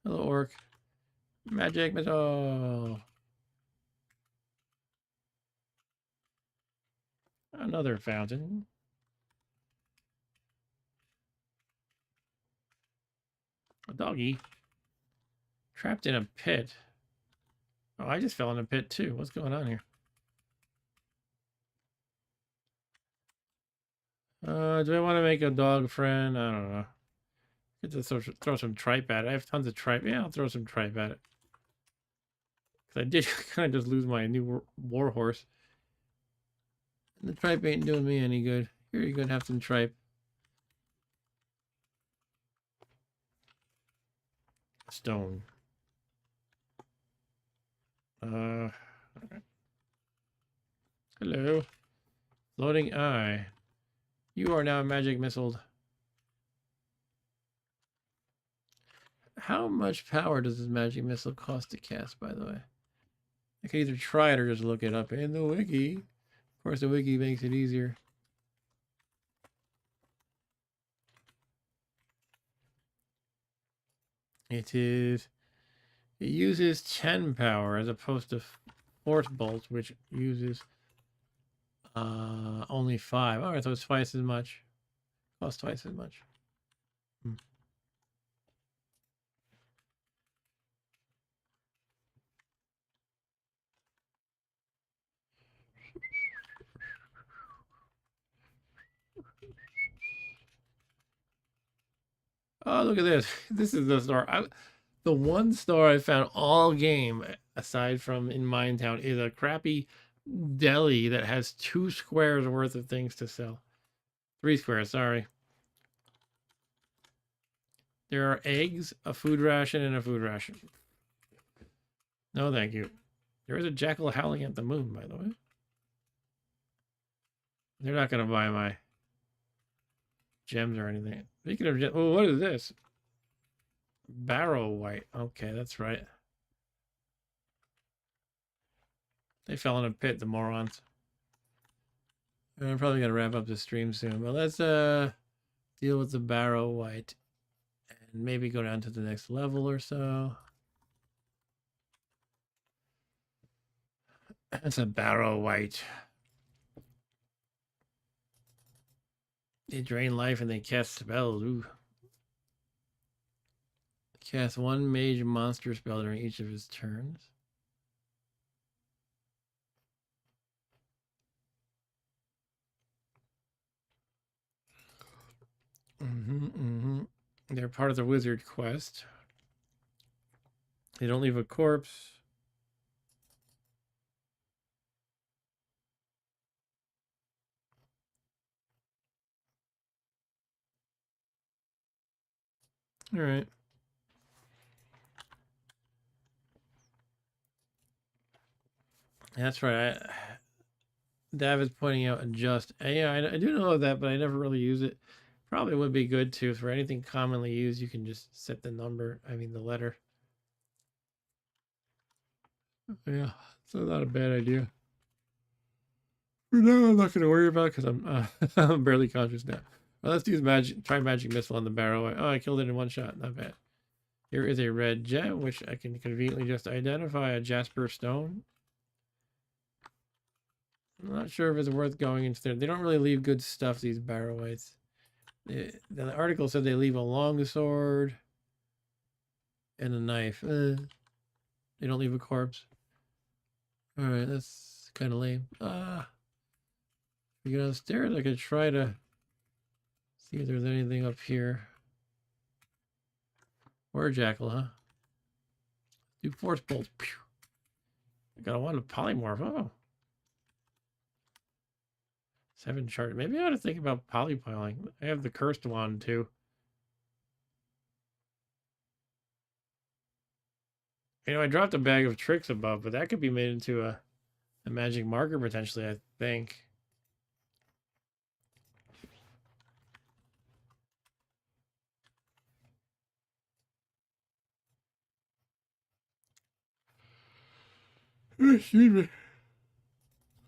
Hello, orc. Magic missile. Another fountain. A doggy. Trapped in a pit. Oh, I just fell in a pit too. What's going on here? Do I want to make a dog friend? I don't know. Get to throw some tripe at it. I have tons of tripe. Yeah, I'll throw some tripe at it. Because I did kind of just lose my new war horse. And the tripe ain't doing me any good. Here you go, have some tripe. Stone. Alright. Hello. Floating eye. You are now magic missiled. How much power does this magic missile cost to cast, by the way? I could either try it or just look it up in the wiki. Of course, the wiki makes it easier. It uses 10 power as opposed to Force Bolt, which uses only 5. Alright, so it's twice as much. Costs twice as much. Oh, look at this. This is the star. The one star I found all game, aside from in Minetown, is a crappy deli that has 2 squares worth of things to sell. 3 squares, sorry. There are eggs, a food ration, and a food ration. No, thank you. There is a jackal howling at the moon, by the way. They're not going to buy my gems or anything. Speaking of gems, oh, what is this? Barrow white. Okay, that's right. They fell in a pit, the morons. I'm probably gonna wrap up the stream soon, but let's deal with the Barrow White and maybe go down to the next level or so. That's a Barrow White. They drain life and they cast spells. Ooh. Cast one mage monster spell during each of his turns. They're part of the wizard quest. They don't leave a corpse. All right. That's right. David's pointing out adjust. Yeah, I do know that, but I never really use it. Probably would be good too. For anything commonly used, you can just set the number, I mean the letter. Yeah, so not a bad idea. For now, I'm not going to worry about it because I'm, I'm barely conscious now. Well, let's use magic. Try magic missile on the barrow. Oh, I killed it in one shot. Not bad. Here is a red gem, which I can conveniently just identify a jasper stone. I'm not sure if it's worth going into there. They don't really leave good stuff, these barrowites. The article said they leave a long sword and a knife. They don't leave a corpse. All right, that's kind of lame. We go downstairs. I could try to see if there's anything up here. Or jackal, huh? Do force bolts. Pew. I got a one of polymorph. Oh. 7 chart. Maybe I ought to think about polypiling. I have the cursed wand too. You know, I dropped a bag of tricks above, but that could be made into a magic marker potentially, I think. Excuse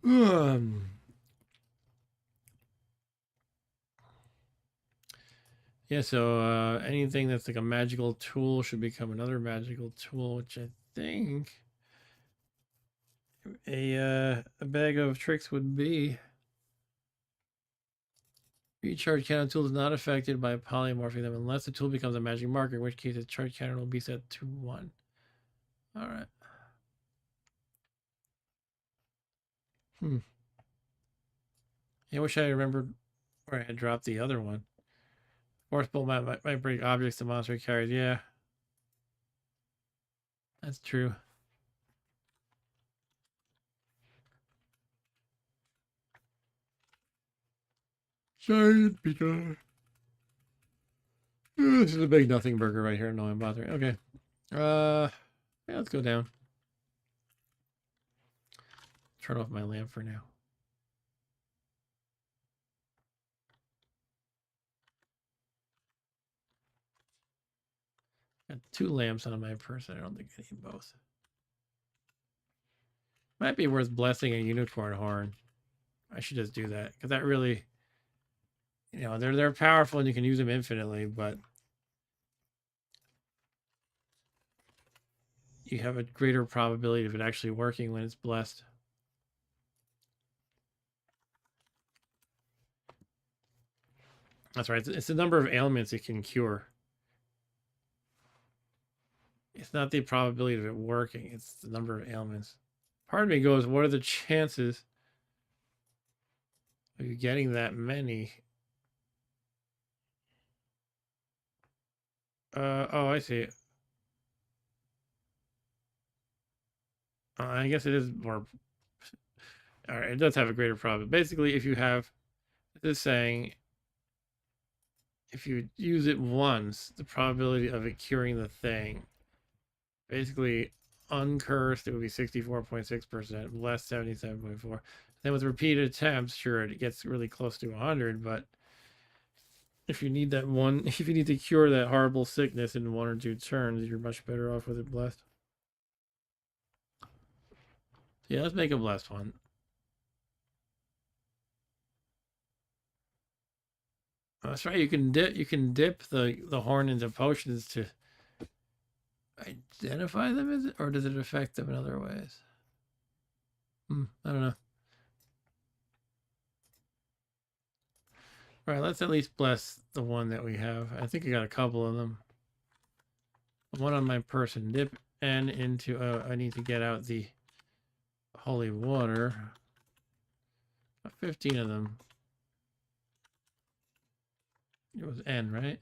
me. Yeah, so anything that's like a magical tool should become another magical tool, which I think a bag of tricks would be. Recharge cannon tool is not affected by polymorphing them unless the tool becomes a magic marker, in which case its charge cannon will be set to 1. All right. I wish I remembered where I had dropped the other one. Force bolt might break objects the monster carries. Yeah, that's true. Giant pizza. This is a big nothing burger right here. No, I'm bothering. Okay. Yeah, let's go down. Turn off my lamp for now. Got 2 lamps on my person. I don't think I need both. Might be worth blessing a unicorn horn. I should just do that because that really, you know, they're powerful and you can use them infinitely, but you have a greater probability of it actually working when it's blessed. That's right. It's the number of ailments it can cure. It's not the probability of it working. It's the number of ailments. Part of me goes, what are the chances of you getting that many? Oh, I see. I guess it is more. All right, it does have a greater probability. Basically, if you have this saying, if you use it once, the probability of it curing the thing, basically uncursed, it would be 64.6%, less 77.4. Then with repeated attempts, sure, it gets really close to 100, but if you need that one, if you need to cure that horrible sickness in 1 or 2 turns, you're much better off with it blessed. Yeah, let's make a blessed one. Oh, that's right. You can dip the horn into potions to identify them, is it? Or does it affect them in other ways? I don't know. All right, let's at least bless the one that we have. I think I got a couple of them. One on my person. Dip N into. I need to get out the holy water. 15 of them. It was N, right?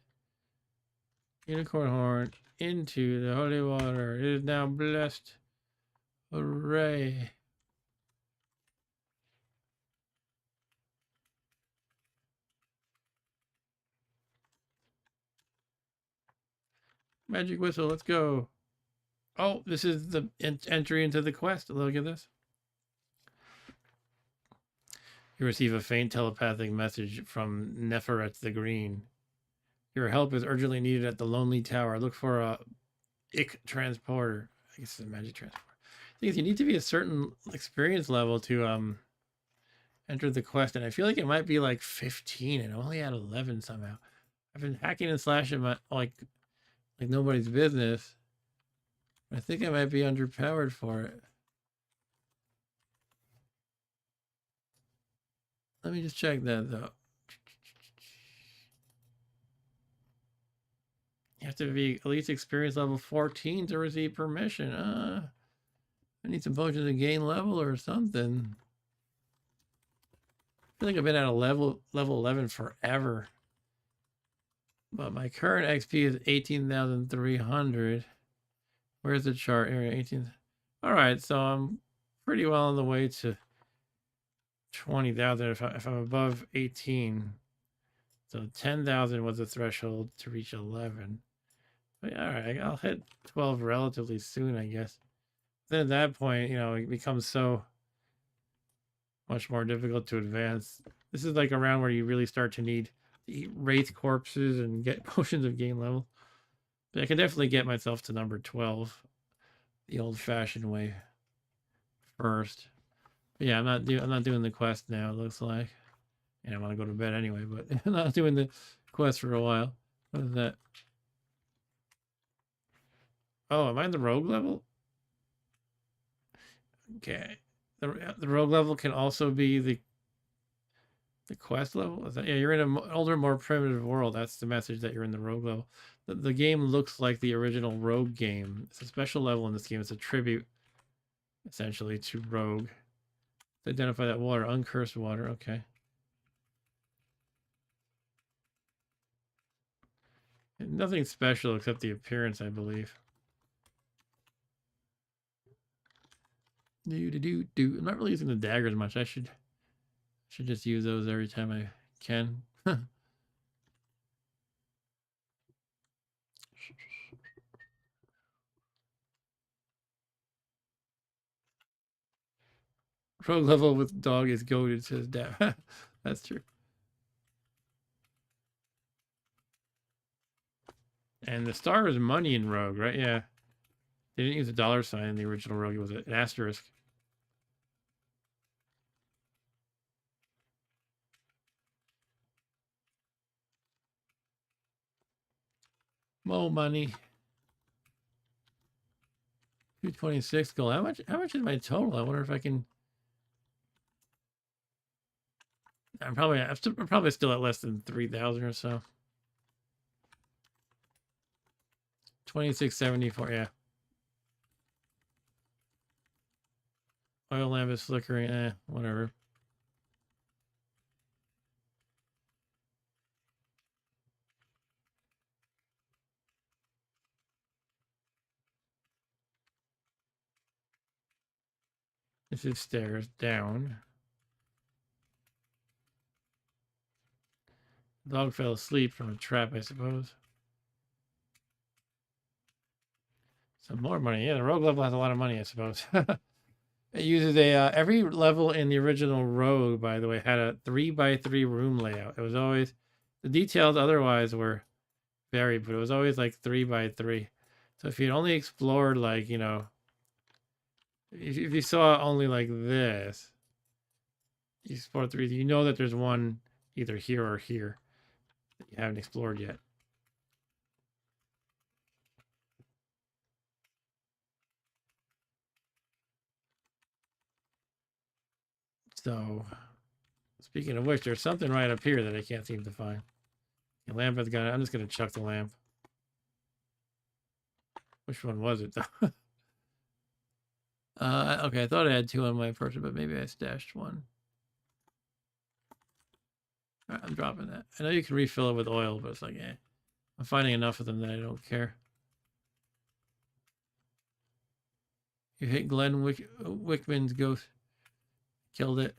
Unicorn horn into the holy water. It is now blessed. Hooray. Magic whistle, let's go. Oh, this is the entry into the quest. Look at this. You receive a faint telepathic message from Neferet the Green. Your help is urgently needed at the Lonely Tower. Look for a ick transporter. I guess it's a magic transporter. The thing is, you need to be a certain experience level to enter the quest, and I feel like it might be like 15, and I'm only at 11 somehow. I've been hacking and slashing my like nobody's business. I think I might be underpowered for it. Let me just check that though. You have to be at least experience level 14 to receive permission. I need some potions to gain level or something. I feel like I've been at a level 11 forever. But my current XP is 18,300. Where's the chart area? 18. All right, so I'm pretty well on the way to 20,000 if I'm above 18. So 10,000 was the threshold to reach 11. But all right, I'll hit 12 relatively soon, I guess. Then at that point, it becomes so much more difficult to advance. This is like around where you really start to need to eat wraith corpses and get potions of gain level. But I can definitely get myself to number 12 the old-fashioned way first. But yeah, I'm not doing the quest now, it looks like. And I want to go to bed anyway, but I'm not doing the quest for a while. What is that? Oh, am I in the rogue level? Okay. The rogue level can also be the quest level. Is that, yeah, you're in an older, more primitive world. That's the message, that you're in the rogue level. The game looks like the original rogue game. It's a special level in this game. It's a tribute, essentially, to rogue. To identify that water, uncursed water. Okay. And nothing special except the appearance, I believe. I'm not really using the daggers much. I should just use those every time I can. Rogue level with dog is goaded, says Dad. That's true. And the star is money in Rogue, right? Yeah. They didn't use a dollar sign in the original Rogue. It was an asterisk. More money. 226 gold. How much is my total? I wonder if I can. I'm probably still at less than 3,000 or so. 2674, yeah. Oil lamp is flickering. Whatever. This is stairs down. Dog fell asleep from a trap, I suppose. Some more money. Yeah, the rogue level has a lot of money, I suppose. It uses every level in the original Rogue, by the way, had a 3x3 room layout. It was always, the details otherwise were varied, but it was always like 3x3. So if you'd only explored like, If you saw only like this, you explore 3, you know that there's one either here or here that you haven't explored yet. So, speaking of which, there's something right up here that I can't seem to find. The lamp has got it. I'm just going to chuck the lamp. Which one was it, though? Okay, I thought I had 2 on my person, but maybe I stashed 1. All right, I'm dropping that. I know you can refill it with oil, but it's like, eh. I'm finding enough of them that I don't care. You hit Glenn Wickman's ghost. Killed it.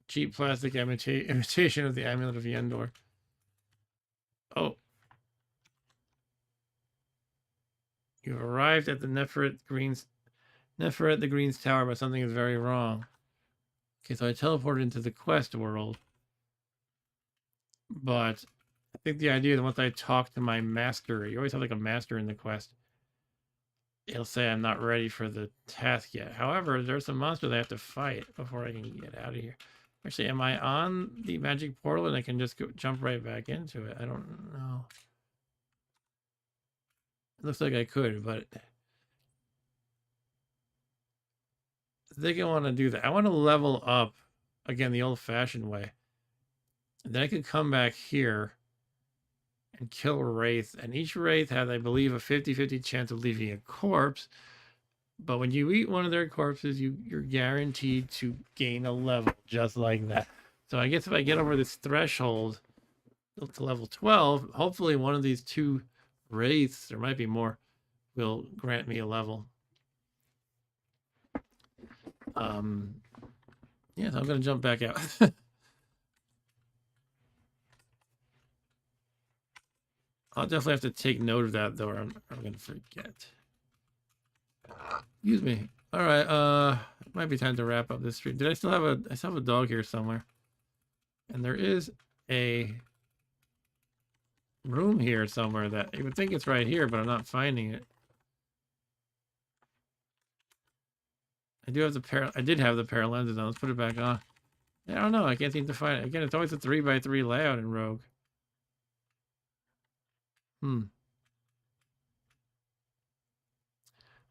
Cheap plastic imitation of the amulet of Yendor. Oh. You've arrived at the Nepheret the Green's Tower, but something is very wrong. Okay, so I teleported into the quest world. But I think the idea is once I talk to my master, you always have like a master in the quest, it'll say I'm not ready for the task yet. However, there's some monsters I have to fight before I can get out of here. Actually, am I on the magic portal and I can just jump right back into it? I don't know. It looks like I could, but I think I want to do that. I want to level up, again, the old-fashioned way. And then I could come back here and kill Wraith. And each Wraith has, I believe, a 50-50 chance of leaving a corpse. But when you eat one of their corpses, you're guaranteed to gain a level just like that. So I guess if I get over this threshold to level 12, hopefully one of these 2 Wraiths, there might be more, will grant me a level. Yeah, so I'm going to jump back out. I'll definitely have to take note of that, though, or I'm going to forget. Excuse me. All right, it might be time to wrap up this stream. I still have a dog here somewhere. And there is a room here somewhere that you would think it's right here, but I'm not finding it. I do have the I did have the pair of lenses on. Let's put it back on. I don't know. I can't seem to find it. Again, it's always a 3x3 layout in Rogue.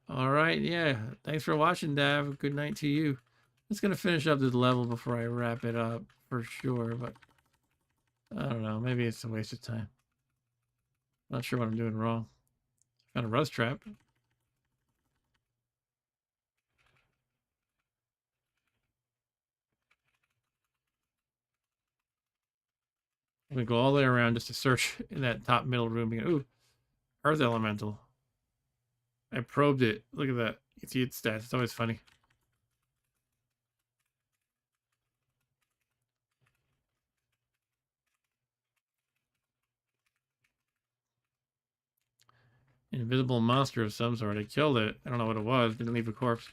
All right, yeah. Thanks for watching, Dav. Good night to you. I'm just gonna finish up this level before I wrap it up for sure, but I don't know. Maybe it's a waste of time. Not sure what I'm doing wrong. Found a rust trap. I'm gonna go all the way around just to search in that top middle room. Ooh, Earth Elemental. I probed it. Look at that. You see its stats. It's always funny. Invisible monster of some sort. I killed it. I don't know what it was. Didn't leave a corpse.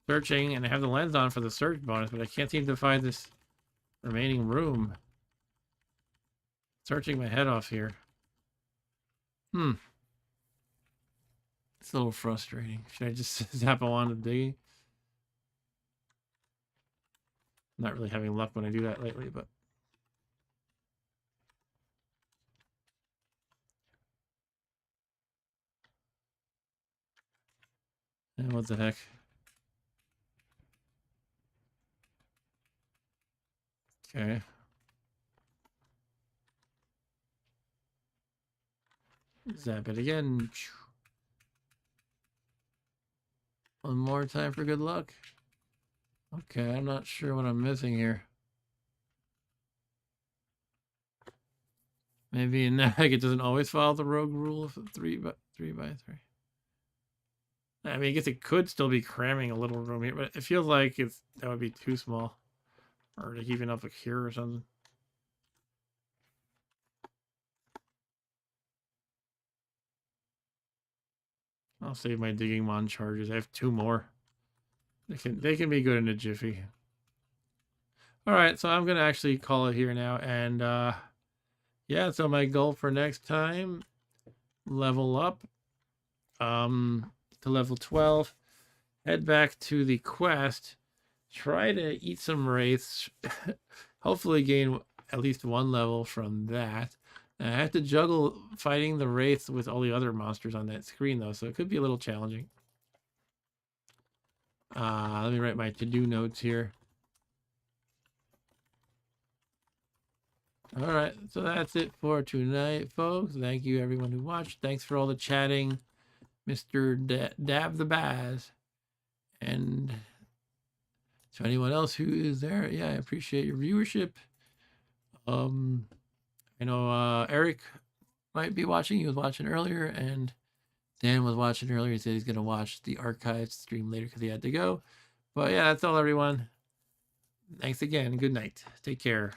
Searching, and I have the lens on for the search bonus, but I can't seem to find this remaining room. Searching my head off here. It's a little frustrating. Should I just zap on to digging? I'm not really having luck when I do that lately, but... And what the heck? Okay. Zap it again. One more time for good luck. Okay, I'm not sure what I'm missing here. Maybe in Nethack it doesn't always follow the rogue rule of 3x3. I mean, I guess it could still be cramming a little room here, but it feels like that would be too small. Or like even up like here or something. I'll save my digging mon charges. I have 2 more. They can be good in a jiffy. All right, so I'm gonna actually call it here now, and yeah. So my goal for next time, level up. to level 12. Head back to the quest. Try to eat some wraiths. Hopefully gain at least 1 level from that. I have to juggle fighting the wraiths with all the other monsters on that screen, though, so it could be a little challenging. Let me write my to-do notes here. All right, so that's it for tonight, folks. Thank you, everyone who watched. Thanks for all the chatting, Mr. Dab the Baz. And to anyone else who is there, yeah, I appreciate your viewership. I know Eric might be watching. He was watching earlier, and Dan was watching earlier. He said he's going to watch the archived stream later because he had to go. But yeah, that's all, everyone. Thanks again. Good night. Take care.